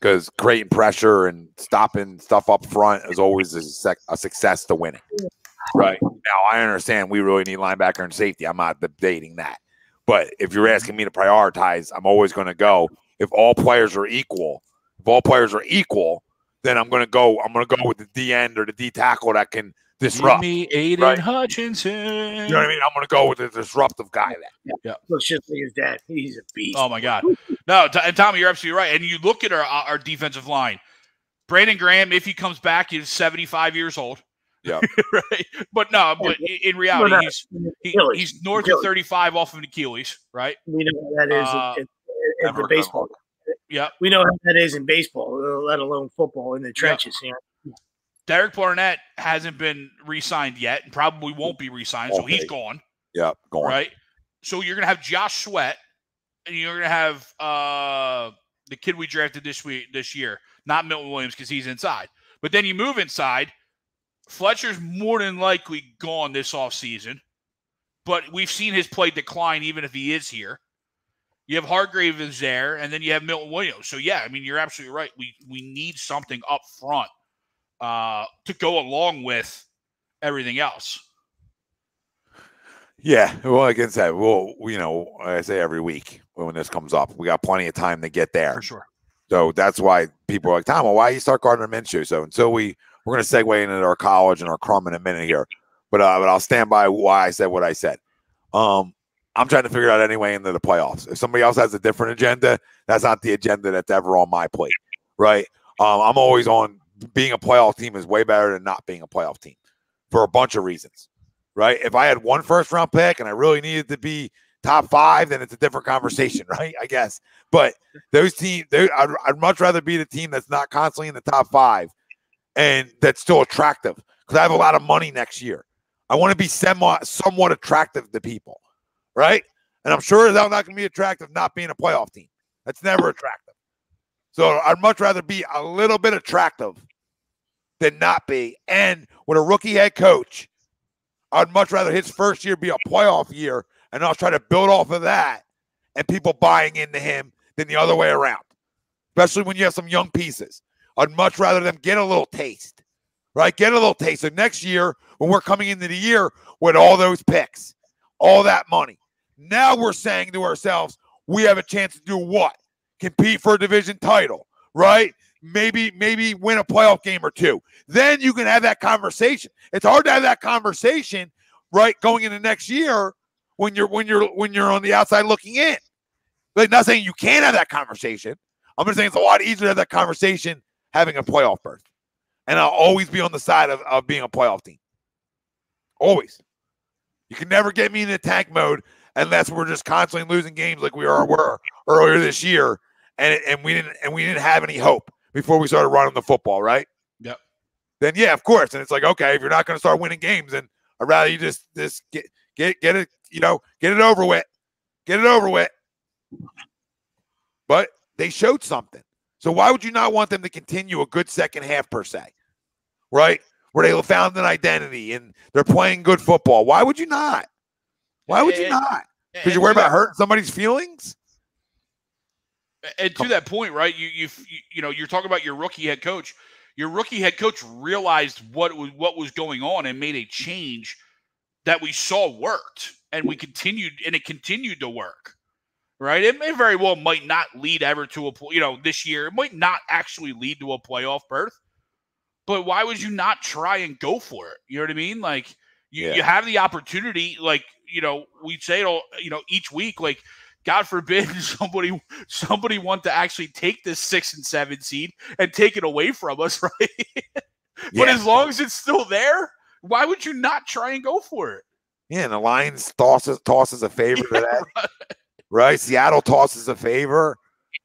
because creating pressure and stopping stuff up front is always a success to winning. Right. Now, I understand we really need linebacker and safety. I'm not debating that. But if you're asking me to prioritize, I'm always going to go, if all players are equal, then I'm going to go with the D end or the D tackle that can disrupt. Give me Aiden Hutchinson. You know what I mean? I'm going to go with the disruptive guy. Yeah. Looks just like his dad. He's a beast. Oh, my God. No, and Tommy, you're absolutely right. And you look at our defensive line. Brandon Graham, if he comes back, he's 75 years old. Yeah. Right. But in reality, he's north of 35 off of an Achilles, right? We know how that is in the baseball. Yeah. We know how that is in baseball, let alone football in the trenches. Yeah. Derek Barnett hasn't been re-signed yet and probably won't be re-signed, so he's gone. Yeah, gone. Right? So you're going to have Josh Sweat, and you're going to have the kid we drafted this year, not Milton Williams because he's inside. But then you move inside. Fletcher's more than likely gone this offseason, but we've seen his play decline even if he is here. You have Hargrave is there, and then you have Milton Williams. So, yeah, I mean, you're absolutely right. We need something up front to go along with everything else. Yeah, well, like I said, I say every week when this comes up, we got plenty of time to get there. For sure. So that's why people are like, Tom, well, why you start Gardner Minshew? So until we're going to segue into our college and our crumb in a minute here, but I'll stand by why I said what I said. I'm trying to figure out anyway into the playoffs. If somebody else has a different agenda, that's not the agenda that's ever on my plate, right? I'm always on being a playoff team is way better than not being a playoff team for a bunch of reasons, right? If I had one first-round pick and I really needed to be top 5, then it's a different conversation, right? I guess. But those teams, I'd much rather be the team that's not constantly in the top 5 and that's still attractive because I have a lot of money next year. I want to be somewhat attractive to people, right? And I'm sure they're not going to be attractive not being a playoff team. That's never attractive. So I'd much rather be a little bit attractive than not be. And with a rookie head coach, I'd much rather his first year be a playoff year, and I'll try to build off of that and people buying into him than the other way around, especially when you have some young pieces. I'd much rather them get a little taste, right? Get a little taste. So next year, when we're coming into the year with all those picks, all that money, now we're saying to ourselves, we have a chance to do what? Compete for a division title, right? Maybe win a playoff game or 2. Then you can have that conversation. It's hard to have that conversation, right, going into next year when you're on the outside looking in. Like, not saying you can't have that conversation. I'm just saying it's a lot easier to have that conversation having a playoff berth. And I'll always be on the side of being a playoff team. Always. You can never get me in the tank mode unless we're just constantly losing games like we were earlier this year, and we didn't have any hope before we started running the football, right? Yep. Then yeah, of course. And it's like, okay, if you're not going to start winning games, then I'd rather you just get it, get it over with. Get it over with. But they showed something. So why would you not want them to continue a good second half per se? Right? Where they found an identity and they're playing good football. Why would you not? Why would you not? Because you're worried about hurting somebody's feelings? And to that point, right? You're talking about your rookie head coach. Your rookie head coach realized what was going on and made a change that we saw worked, and it continued to work. Right? It may very well might not lead ever to this year. It might not actually lead to a playoff berth. But why would you not try and go for it? You know what I mean? Like you have the opportunity, like, we say it each week, like, God forbid somebody want to actually take this 6 and 7 seed and take it away from us, right? But as long as it's still there, why would you not try and go for it? Yeah, and the Lions tosses a favor to that. Right? Seattle tosses a favor.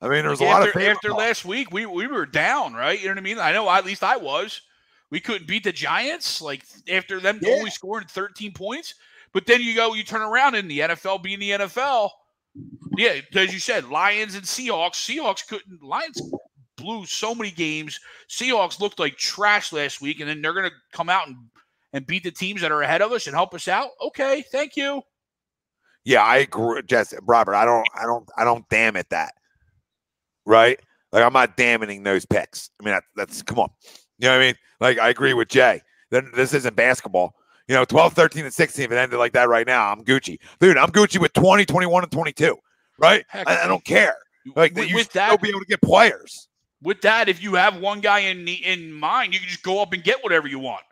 I mean, there's a lot of favor. After last week, we were down, right? You know what I mean? I know, at least I was. We couldn't beat the Giants, like, after them only scoring 13 points. But then you turn around in the NFL being the NFL. Yeah, as you said, Lions and Seahawks. Lions blew so many games. Seahawks looked like trash last week, and then they're going to come out and beat the teams that are ahead of us and help us out. Okay, thank you. Yeah, I agree, Jesse, Robert. I don't damn it that. Right? Like, I'm not damning those picks. I mean, that's come on. You know what I mean? Like, I agree with Jay. Then this isn't basketball. 12, 13, and 16, if it ended like that right now, I'm Gucci. Dude, I'm Gucci with 20, 21, and 22. Right? I don't care. Like, you should still be able to get players. With that, if you have one guy in mind, you can just go up and get whatever you want.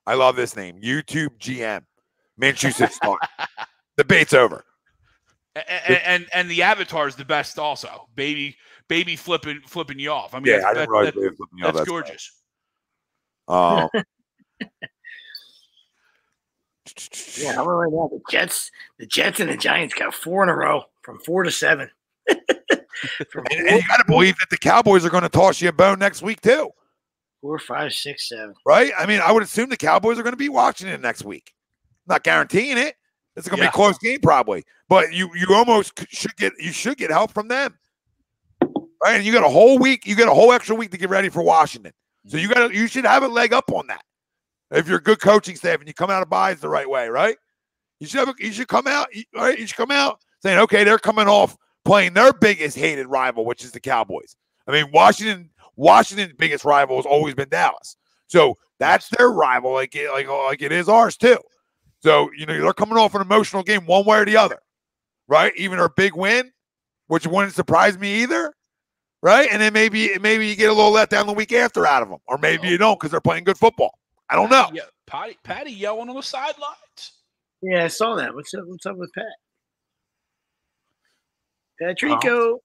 I love this name. YouTube GM. Minshew should start. Debate's over. And the avatar is the best also. Baby flipping you off. I mean, yeah, I didn't realize baby flipping you off. That's gorgeous. Yeah, how about right now? The Jets and the Giants got 4 in a row from 4 to 7. And you got to believe that the Cowboys are going to toss you a bone next week too. 4, 5, 6, 7. Right? I mean, I would assume the Cowboys are going to be watching it next week. Not guaranteeing it. It's going to be a close game probably, but you almost should get help from them. Right? And you got a whole week. You got a whole extra week to get ready for Washington. So you should have a leg up on that. If you're a good coaching staff and you come out of buys the right way, right? You should come out. Right? You should come out saying, okay, they're coming off playing their biggest hated rival, which is the Cowboys. I mean, Washington's biggest rival has always been Dallas. So that's their rival, like it is ours too. So, they're coming off an emotional game one way or the other, right? Even their big win, which wouldn't surprise me either, right? And then maybe you get a little letdown the week after out of them, or maybe you don't because they're playing good football. I don't know. Yeah, Patty yelling on the sidelines. Yeah, I saw that. What's up with Pat? Patrico.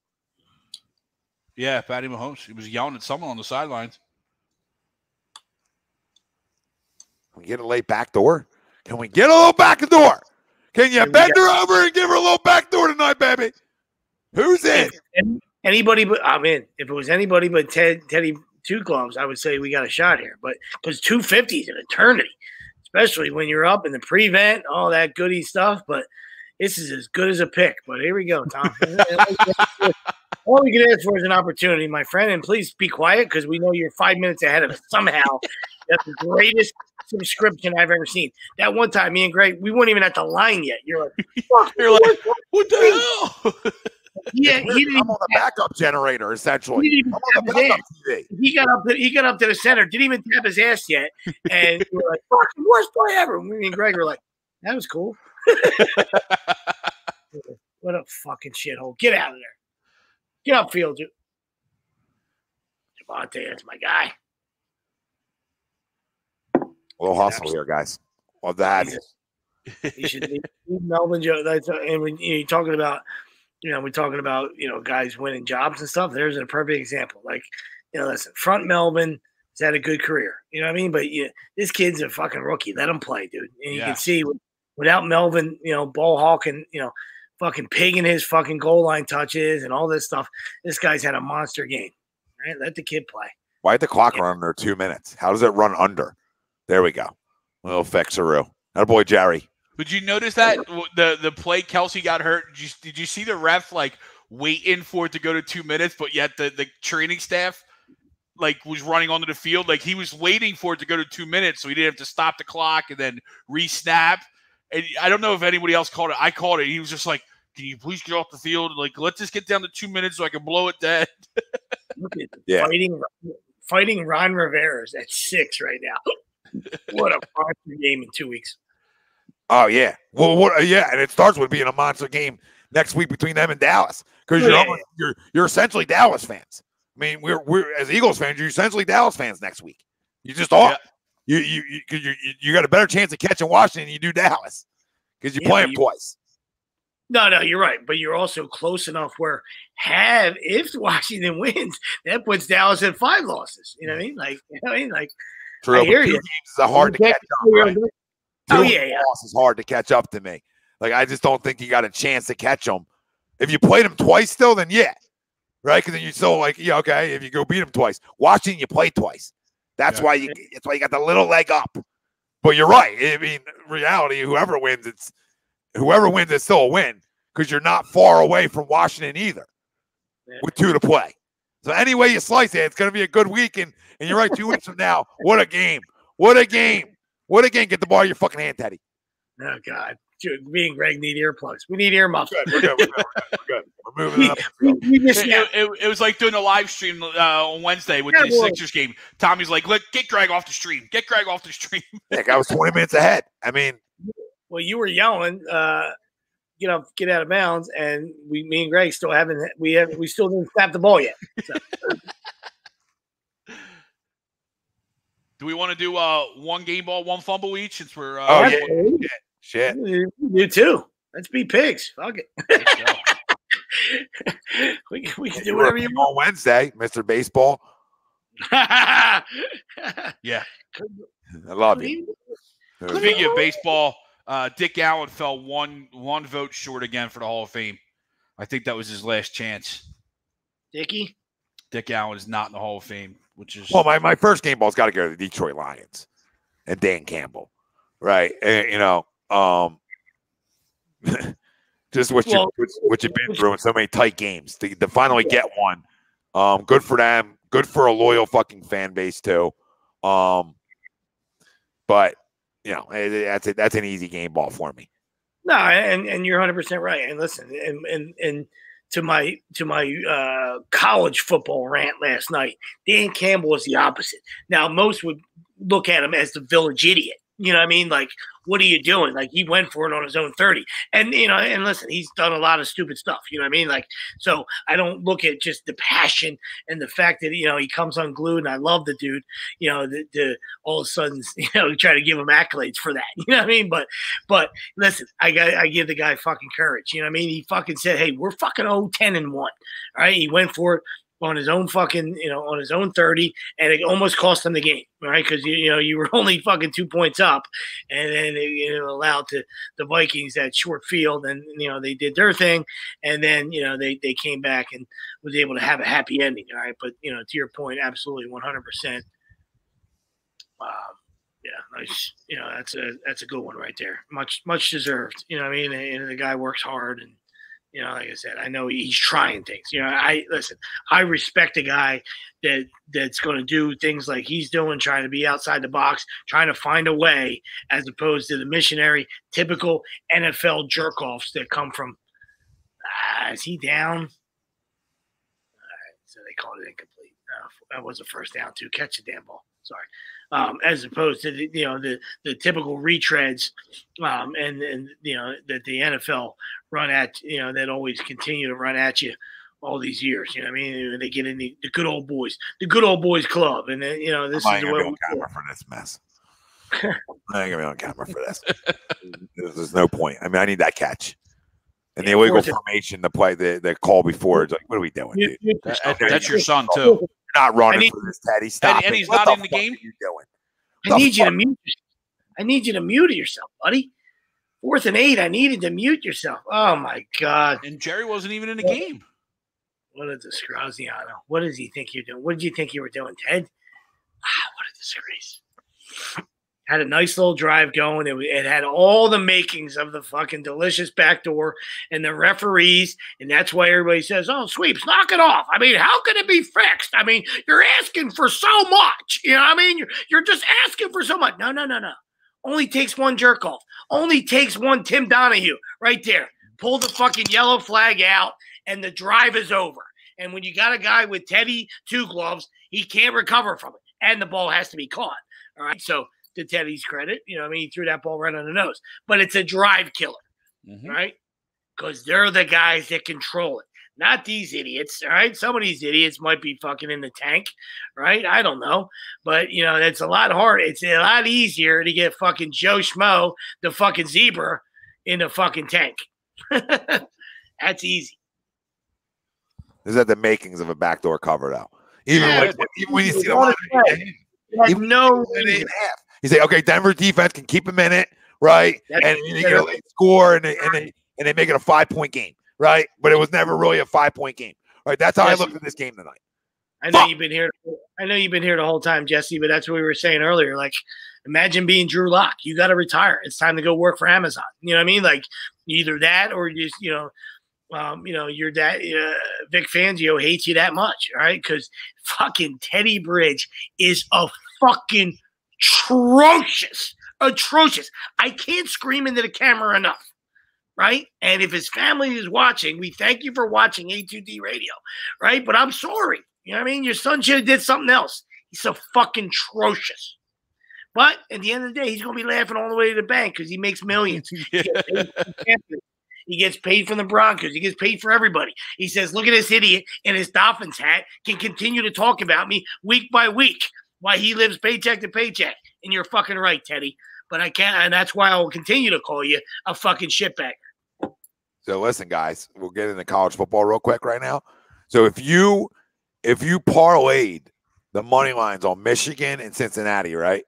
Yeah, Patty Mahomes. He was yelling at someone on the sidelines. Can we get a late back door? Can we get a little back door? Can you bend her over and give her a little back door tonight, baby? Who's in? Anybody but I'm in. If it was anybody but Teddy Two Gloves, I would say we got a shot here. But because 250 is an eternity, especially when you're up in the prevent, all that goody stuff. But this is as good as a pick. But here we go, Tom. All we can ask for is an opportunity, my friend. And please be quiet because we know you're 5 minutes ahead of us. Somehow, that's the greatest subscription I've ever seen. That one time, me and Greg, we weren't even at the line yet. You're like, what the hell? Yeah, I'm on the backup generator, essentially. I'm on the backup TV. He got up to the center, didn't even tap his ass yet, and we were like, "Fucking worst play ever." And me and Greg were like, "That was cool." What a fucking shithole! Get out of there. Get upfield, dude. Javante, that's my guy. A little hustle here, guys. Love that. You should leave Melvin Joe. And when you're talking about. We're talking about, guys winning jobs and stuff. There's a perfect example. Like, listen, Front Melvin has had a good career. You know what I mean? But this kid's a fucking rookie. Let him play, dude. And you can see without Melvin, ball hawking, fucking pigging his fucking goal line touches and all this stuff. This guy's had a monster game. Right? Let the kid play. Why did the clock run under 2 minutes? How does it run under? There we go. A little fixaroo. That boy, Jerry. Did you notice that the play Kelsey got hurt? Did you see the ref waiting for it to go to 2 minutes, but yet the training staff was running onto the field? Like he was waiting for it to go to 2 minutes, so he didn't have to stop the clock and then re-snap. And I don't know if anybody else called it. I called it. He was just like, "Can you please get off the field? Let's just get down to 2 minutes so I can blow it dead." Look at fighting Ron Rivera's at 6 right now. What a monster game in 2 weeks. Oh yeah, well, and it starts with being a monster game next week between them and Dallas because you're essentially Dallas fans. I mean, we're as Eagles fans, you're essentially Dallas fans next week. You just are. Yeah. You got a better chance of catching Washington than you do Dallas because you play them twice. No, you're right, but you're also close enough where if Washington wins, that puts Dallas at 5 losses. You know what I mean? True. I hear you. Games is hard to catch up. Right? Loss is hard to catch up to me. I just don't think you got a chance to catch them. If you played them twice still, then yeah. Right? Because then you still okay, if you go beat them twice. Washington, you play twice. That's why you got the little leg up. But you're right. I mean, reality, whoever wins, it's still a win because you're not far away from Washington either with 2 to play. So any way you slice it, it's going to be a good week. And you're right, 2 weeks from now, what a game. What a game. What a game. Get the ball in your fucking hand, Teddy. Oh God, dude, me and Greg need earplugs. We need earmuffs. We're good. We're moving up. It was like doing a live stream on Wednesday with the Sixers game. Tommy's like, "Look, get Greg off the stream. Get Greg off the stream." Nick, I was 20 minutes ahead. I mean, well, you were yelling, get out of bounds, and me and Greg still haven't. We still didn't snap the ball yet. So. Do we want to do one game ball, one fumble each? Since we're shit. You too. Let's be pigs. Fuck it. we can do whatever you want on Wednesday, Mr. Baseball. Yeah, I love you. Speaking of baseball, Dick Allen fell one vote short again for the Hall of Fame. I think that was his last chance. Dick Allen is not in the Hall of Fame, which is my first game ball's got to go to the Detroit Lions and Dan Campbell, right? And, just what you've been through in so many tight games to finally get one. Good for them. Good for a loyal fucking fan base too. But that's an easy game ball for me. No, and you're 100% right. And listen, and to my college football rant last night, Dan Campbell was the opposite. Now most would look at him as the village idiot. You know what I mean? Like, what are you doing? Like, he went for it on his own 30. And, and listen, he's done a lot of stupid stuff. You know what I mean? Like, so I don't look at just the passion and the fact that, he comes unglued, and I love the dude, the all of a sudden, try to give him accolades for that. You know what I mean? But listen, I give the guy fucking courage. You know what I mean? He fucking said, hey, we're fucking 0-10-1. All right? He went for it on his own fucking, on his own 30, and it almost cost him the game, right? Because, you were only fucking 2 points up, and then allowed the Vikings that short field, and, they did their thing, and then, they came back and was able to have a happy ending, all right? But, to your point, absolutely 100%. Nice. That's a good one right there. Much deserved. You know what I mean? And the guy works hard, and, like I said, I know he's trying things. I respect a guy that's going to do things like he's doing, trying to be outside the box, trying to find a way, as opposed to the missionary, typical NFL jerk-offs that come from, is he down? All right, so they called it incomplete. That was a first down, too. Catch the damn ball. Sorry. As opposed to the typical retreads, and that the NFL run at, that always continue to run at you all these years. You know what I mean? They get in the good old boys club, and then this is the way on camera for this mess. I ain't gonna be on camera for this. There's no point. I mean, I need that catch. And the illegal formation, the play, the call before, it's like, what are we doing, dude? That's your son too. Not running for this, Teddy. Stop. And he's not in the game. I need you to mute. I need you to mute yourself, buddy. 4th and 8. I needed to mute yourself. Oh my God! And Jerry wasn't even in the game. What a disgrace! What does he think you're doing? What did you think you were doing, Ted? What a disgrace! Had a nice little drive going. It had all the makings of the fucking delicious backdoor, and the referees, and that's why everybody says, "Oh, sweeps, knock it off." I mean, how can it be fixed? I mean, you're asking for so much. You know what I mean? You're just asking for so much. No. Only takes one jerk off. Only takes one Tim Donahue right there. Pull the fucking yellow flag out, and the drive is over. And when you got a guy with Teddy two gloves, he can't recover from it, and the ball has to be caught. All right, so. To Teddy's credit, he threw that ball right on the nose. But it's a drive killer, right? Because they're the guys that control it, not these idiots, all right? Some of these idiots might be fucking in the tank, right? I don't know. But, it's a lot harder. It's a lot easier to get fucking Joe Schmo, the fucking zebra, in the fucking tank. That's easy. Is that the makings of a backdoor cover, though? Even when you see the line, even no you say, okay, Denver defense can keep him in it, right? And you get a late score, and they make it a 5-point game, right? But it was never really a 5-point game, right? That's how I looked at this game tonight. I know you've been here the whole time, Jesse. But that's what we were saying earlier. Like, imagine being Drew Lock. You got to retire. It's time to go work for Amazon. You know what I mean? Like, either that or just your dad, Vic Fangio hates you that much, all right? Because fucking Teddy Bridge is a fucking atrocious Atrocious. I can't scream into the camera enough. Right? And if his family is watching, we thank you for watching A2D Radio. Right? But I'm sorry. You know what I mean? Your son should have did something else. He's so fucking atrocious. But at the end of the day, he's going to be laughing all the way to the bank because he makes millions. He gets paid from the Broncos. He gets paid for everybody. He says, look at this idiot in his Dolphins hat can continue to talk about me week by week while he lives paycheck to paycheck. And you're fucking right, Teddy. But I can't, and that's why I will continue to call you a fucking shitbagger. So listen, guys, we'll get into college football real quick right now. So if you parlayed the money lines on Michigan and Cincinnati, right?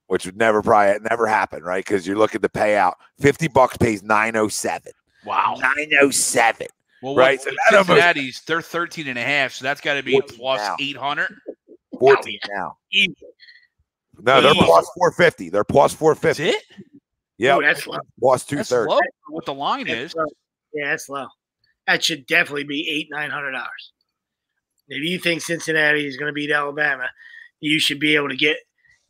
Which would never happen, right? Because you look at the payout, $50 pays 907. Wow, 907. Well, right? So Cincinnati's they're 13.5, so that's got to be plus 800. 14 now. Easy. No, they're plus 450. They're plus 450. That's it? Yeah, that's low. Plus 230. That's low. What the line is? Yeah, that's low. That should definitely be $800-900. If you think Cincinnati is going to beat Alabama, you should be able to get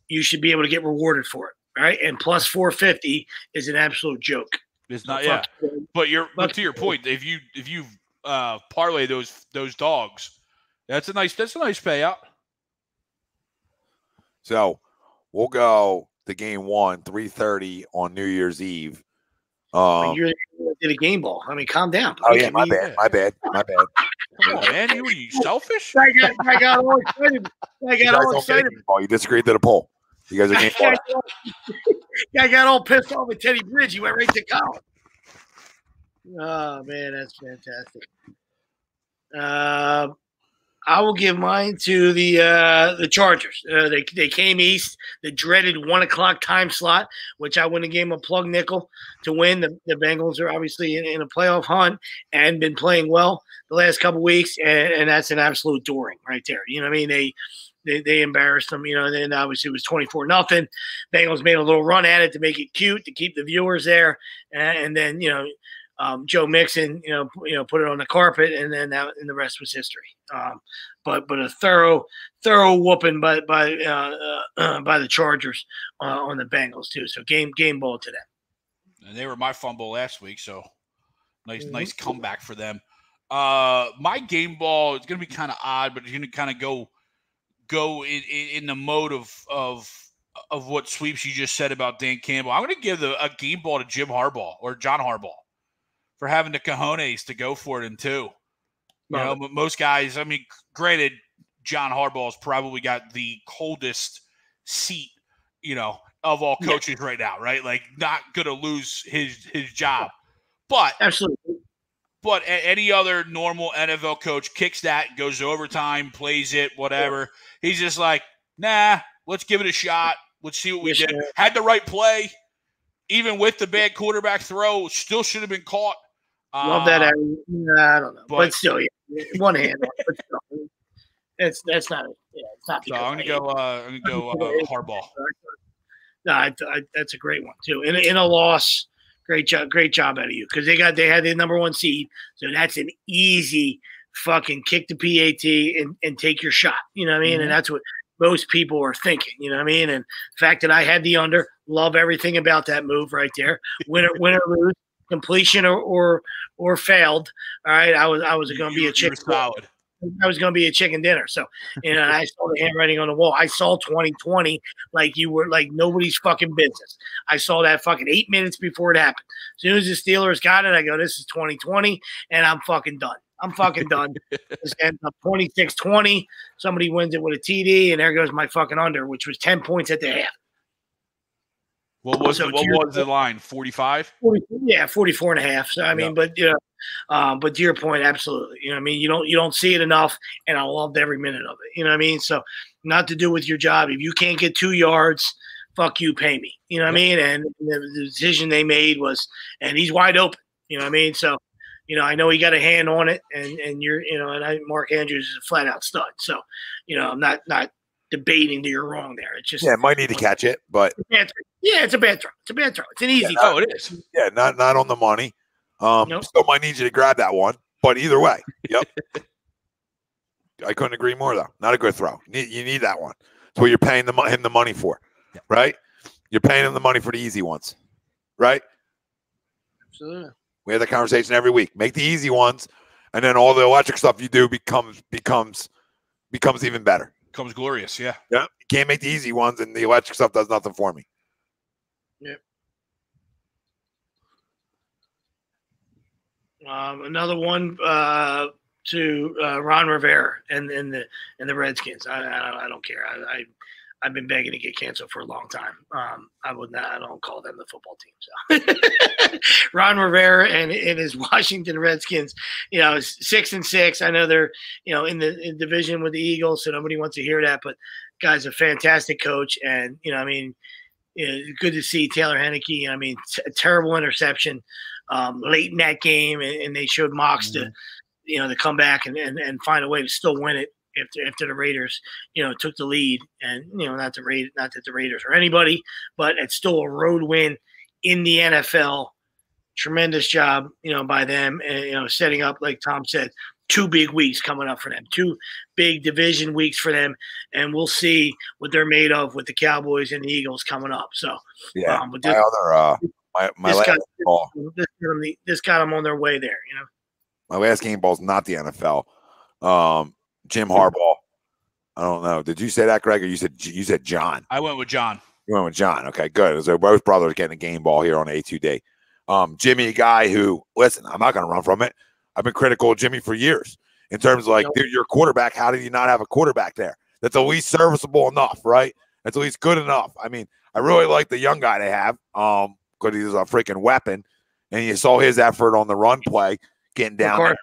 rewarded for it, right? And plus 450 is an absolute joke. It's not, yeah. But to your point, if you parlay those dogs, that's a nice payout. So we'll go to game 1, 3:30 on New Year's Eve. You did a game ball. I mean, calm down. Oh yeah, my bad. Come on, man. Are you selfish? I got all excited. You disagreed to the poll. You guys are game ball. I got all pissed off with Teddy Bridge. He went right to college. Oh man, that's fantastic. I will give mine to the Chargers. They came east, the dreaded 1:00 time slot, which I wouldn't have gave them a plug nickel to win. The Bengals are obviously in a playoff hunt and been playing well the last couple weeks, and that's an absolute dooring right there. You know what I mean? They embarrassed them, you know, and then obviously it was 24-0. Bengals made a little run at it to make it cute, to keep the viewers there. And then, you know, Joe Mixon, you know, put it on the carpet, and then the rest was history. But a thorough whooping by the Chargers on the Bengals too. So game ball to them. And they were my fumble last week, so nice comeback for them. My game ball is going to be kind of odd, but it's going to kind of go in the mode of what Sweeps you just said about Dan Campbell. I'm going to give a game ball to Jim Harbaugh or John Harbaugh for having the cojones to go for it in 2. You know, but most guys, I mean, granted, John Harbaugh's probably got the coldest seat, you know, of all coaches right now, right? Like, not going to lose his job. But absolutely. But any other normal NFL coach kicks that, goes to overtime, plays it, whatever. He's just like, nah, let's give it a shot. Let's see what we did. Had the right play, even with the bad quarterback throw, still should have been caught. Love that. I don't know, but still, one hand. But still, that's not. It's not. So I'm gonna go Harbaugh. No, that's a great one too. In a loss. Great job out of you, because they had the number 1 seed, so that's an easy fucking kick the PAT and take your shot. You know what I mean? Mm-hmm. And that's what most people are thinking. You know what I mean? And the fact that I had the under, love everything about that move right there. Win or lose, completion or failed. All right, I was going to be a chicken. Solid. I was going to be a chicken dinner. So, you know, I saw the handwriting on the wall. I saw 2020 like you were like nobody's fucking business. I saw that fucking 8 minutes before it happened. As soon as the Steelers got it, I go, this is 2020, and I'm fucking done. I'm fucking done. This ends up 26-20. Somebody wins it with a TD, and there goes my fucking under, which was 10 points at the half. What was the line? 45? 44.5. So I mean, but you know, but to your point, absolutely. You know what I mean? You don't see it enough, and I loved every minute of it. You know what I mean? So not to do with your job. If you can't get 2 yards, fuck you, pay me. You know what I mean? And the decision they made was, and he's wide open. You know what I mean? So, you know, I know he got a hand on it, and Mark Andrews is a flat out stud. So, you know, I'm not debating that you're wrong there. It's just might need to catch it, but it's a bad throw. It's a bad throw. It's an easy throw. It is. Yeah, not on the money. Still might need you to grab that one, but either way, yep. I couldn't agree more though. Not a good throw. You need that one. That's what you're paying him the money for, right? You're paying them the money for the easy ones, right? Absolutely. We have that conversation every week. Make the easy ones, and then all the electric stuff you do becomes even better. Becomes glorious, yeah. Yeah. You can't make the easy ones, and the electric stuff does nothing for me. Yep. Another one to Ron Rivera and the Redskins. I don't care. I've been begging to get canceled for a long time. I don't call them the football team. So Ron Rivera and his Washington Redskins, 6-6. I know they're, in the division with the Eagles, so nobody wants to hear that, but guy's a fantastic coach. And, good to see Taylor Heineke. A terrible interception late in that game. And they showed Mox to come back and find a way to still win it. After the Raiders, took the lead, and not that the Raiders or anybody, but it's still a road win in the NFL. Tremendous job, by them, and setting up, like Tom said, 2 big weeks coming up for them, 2 big division weeks for them, and we'll see what they're made of with the Cowboys and the Eagles coming up. So, yeah, but this got them on their way there. My last game ball is not the NFL. Jim Harbaugh. I don't know. Did you say that, Greg, or you said John? I went with John. You went with John. Okay, good. So both brothers getting a game ball here on A2D. Jimmy, a guy who, listen, I'm not going to run from it. I've been critical of Jimmy for years in terms of dude, your quarterback. How did you not have a quarterback there? That's at least serviceable enough, right? That's at least good enough. I really like the young guy they have because he's a freaking weapon, and you saw his effort on the run play, getting down there,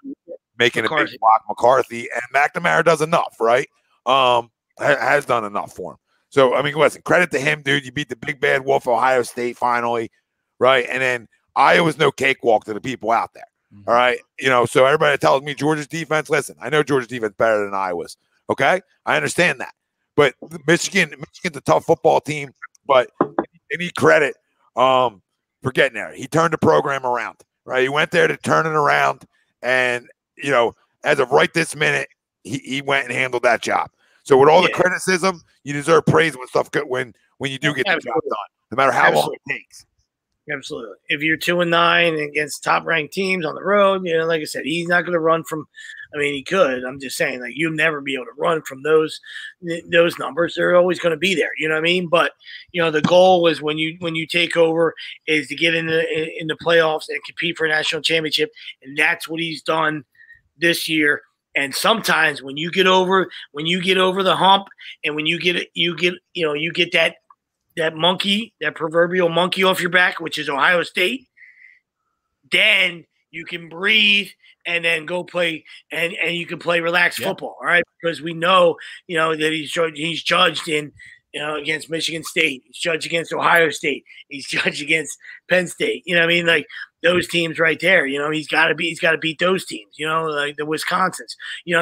making a big block. McCarthy, and McNamara does enough, right? Has done enough for him. So, listen, credit to him, dude. You beat the big bad wolf, Ohio State, finally, right? And then Iowa's no cakewalk to the people out there, all right? So everybody tells me Georgia's defense, listen, I know Georgia's defense better than Iowa's, okay? I understand that. But Michigan's a tough football team, but they need credit for getting there. He turned the program around, right? He went there to turn it around, and as of right this minute, he went and handled that job. So with all the criticism, you deserve praise when stuff good when you do get the job done, no matter how long it takes. Absolutely. If you're 2-9 against top ranked teams on the road, like I said, he's not going to run from. He could. I'm just saying, you'll never be able to run from those numbers. They're always going to be there. You know what I mean? But the goal is when you take over is to get in the playoffs and compete for a national championship, and that's what he's done this year. And sometimes when you get over the hump, and when you get that proverbial monkey off your back, which is Ohio State, then you can breathe and then go play and you can play relaxed football. All right. Because we know, that he's judged in, against Michigan State. He's judged against Ohio State. He's judged against Penn State. Those teams right there, he's got to beat those teams, like the Wisconsins,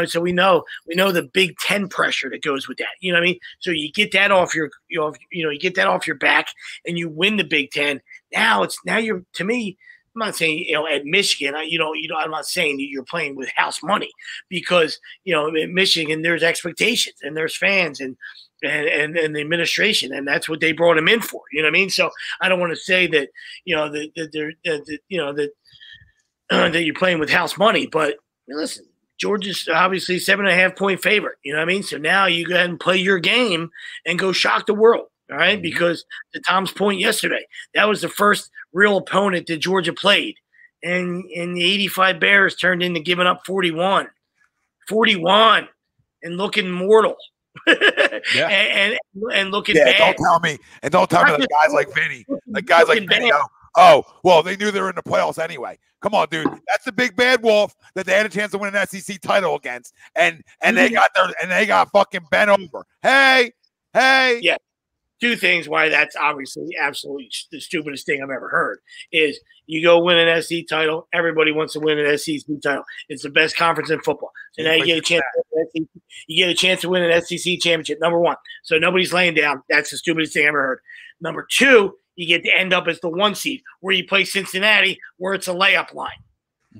so we know the Big Ten pressure that goes with that, so you get that off you get that off your back and you win the Big Ten. Now you're, to me, I'm not saying, at Michigan, I'm not saying that you're playing with house money because, at Michigan, there's expectations and there's fans and the administration, and that's what they brought him in for. You know what I mean? So I don't want to say that that you're playing with house money, but listen, Georgia's obviously 7.5-point favorite. You know what I mean? So now you go ahead and play your game and go shock the world. All right, because to Tom's point yesterday, that was the first real opponent that Georgia played, and the 85 Bears turned into giving up 41, and looking mortal. and looking bad. Don't tell me that guys like Vinny, oh, well, they knew they were in the playoffs anyway. Come on, dude. That's the big bad wolf that they had a chance to win an SEC title against, and they got fucking bent over. Hey. Yeah. 2 things why that's obviously absolutely the stupidest thing I've ever heard is you go win an SEC title. Everybody wants to win an SEC title. It's the best conference in football. So now you get a chance to win an SEC championship, number 1. So nobody's laying down. That's the stupidest thing I ever heard. Number 2, you get to end up as the 1 seed where you play Cincinnati where it's a layup line.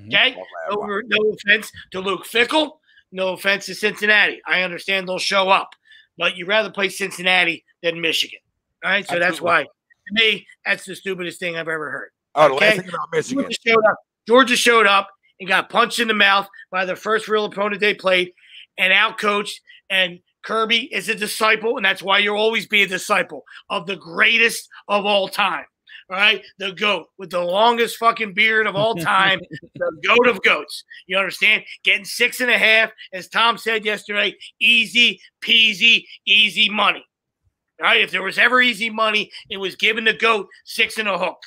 Okay? No offense to Luke Fickell. No offense to Cincinnati. I understand they'll show up. But you'd rather play Cincinnati than Michigan. All right, so To me, that's the stupidest thing I've ever heard. Oh, the last thing about Michigan. Georgia showed up and got punched in the mouth by the first real opponent they played and outcoached. And Kirby is a disciple, and that's why you'll always be a disciple of the greatest of all time. All right, the GOAT with the longest fucking beard of all time, the GOAT of GOATs. You understand? Getting 6.5, as Tom said yesterday, easy peasy, easy money. All right, if there was ever easy money, it was giving the GOAT 6 and a hook.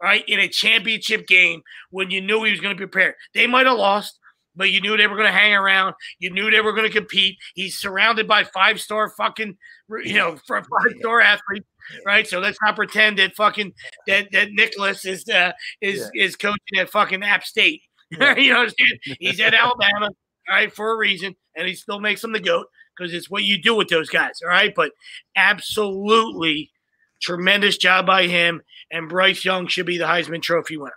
All right, in a championship game when you knew he was going to be prepared. They might have lost, but you knew they were going to hang around. You knew they were going to compete. He's surrounded by 5-star fucking, 5-star athletes, right? So let's not pretend that fucking that Nicholas is coaching at fucking App State. Yeah. You understand? He's at Alabama, all right, for a reason, and he still makes him the GOAT because it's what you do with those guys, all right? But absolutely tremendous job by him, and Bryce Young should be the Heisman Trophy winner.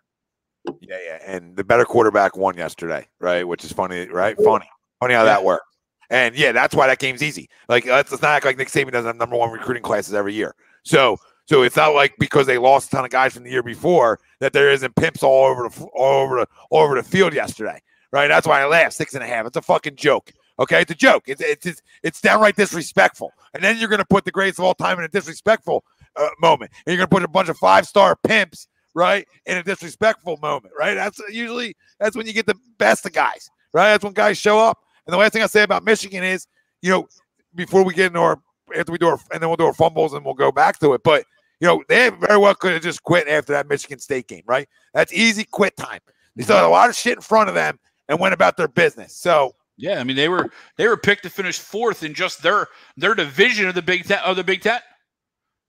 Yeah, and the better quarterback won yesterday, right? Which is funny, right? Funny how that works. And yeah, that's why that game's easy. Like, let's not act like Nick Saban doesn't have #1 recruiting classes every year. So it's not like because they lost a ton of guys from the year before that there isn't pimps all over the field yesterday, right? That's why I laughed. 6.5. It's a fucking joke. Okay, it's a joke. It's downright disrespectful. And then you're going to put the greatest of all time in a disrespectful moment, and you're going to put a bunch of 5-star pimps, right, in a disrespectful moment, right? That's when you get the best of guys, right? That's when guys show up. And the last thing I say about Michigan is, before we get into and then we'll do our fumbles and we'll go back to it. But they very well could have just quit after that Michigan State game, right? That's easy quit time. They still had a lot of shit in front of them and went about their business. So yeah, I mean they were picked to finish 4th in just their division of the Big Ten.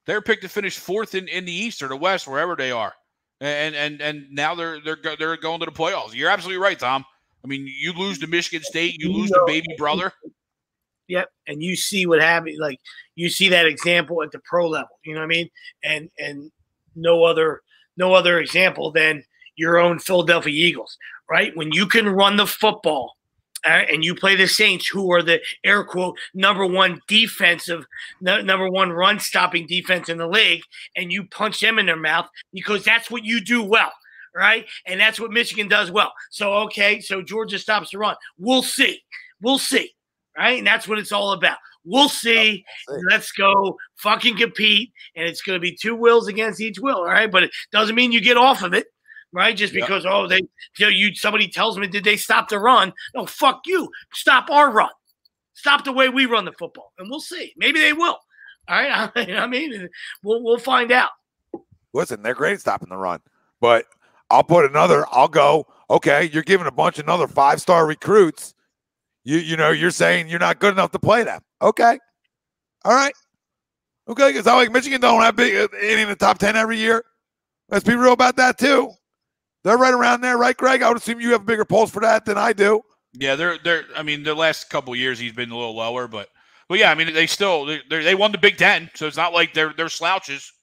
They were picked to finish 4th in the East or the West, wherever they are. And now they're going to the playoffs. You're absolutely right, Tom. I mean, you lose to Michigan State, you lose to baby brother. Yep, and you see what happened. Like, you see that example at the pro level. You know what I mean? And no other example than your own Philadelphia Eagles, right? When you can run the football, and you play the Saints, who are the air quote #1 #1 run stopping defense in the league, and you punch them in their mouth because that's what you do well, right? And that's what Michigan does well. So so Georgia stops the run. We'll see, right? And that's what it's all about. We'll see. Let's go fucking compete, and it's going to be 2 wills against each will, all right? But it doesn't mean you get off of it. Right, just because somebody tells me, did they stop the run? No, fuck you. Stop our run. Stop the way we run the football, and we'll see. Maybe they will. All right, I mean, we'll find out. Listen, they're great at stopping the run, but I'll go. Okay, you're giving a bunch of another 5-star recruits. You're saying you're not good enough to play them. Okay, all right. Okay, it's not like Michigan don't have in the top 10 every year. Let's be real about that too. They're right around there, right, Greg? I would assume you have a bigger pulse for that than I do. Yeah, they're. I mean, the last couple of years he's been a little lower, but yeah, I mean, they won the Big Ten, so it's not like they're slouches.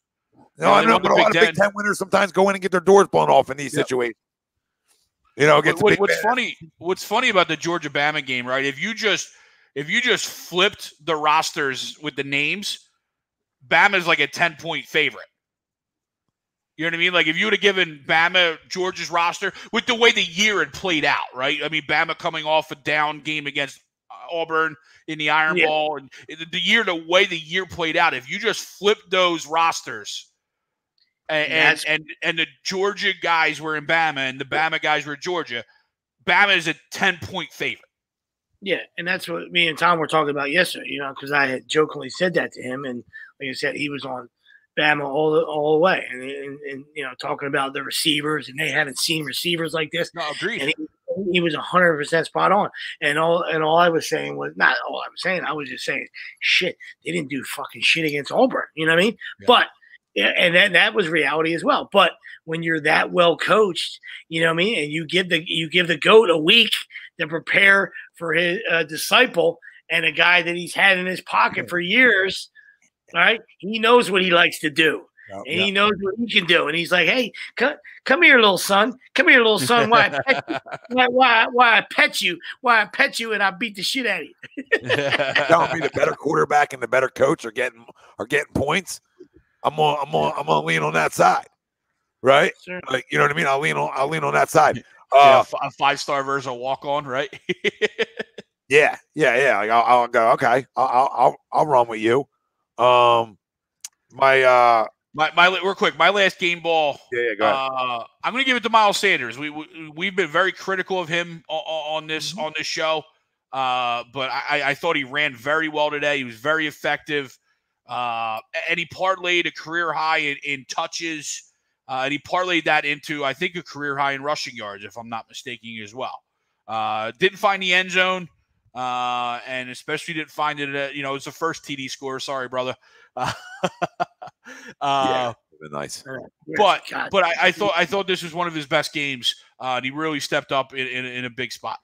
No, I know, but a lot of Big Ten winners sometimes go in and get their doors blown off in these situations. What's funny about the Georgia Bama game, right? If you just flipped the rosters with the names, Bama's like a 10-point favorite. You know what I mean? Like, if you would have given Bama Georgia's roster with the way the year had played out, right? I mean, Bama coming off a down game against Auburn in the Iron Bowl, and the way the year played out, if you just flipped those rosters and the Georgia guys were in Bama and the Bama guys were in Georgia, Bama is a 10-point favorite. Yeah, and that's what me and Tom were talking about yesterday, because I had jokingly said that to him, and like I said, he was on Bama all the way, and talking about the receivers, and they haven't seen receivers like this. No, agreed. And he was 100% spot on. And all I was saying was not all I was saying. I was just saying, shit, they didn't do fucking shit against Auburn. You know what I mean? Yeah. But and that was reality as well. But when you're that well coached, you know what I mean, and you give the GOAT a week to prepare for his disciple and a guy that he's had in his pocket for years. Right, he knows what he likes to do, and he knows what he can do. And he's like, "Hey, come here, little son. Come here, little son. Why I pet you? Why I pet you, and I beat the shit out of you." Telling me the better quarterback and the better coach are getting points. I'm gonna lean on that side, right? Sure. Like, you know what I mean? I'll lean on that side. A 5-star versus a walk-on, right? Yeah. Like I'll go. Okay, I'll run with you. My real quick, my last game ball. Yeah, go ahead. I'm going to give it to Miles Sanders. We've been very critical of him on this show, but I thought he ran very well today. He was very effective, and he parlayed a career high in touches, and he parlayed that into, I think, a career high in rushing yards, if I'm not mistaken, as well. Didn't find the end zone, and especially didn't find it. It's the first TD score. Sorry, brother. Nice. But I thought this was one of his best games. And he really stepped up in a big spot.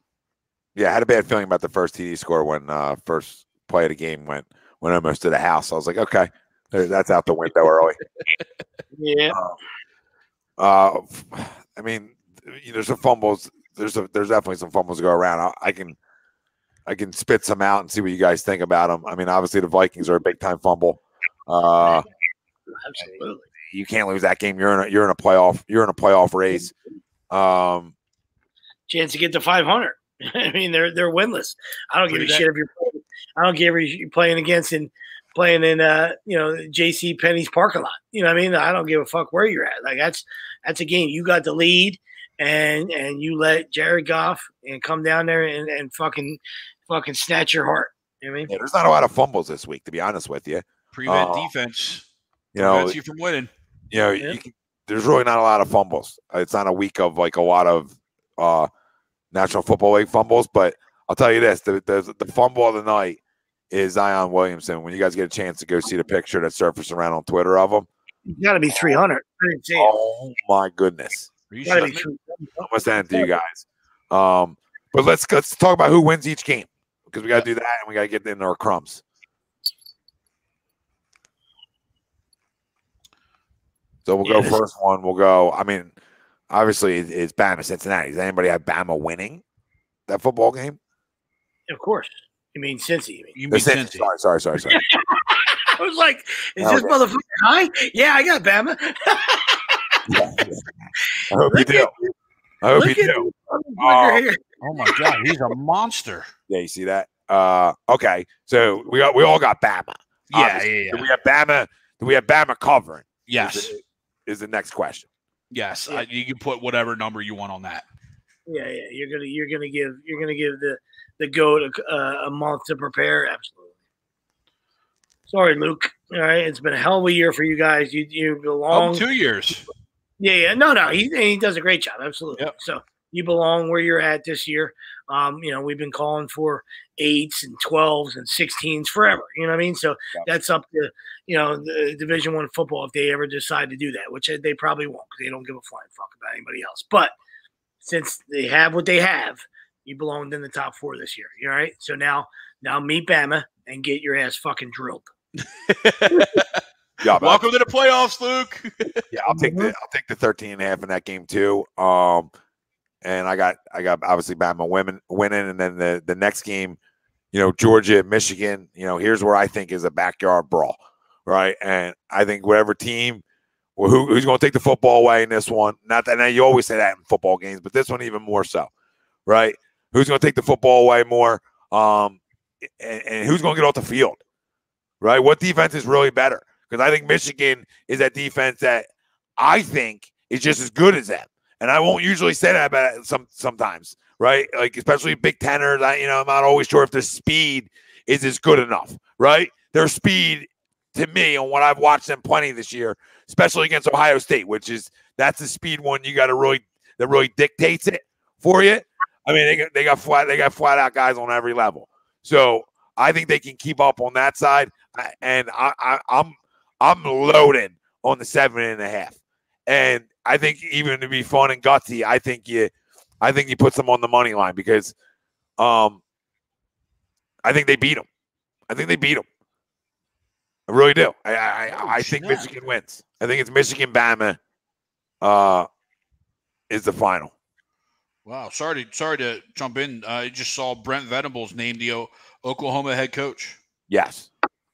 Yeah, I had a bad feeling about the first TD score when first play of the game went almost to the house. I was like, okay, that's out the window early. Yeah. I mean, there's some fumbles. There's definitely some fumbles to go around. I can spit some out and see what you guys think about them. I mean, obviously the Vikings are a big time fumble. Absolutely. You can't lose that game. You're in a playoff race. Chance to get to 500. I mean, they're winless. I don't give a shit if you're playing. I don't care if you're playing in J.C. Penney's parking lot. You know what I mean? I don't give a fuck where you're at. Like that's a game. You got the lead, and you let Jared Goff and come down there and fucking snatch your heart. You know what I mean? Yeah, there's not a lot of fumbles this week, to be honest with you. Prevent defense. Prevents you from winning. There's really not a lot of fumbles. It's not a week of like a lot of National Football League fumbles, but I'll tell you this: the fumble of the night is Zion Williamson. When you guys get a chance to go see the picture that surfaced around on Twitter of him, you got to be 300. Oh my goodness! I'm gonna send it to you guys. But let's talk about who wins each game, because we got to do that and we got to get into our crumbs. So we'll go first one. We'll go. I mean, obviously it's Bama Cincinnati. Does anybody have Bama winning that football game? Of course. You mean Cincy? You mean Cincy? Sorry. I was like, is this motherfucker high? Yeah, I got Bama. I hope you do. Oh my God, he's a monster. Yeah, you see that? Okay, so we all got Bama. Yeah. Do we have Bama? Do we have Bama covering? Yes. Is the next question. Yes, you can put whatever number you want on that. Yeah. You're gonna give the GOAT a month to prepare. Absolutely. Sorry, Luke. All right, it's been a hell of a year for you guys. You belong. 2 years. Yeah. No. He does a great job. Absolutely. Yep. So you belong where you're at this year. We've been calling for 8s and 12s and 16s forever. You know what I mean? So that's up to, the Division I football if they ever decide to do that, which they probably won't because they don't give a flying fuck about anybody else. But since they have what they have, you belong in the top 4 this year. All right? So now meet Bama and get your ass fucking drilled. Welcome to the playoffs, Luke. Yeah, I'll take the 13.5 in that game too. And I got obviously Bama winning, and then the next game, Georgia, Michigan. Here's where I think is a backyard brawl, right? And I think whatever team, who's going to take the football away in this one? Not that, and you always say that in football games, but this one even more so, right? Who's going to take the football away more? And who's going to get off the field, right? What defense is really better? Because I think Michigan is that defense that I think is just as good as them. And I won't usually say that about it sometimes, right? Like, especially Big Teners, I'm not always sure if their speed is as good enough, right? Their speed, to me, on what I've watched them plenty this year, especially against Ohio State, that's the speed one you got to that really dictates it for you. I mean, they got flat out guys on every level. So I think they can keep up on that side. And I'm loaded on the 7.5. And I think even to be fun and gutsy, I think you put some on the money line because I think they beat them. I really do. I think Michigan wins. I think it's Michigan-Bama is the final. Wow. Sorry to jump in. I just saw Brent Venables named the Oklahoma head coach. Yes.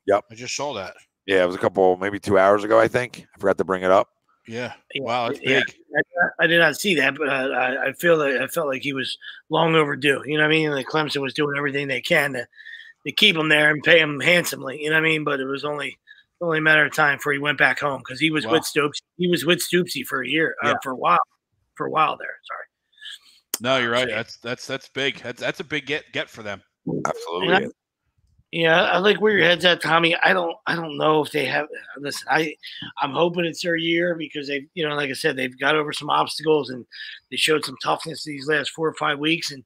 Yep. I just saw that. Yeah, it was a couple, maybe 2 hours ago, I think. I forgot to bring it up. Yeah. Wow, that's big. I did not see that, but I felt like he was long overdue. You know what I mean? Like Clemson was doing everything they can to keep him there and pay him handsomely. You know what I mean? But it was only a matter of time before he went back home because he was with Stoops. He was with Stoopsy for a year, for a while there. Sorry. No, you're right. That's big. That's a big get for them. Absolutely. Yeah, I like where your head's at, Tommy. I don't know if they have. Listen, I'm hoping it's their year because they, like I said, they've got over some obstacles and they showed some toughness these last 4 or 5 weeks. And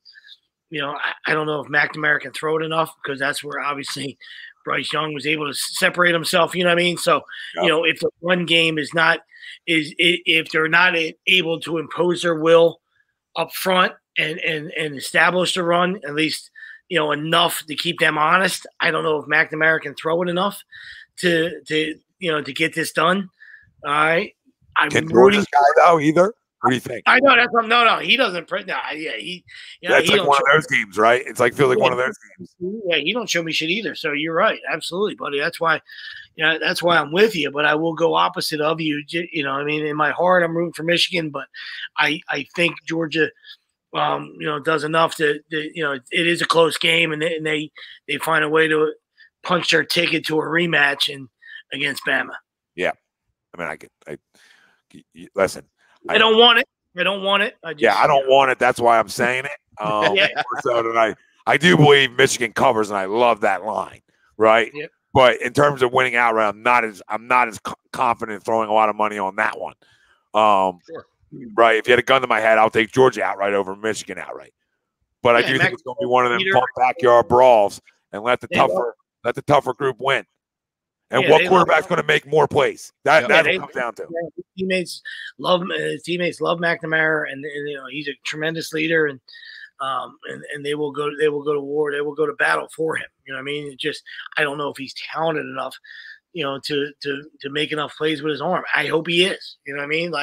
I don't know if McNamara can throw it enough because that's where obviously Bryce Young was able to separate himself. You know what I mean? So if the one game if they're not able to impose their will up front and establish the run, at least. Enough to keep them honest. I don't know if McNamara can throw it enough to get this done. All right. Can this guy though either? What do you think? I know that's no. He doesn't print. No, that's like one of those games, right? It's like feels like one of those games. Yeah, he don't show me shit either. So you're right, absolutely, buddy. That's why, that's why I'm with you. But I will go opposite of you. I mean, in my heart, I'm rooting for Michigan, but I think Georgia. Does enough to it is a close game, and they find a way to punch their ticket to a rematch against Bama. Yeah, I mean, listen. I don't want it. I don't want it. I don't want it. That's why I'm saying it. So that I do believe Michigan covers, and I love that line, right? Yep. But in terms of winning outright, I'm not as confident throwing a lot of money on that one. Sure. Right. If you had a gun to my head, I'll take Georgia outright over Michigan outright. But I do think it's going to be one of them fun backyard brawls and let the tougher group win. And what quarterback's going to make more plays? That's what it comes down to. His teammates love McNamara, and he's a tremendous leader, and they will go to war. They will go to battle for him. You know what I mean? I don't know if he's talented enough. To make enough plays with his arm. I hope he is. You know what I mean?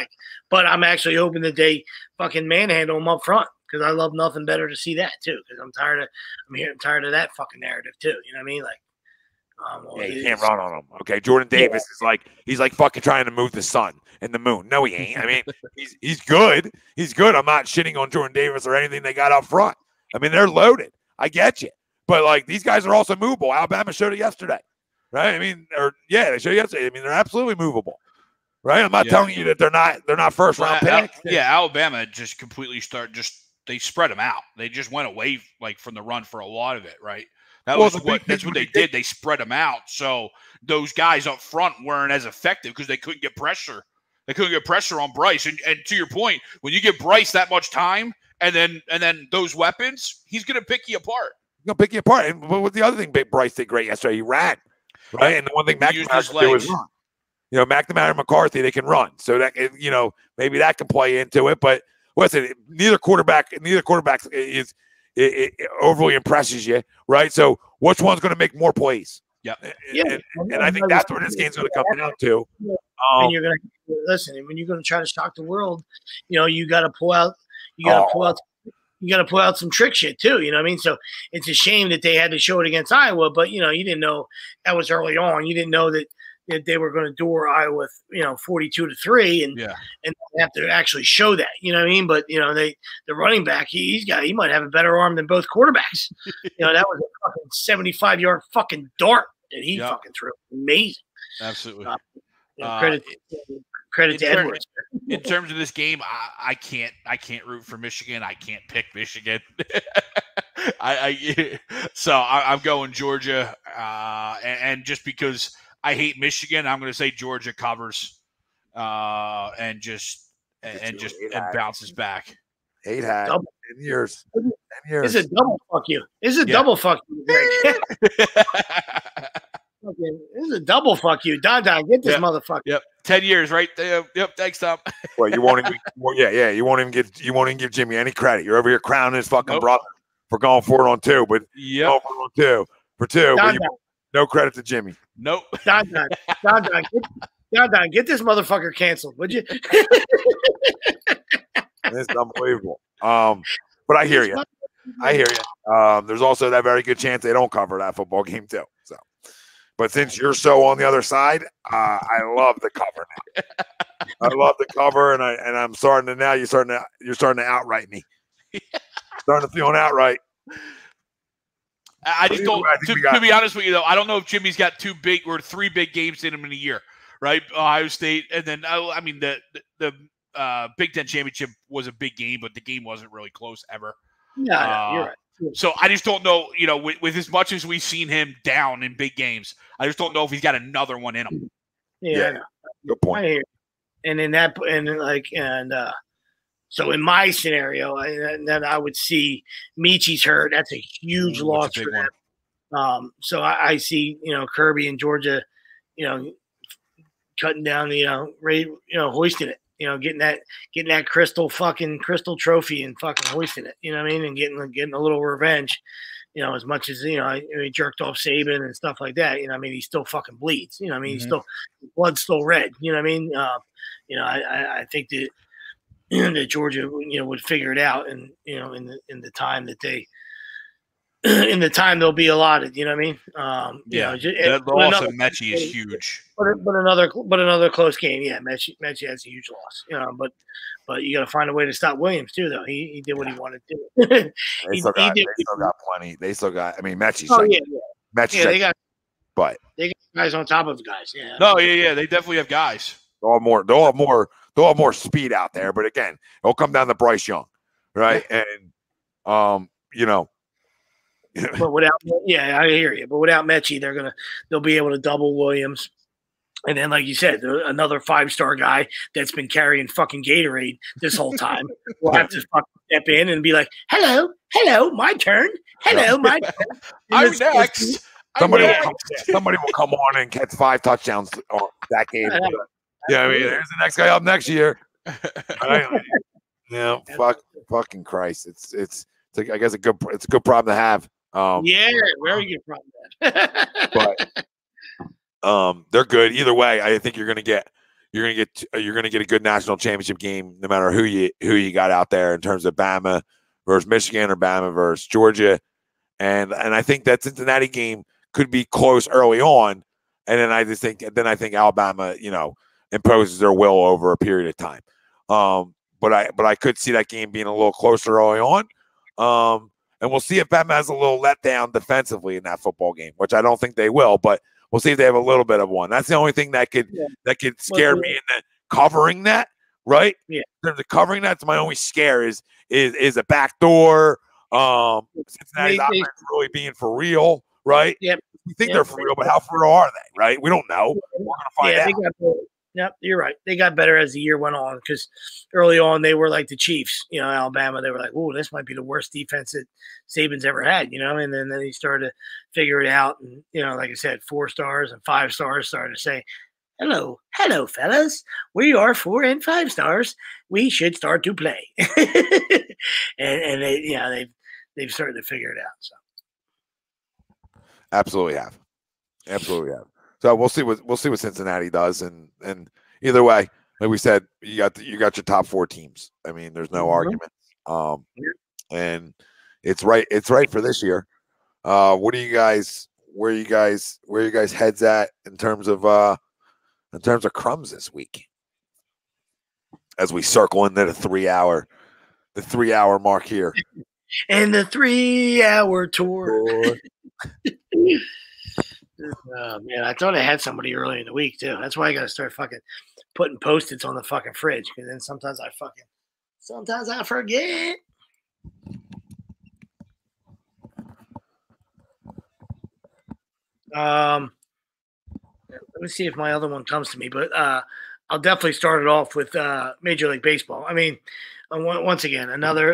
But I'm actually hoping that they fucking manhandle him up front because I love nothing better to see that too. Because I'm tired of that fucking narrative too. You know what I mean? You can't run on him. Okay, Jordan Davis is he's like fucking trying to move the sun and the moon. No, he ain't. I mean, he's good. He's good. I'm not shitting on Jordan Davis or anything they got up front. I mean, they're loaded. I get you, but these guys are also movable. Alabama showed it yesterday. Right? I mean, they show you yesterday. I mean, they're absolutely movable. Right? I'm not telling you that they're not first round picks. Alabama just completely they spread them out. They just went away from the run for a lot of it, right? That's what they did. They spread them out. So those guys up front weren't as effective because they couldn't get pressure. They couldn't get pressure on Bryce. And to your point, when you give Bryce that much time and then those weapons, he's gonna pick you apart. He's gonna pick you apart. And what was the other thing Bryce did great yesterday? He ran. Right, and the one thing McNamara can do is run. McNamara and McCarthy, they can run, so that maybe that can play into it. But listen, neither quarterback is overly impresses you, right? So which one's going to make more plays? Yeah, and I think that's where this game's going to come down to. And you're going to listen, and when you're going to try to shock the world, you got to pull out. You got to pull out some trick shit too. You know what I mean? So it's a shame that they had to show it against Iowa, but you didn't know that was early on. You didn't know that they were going to door Iowa, 42-3 and have to actually show that, you know what I mean? But, the running back, he might have a better arm than both quarterbacks. That was a fucking 75-yard fucking dart that he fucking threw. Amazing. Absolutely. Credit to Edwards. In terms of this game, I can't root for Michigan. I can't pick Michigan. So I'm going Georgia, and just because I hate Michigan, I'm going to say Georgia covers, and bounces back. 8 hat. 10 years. 10 years. It's a double fuck you. It's a double fuck you, Greg. This is a double fuck you. Don, get this motherfucker. Yep. 10 years, right? Yep. Thanks, Tom. Well, you won't even you won't even give Jimmy any credit. You're over here crowning his fucking brother for going for it on 2, but for 2. No credit to Jimmy. Nope. Don, get this motherfucker canceled, would you? It's unbelievable. But I hear you. There's also that very good chance they don't cover that football game too. So, But since you're so on the other side, I love the cover now. I love the cover, and I'm starting to now. You're starting to outright me. Starting to feel an outright. I just don't. To be honest with you, though, I don't know if Jimmy's got 2 big or 3 big games in him in a year, right? Ohio State, and then I mean the Big Ten championship was a big game, but the game wasn't really close ever. No, you're right. So I just don't know, with as much as we've seen him down in big games, I just don't know if he's got another one in him. Yeah. Good point. I hear you. So in my scenario, then I would see Michi's hurt. That's a huge loss for them. So I see, Kirby and Georgia, cutting down hoisting it. Getting that crystal trophy and fucking hoisting it, you know what I mean, and getting a little revenge, as much as he jerked off Saban and stuff like that, I mean, he still fucking bleeds, I mean, he's blood's still red, you know what I mean, I think that that Georgia would figure it out, and in the time that they. In the time they'll be allotted, you know what I mean? The loss of Mechie is huge. But another close game, yeah. Mechie has a huge loss, but you got to find a way to stop Williams too, though. He did what he wanted to do. They still got plenty. They still got. I mean, Mechie's. Mechie. They got guys on top of guys. Yeah. No, yeah. They definitely have guys. They'll have more speed out there. But again, it'll come down to Bryce Young, right? And But I hear you. But without Mechie, they'll be able to double Williams, and then, like you said, another 5-star guy that's been carrying fucking Gatorade this whole time will have to fucking step in and be like, "Hello, my turn. Hello, my turn. I'm next." Somebody will come on and catch 5 touchdowns on that game. Yeah, I mean, there's the next guy up next year. Yeah, fucking Christ. It's I guess it's a good problem to have. Very good problem. But they're good either way. I think you're gonna get a good national championship game, no matter who you got out there in terms of Bama versus Michigan or Bama versus Georgia, and I think that Cincinnati game could be close early on, and then I think Alabama imposes their will over a period of time. But I could see that game being a little closer early on. And we'll see if Bama has a little letdown defensively in that football game, which I don't think they will, but we'll see if they have a little bit of one. That's the only thing that could scare me in the covering that, right? Yeah. In terms of covering that's my only scare is a backdoor. Cincinnati's offense really being for real, right? Yep. We think they're for real, but how for real are they, right? We don't know. We're going to find out. Yep, you're right. They got better as the year went on, because early on they were like the Chiefs, Alabama. They were like, "Oh, this might be the worst defense that Saban's ever had," and then he started to figure it out. And like I said, 4 stars and 5 stars started to say, "Hello, fellas. We are 4 and 5 stars. We should start to play." and they've started to figure it out. So absolutely have. So we'll see what Cincinnati does, and either way, like we said, you got your top 4 teams. I mean, there's no argument. And it's right for this year. Where you guys heads at in terms of crumbs this week? As we circle into the 3-hour mark here. And the 3-hour tour. Oh, man, I thought I had somebody early in the week too. That's why I got to start fucking putting Post-its on the fucking fridge, because then sometimes I forget. Let me see if my other one comes to me, but I'll definitely start it off with Major League Baseball. I mean, once again, another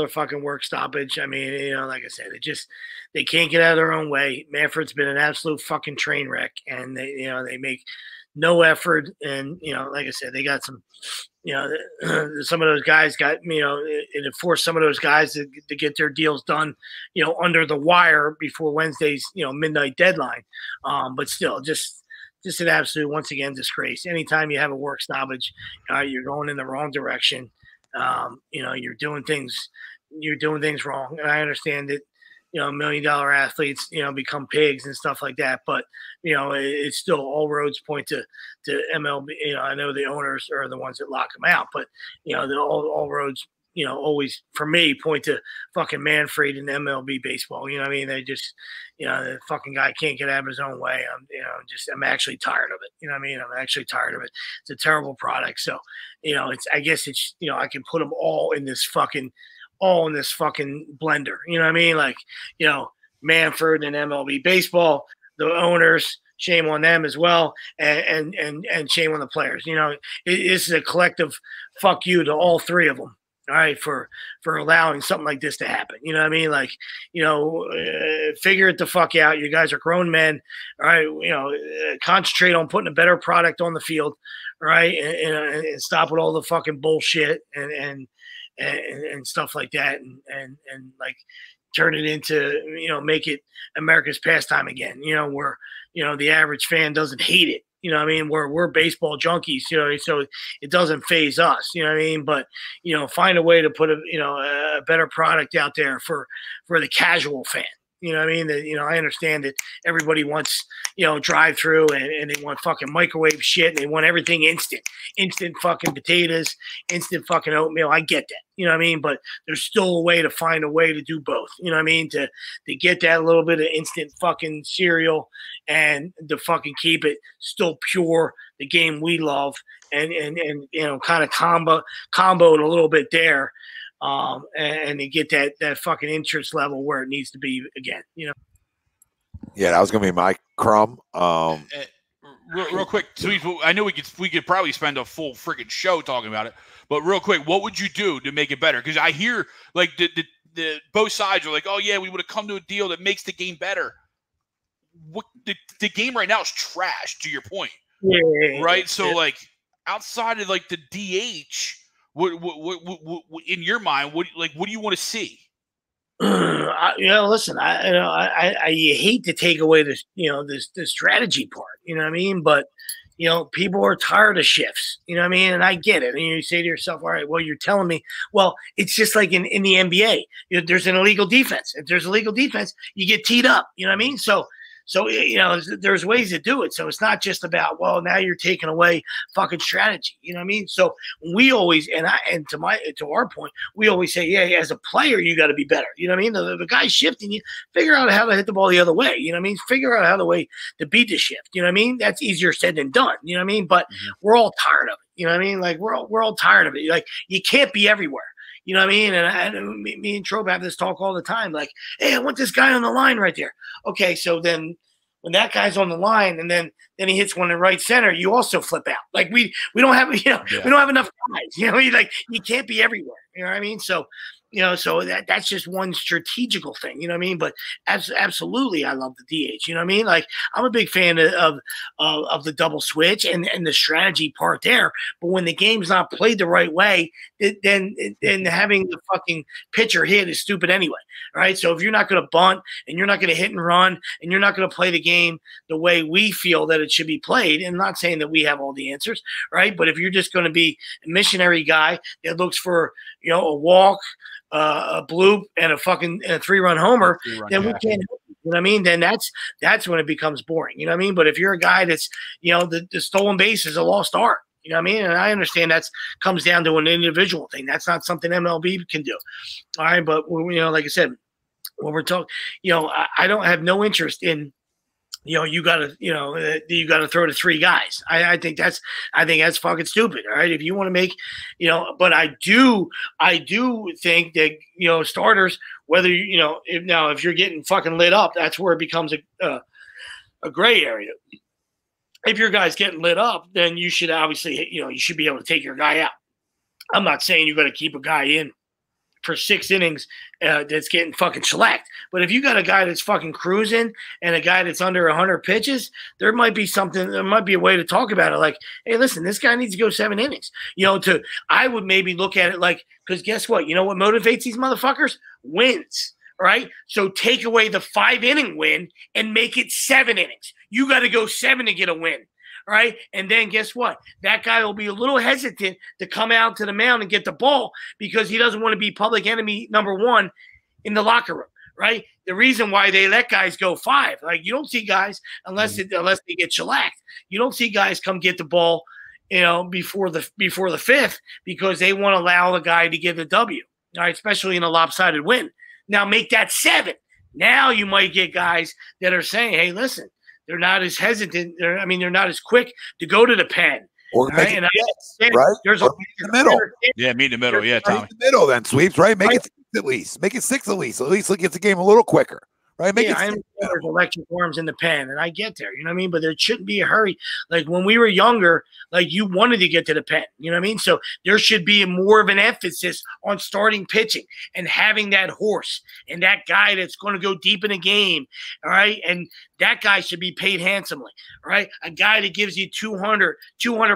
fucking work stoppage. I mean, like I said, they can't get out of their own way. Manfred's been an absolute fucking train wreck, and they make no effort. And like I said, they got some, some of those guys got, it forced some of those guys to get their deals done, under the wire before Wednesday's, midnight deadline. But still, just an absolute, once again, disgrace. Anytime you have a work stoppage, you're going in the wrong direction. You're doing things wrong. And I understand that, $1 million athletes, become pigs and stuff like that. But, it's still all roads point to MLB. I know the owners are the ones that lock them out, but, all roads, always for me point to fucking Manfred and MLB baseball. You know what I mean? They just, the fucking guy can't get out of his own way. I'm actually tired of it. You know what I mean? I'm actually tired of it. It's a terrible product. So, I guess it's, I can put them all in this fucking blender. You know what I mean? Like, Manfred and MLB baseball, the owners, shame on them as well, and shame on the players. This is a collective fuck you to all three of them. All right, for allowing something like this to happen. You know what I mean? Like, figure it the fuck out. You guys are grown men. All right, concentrate on putting a better product on the field. All right, and stop with all the fucking bullshit and stuff like that, and like turn it into, make it America's pastime again. Where the average fan doesn't hate it. You know what I mean? We're baseball junkies, so it doesn't phase us, you know what I mean? But, find a way to put a better product out there for the casual fan. You know what I mean? That, I understand that everybody wants, drive through and they want fucking microwave shit and they want everything instant fucking potatoes, instant fucking oatmeal. I get that. You know what I mean? But there's still a way to find a way to do both. You know what I mean? To get that little bit of instant fucking cereal and to fucking keep it still pure, the game we love, and kind of comboed a little bit there. And to get that fucking interest level where it needs to be again, Yeah, that was gonna be my crumb. Real quick, I know we could probably spend a full freaking show talking about it, but real quick, what would you do to make it better? Because I hear like the both sides are like, oh yeah, we would have come to a deal that makes the game better. The game right now is trash. To your point, right? So like outside of like the DH. What in your mind? What do you want to see? Listen, I hate to take away this, the strategy part. You know what I mean? But people are tired of shifts. You know what I mean? And I get it. And you say to yourself, all right, well, you're telling me. Well, it's just like in the NBA. There's an illegal defense. If there's illegal defense, you get teed up. You know what I mean? So there's ways to do it. So it's not just about, well, now you're taking away fucking strategy. You know what I mean? So we always, to our point, we always say, yeah, as a player, you got to be better. You know what I mean? The guy's shifting, you figure out how to hit the ball the other way. You know what I mean? Figure out how the way to beat the shift. You know what I mean? That's easier said than done. You know what I mean? But we're all tired of it. You know what I mean? Like we're all tired of it. Like you can't be everywhere. You know what I mean? And me and Trobe have this talk all the time. Like, hey, I want this guy on the line right there. Okay, so then when that guy's on the line and then he hits one in right center, you also flip out. Like we don't have we don't have enough guys. You know what I mean? Like you can't be everywhere. You know what I mean? So so that's just one strategical thing. You know what I mean? But absolutely, I love the DH. You know what I mean? Like I'm a big fan of the double switch and the strategy part there. But when the game's not played the right way, then having the fucking pitcher hit is stupid anyway. Right? So if you're not going to bunt and you're not going to hit and run and you're not going to play the game the way we feel that it should be played, and I'm not saying that we have all the answers, right? But if you're just going to be a missionary guy that looks for a walk, a bloop, and a 3-run homer, then we can't help you. You know what I mean? Then that's when it becomes boring. You know what I mean? But if you're a guy that's, the stolen base is a lost art. You know what I mean? And I understand that comes down to an individual thing. That's not something MLB can do. All right. But, like I said, when we're talking, I don't have no interest in, you gotta throw to 3 guys. I think that's fucking stupid. All right. If you want to make, but I do think that, starters, whether, if you're getting fucking lit up, that's where it becomes a gray area. If your guy's getting lit up, then you should obviously, you should be able to take your guy out. I'm not saying you got to keep a guy in for 6 innings that's getting fucking shellacked. But if you got a guy that's fucking cruising and a guy that's under 100 pitches, there might be a way to talk about it. Like, hey, listen, this guy needs to go 7 innings. I would maybe look at it like, because guess what? You know what motivates these motherfuckers? Wins. Right? So take away the 5-inning win and make it 7 innings. You got to go 7 to get a win. Right? And then guess what? That guy will be a little hesitant to come out to the mound and get the ball because he doesn't want to be public enemy number 1 in the locker room. right? The reason why they let guys go 5, like you don't see guys unless they get shellacked. You don't see guys come get the ball, before the 5th because they want to allow the guy to get the W. All right, especially in a lopsided win. Now make that 7. Now you might get guys that are saying, "Hey, listen, they're not as hesitant. They're not as quick to go to the pen." Or make it six, right? There's or meet in the middle. Yeah, meet in the middle. Yeah, Tommy. Meet in the middle then, Sweeps, right? Make it 6 at least. Make it 6 at least. At least it gets the game a little quicker. Right? Make it I understand there's electric arms in the pen, and I get there, you know what I mean? But there shouldn't be a hurry. Like when we were younger, like you wanted to get to the pen, you know what I mean? So there should be more of an emphasis on starting pitching and having that horse and that guy that's going to go deep in a game, all right? And that guy should be paid handsomely, all right? A guy that gives you 200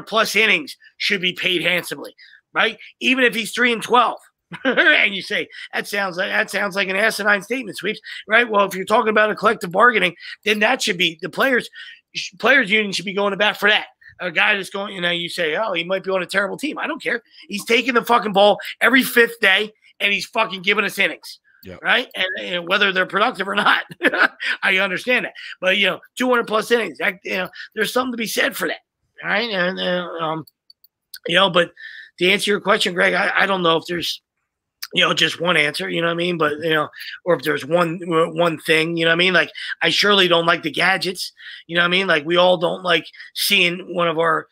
plus innings should be paid handsomely, right? Even if he's 3-12. And you say that sounds like an asinine statement, Sweeps, right? Well, if you're talking about a collective bargaining, then that should be the players union should be going to bat for that. A guy that's going, you say, oh, he might be on a terrible team. I don't care. He's taking the fucking ball every 5th day, and he's fucking giving us innings. Yep. Right. And whether they're productive or not, I understand that. But 200 plus innings, there's something to be said for that. All right. And but to answer your question, Greg, I don't know if there's just one answer, you know what I mean? But, or if there's one thing, you know what I mean? Like, I surely don't like the gadgets, you know what I mean? Like, we all don't like seeing one of our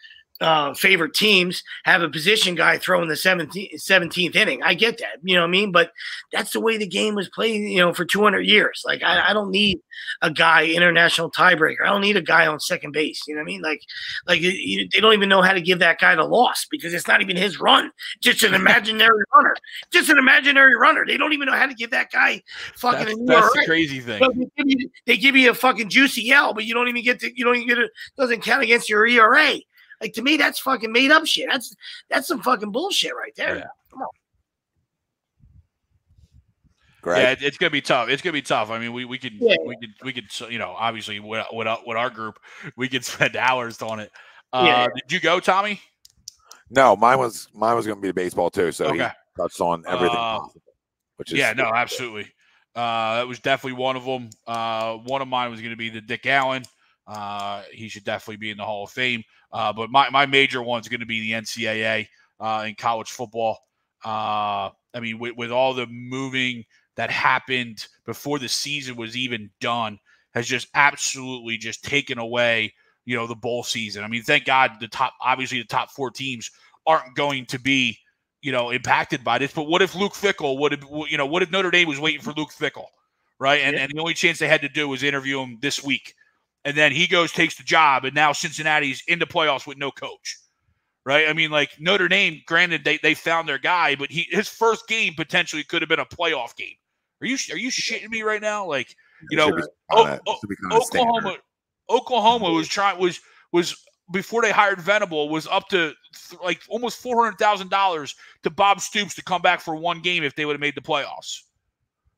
favorite teams have a position guy throwing the 17th inning. I get that, you know what I mean? But that's the way the game was played, for 200 years. Like, I don't need a guy international tiebreaker. I don't need a guy on second base. You know what I mean? Like they don't even know how to give that guy the loss because it's not even his run. Just an imaginary runner. Just an imaginary runner. They don't even know how to give that guy fucking. That's the crazy thing. So they give you a fucking juicy L, but you don't even get it. Doesn't count against your ERA. Like, to me, that's fucking made up shit. That's some fucking bullshit right there. Yeah. Come on. Great. Yeah, it's gonna be tough. It's gonna be tough. I mean, we could obviously with our group, we could spend hours on it. Did you go, Tommy? No, mine was gonna be the baseball too. So he touched on everything possible. Which is absolutely. That was definitely one of them. One of mine was gonna be the Dick Allen. He should definitely be in the Hall of Fame. But my major one's going to be the NCAA in college football. I mean, with all the moving that happened before the season was even done, has just absolutely just taken away, the bowl season. I mean, thank God the top 4 teams aren't going to be, impacted by this. But what if Luke Fickell what if Notre Dame was waiting for Luke Fickell, right? And the only chance they had to do was interview him this week. And then he takes the job, and now Cincinnati's in the playoffs with no coach, right? I mean, like Notre Dame, granted they found their guy, but his first game potentially could have been a playoff game. Are you shitting me right now? Like, Oklahoma was before they hired Venable was up to like almost $400,000 to Bob Stoops to come back for one game if they would have made the playoffs,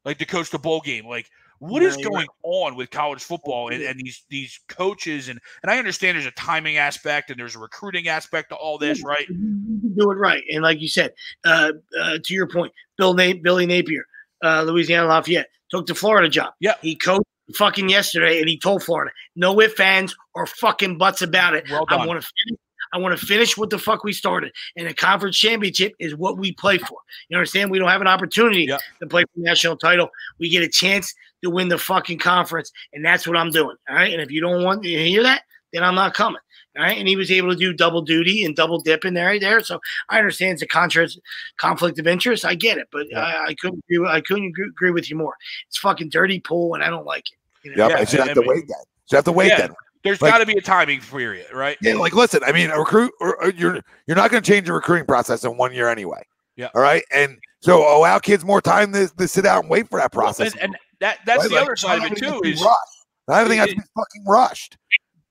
like to coach the bowl game, like. What is going on with college football and these coaches? And I understand there's a timing aspect and there's a recruiting aspect to all this, right? Do it right. And like you said, to your point, Billy Napier, Louisiana Lafayette, took the Florida job. Yeah. He coached fucking yesterday and he told Florida, no ifs, ands, or fucking buts about it. Well done. I want to finish what the fuck we started. And a conference championship is what we play for. You understand? We don't have an opportunity to play for the national title. We get a chance to win the fucking conference, and that's what I'm doing. All right? And if you don't want to hear that, then I'm not coming. All right? And he was able to do double duty and double dip in there. So I understand it's a conflict of interest. I get it, but I couldn't agree with you more. It's fucking dirty pool, and I don't like it. It should have to wait then. Should have to wait then. There's got to be a timing period, right? Yeah, like listen, I mean, a recruit, or you're not going to change the recruiting process in 1 year anyway. Yeah. All right, and so allow kids more time to sit out and wait for that process. And that's right? The other side of it too. Is everything has to be fucking rushed.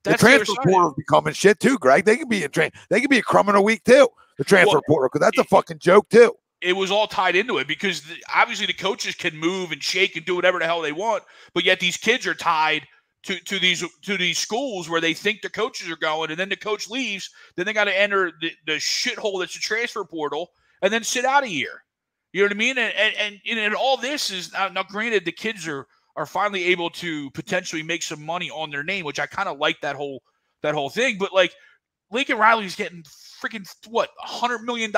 The transfer portal is becoming shit too, Greg. They could be a crumb in a week too. The transfer portal, because that's a fucking joke too. It was all tied into it because obviously the coaches can move and shake and do whatever the hell they want, but yet these kids are tied to these schools where they think the coaches are going, and then the coach leaves, then they got to enter the shithole that's the transfer portal, and then sit out a year. You know what I mean? And all this is now granted, the kids are finally able to potentially make some money on their name, which I kind of like that whole thing. But like Lincoln Riley's getting freaking what, $100 million.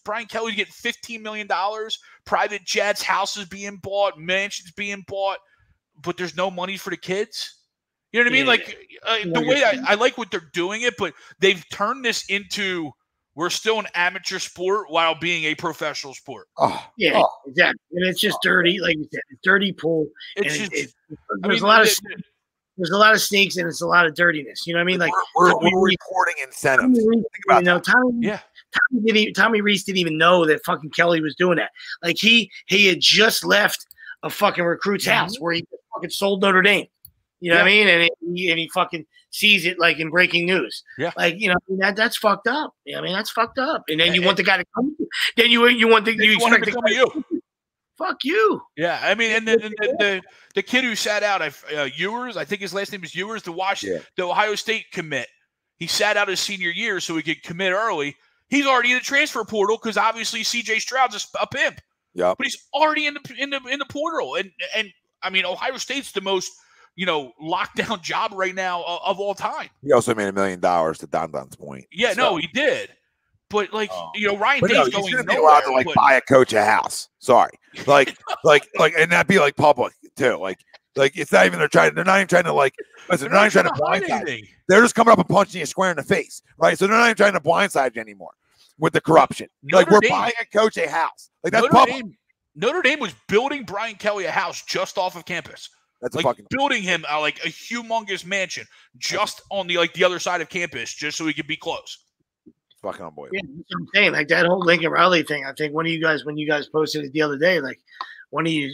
Brian Kelly's getting $15 million. Private jets, houses being bought, mansions being bought, but there's no money for the kids. You know what I mean? Like the way I like what they're doing it, but they've turned this into, we're still an amateur sport while being a professional sport. Exactly. And it's just dirty, like you said, it's dirty pool. There's a lot of sneaks and it's a lot of dirtiness. You know what I mean? Like we're reporting incentives. Tommy Reese didn't even know that fucking Kelly was doing that. Like he had just left a fucking recruit's house where he fucking sold Notre Dame. You know what I mean? And he fucking sees it like in breaking news. Yeah. Like, you know, that's fucked up. You know what I mean? That's fucked up. And then you want the guy to come. Then you want him to come to you. Fuck you. Yeah. I mean, and then the kid who sat out, Ewers, I think his last name is Ewers, the Ohio State commit. He sat out his senior year so he could commit early. He's already in the transfer portal because obviously CJ Stroud's a pimp. Yeah. But he's already in the portal. And I mean, Ohio State's the most, lockdown job right now of all time. He also made $1 million to Don's point. Yeah, so. No, he did. But Ryan Day's going to be allowed to buy a coach a house. Sorry, like, and that be like public too. Like it's not even they're not even trying to listen. They're not even trying to blindside you. They're just coming up and punching you square in the face, right? So they're not even trying to blindside you anymore with the corruption. We're buying a coach a house. Like that's public. Notre Dame was building Brian Kelly a house just off of campus. That's building him like a humongous mansion just on the other side of campus, just so he could be close. It's fucking unbelievable. Yeah, that's what I'm saying. Like that whole Lincoln Riley thing. I think when you guys posted it the other day, like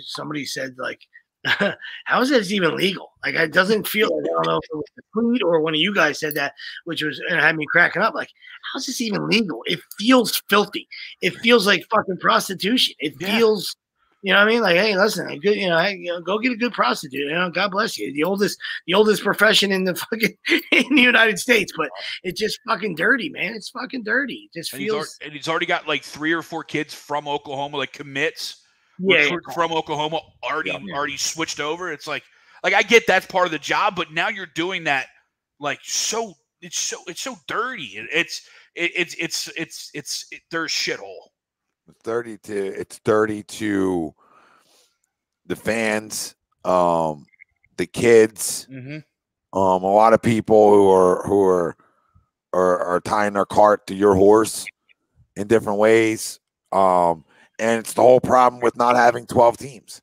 somebody said like, how is this even legal? Like it doesn't feel like, I don't know if it was the tweet or one of you guys said that, which was and had me cracking up. Like, how is this even legal? It feels filthy. It feels like fucking prostitution. It feels. You know what I mean? Like, hey, listen, go get a good prostitute. God bless you. The oldest profession in the fucking in the United States, but it's just fucking dirty, man. It's fucking dirty. It just feels. And he's already got like 3 or 4 kids from Oklahoma, like commits. From Oklahoma already switched over. It's like I get that's part of the job, but now you're doing that like so. It's so dirty. There's shithole. It's dirty to the fans, the kids, a lot of people who are tying their cart to your horse in different ways. And it's the whole problem with not having 12 teams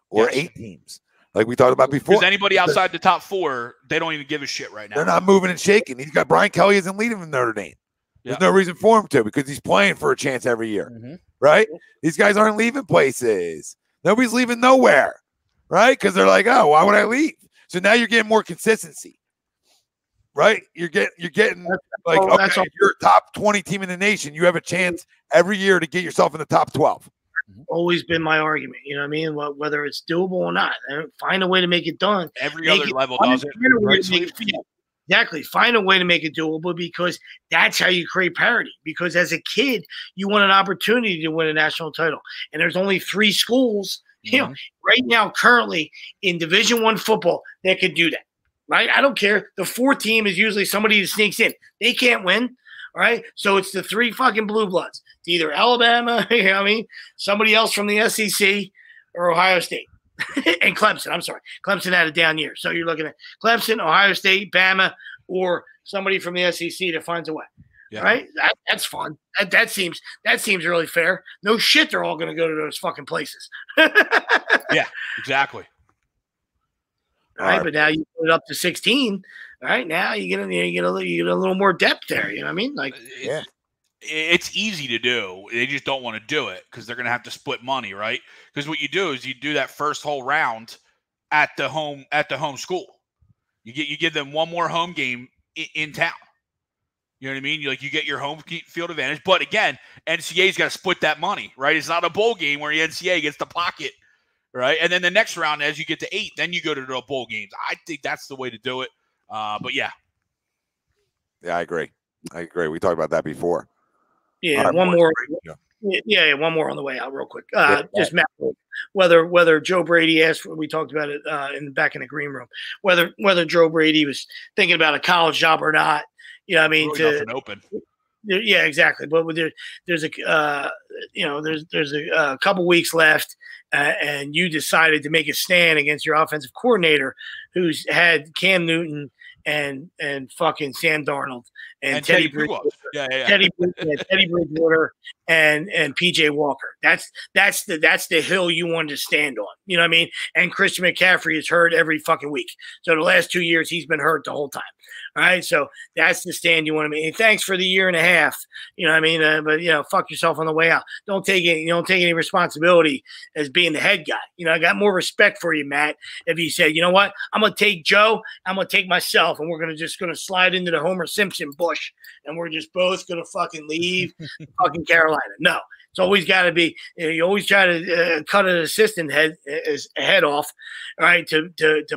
or 8 teams. Like we talked about before. Because anybody outside the top 4, they don't even give a shit right now. They're not moving and shaking. Brian Kelly isn't leading from Notre Dame. There's no reason for him to because he's playing for a chance every year, right? These guys aren't leaving places. Nobody's leaving nowhere, right? Because they're like, oh, why would I leave? So now you're getting more consistency, right? You're getting like, okay, if you're a top 20 team in the nation, you have a chance every year to get yourself in the top 12. Always been my argument. You know what I mean? Whether it's doable or not, find a way to make it done. Every other level does it. Exactly. Find a way to make it doable because that's how you create parity. Because as a kid, you want an opportunity to win a national title. And there's only 3 schools, right now, currently in Division I football that could do that. Right? I don't care. The 4th team is usually somebody who sneaks in. They can't win. All right. So it's the 3 fucking blue bloods. It's either Alabama, somebody else from the SEC or Ohio State. And Clemson, I'm sorry. Clemson had a down year. So you're looking at Clemson, Ohio State, Bama, or somebody from the SEC that finds a way. Yeah. Right? That's fun. That seems really fair. No shit, they're all going to go to those fucking places. Yeah, exactly. All right, but now you put it up to 16. All right, now you get a little more depth there. You know what I mean? Like, yeah. It's easy to do. They just don't want to do it because they're going to have to split money, right? Because what you do is you do that first whole round at the home school. You give them one more home game in town. You know what I mean? You get your home field advantage. But again, NCAA's got to split that money, right? It's not a bowl game where the NCAA gets the pocket, right? And then the next round, as you get to 8, then you go to the bowl games. I think that's the way to do it. But yeah. Yeah, I agree. We talked about that before. Yeah, one more. Yeah, one more on the way out, real quick. Just Matt, whether Joe Brady asked, we talked about it back in the green room, whether Joe Brady was thinking about a college job or not. You know, what I mean, really nothing open. Yeah, exactly. But there's a couple weeks left, and you decided to make a stand against your offensive coordinator, who's had Cam Newton and fucking Sam Darnold and Teddy Bridgewater, Teddy Bridgewater and PJ Walker. That's the hill you wanted to stand on. You know what I mean? And Christian McCaffrey is hurt every fucking week. So the last 2 years he's been hurt the whole time. All right, so that's the stand you want to make. And thanks for the year and a half. You know what I mean? But fuck yourself on the way out. Don't take any responsibility as being the head guy. You know, I got more respect for you, Matt. If you said, you know what, I'm gonna take Joe, I'm gonna take myself, and we're gonna slide into the Homer Simpson bush, and we're just both gonna fucking leave fucking Carolina. No. It's always got to be. You always try to cut an assistant head off, all right, to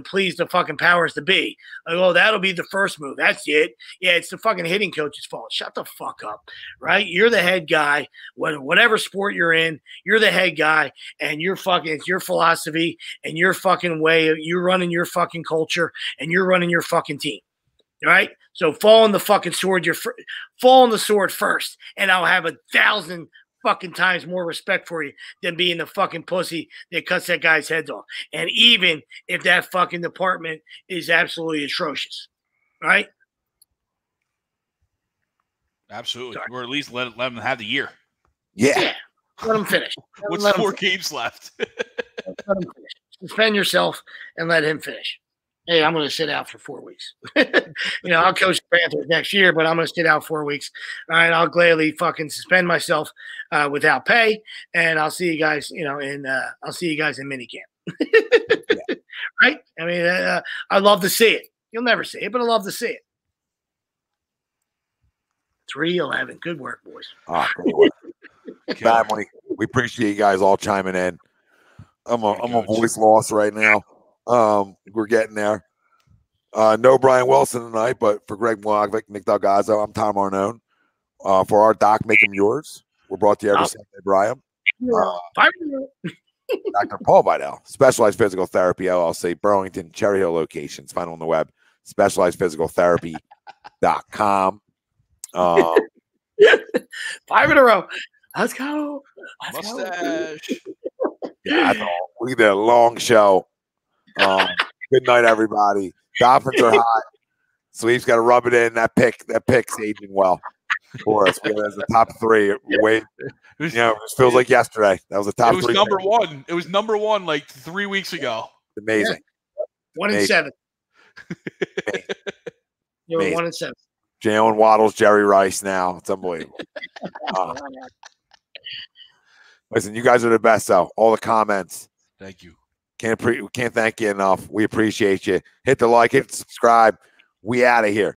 please the fucking powers to be. Like, oh, that'll be the first move. That's it. Yeah, it's the fucking hitting coach's fault. Shut the fuck up, right? You're the head guy. Whatever sport you're in, you're the head guy, and it's your philosophy and your fucking way. You're running your fucking culture, and you're running your fucking team. All right. So fall on the fucking sword. Fall on the sword first, and I'll have 1,000 fucking times more respect for you than being the fucking pussy that cuts that guy's heads off. And even if that fucking department is absolutely atrocious. Right? Absolutely. Sorry. Or at least let them have the year. Yeah. Let them finish. What's 4 games left? Let them finish. Suspend yourself and let him finish. Hey, I'm going to sit out for 4 weeks. I'll coach the Panthers next year, but I'm going to sit out 4 weeks. All right, I'll gladly fucking suspend myself without pay, and I'll see you guys. I'll see you guys in minicamp. Right? I mean, I love to see it. You'll never see it, but I love to see it. 3-11. Good work, boys. Family, we appreciate you guys all chiming in. I'm a voice loss right now. We're getting there. No Brian Wilson tonight, but for Greg Mlogovic, Nick Delgazzo, I'm Tom Arnone. For our doc, Make Them Yours, we're brought to you every Sunday, Brian. Dr. Paul Vidal, Specialized Physical Therapy, LLC, Burlington, Cherry Hill locations. Find on the web, specializedphysicaltherapy.com. 5 in a row. Let's go. Mustache. Yeah, we did a long show. Good night, everybody. Dolphins are hot. Sweep's got to rub it in. That pick's aging well for us. We have the top 3. Wait, it feels like yesterday. That was the top 3. It was number 1. It was number 1 like 3 weeks ago. Amazing. Yeah. 1-7. You were 1-7. Jalen Waddle's Jerry Rice now. It's unbelievable. Listen, you guys are the best, though. All the comments. Thank you. We can't thank you enough. We appreciate you. Hit the like, hit the subscribe. We out of here.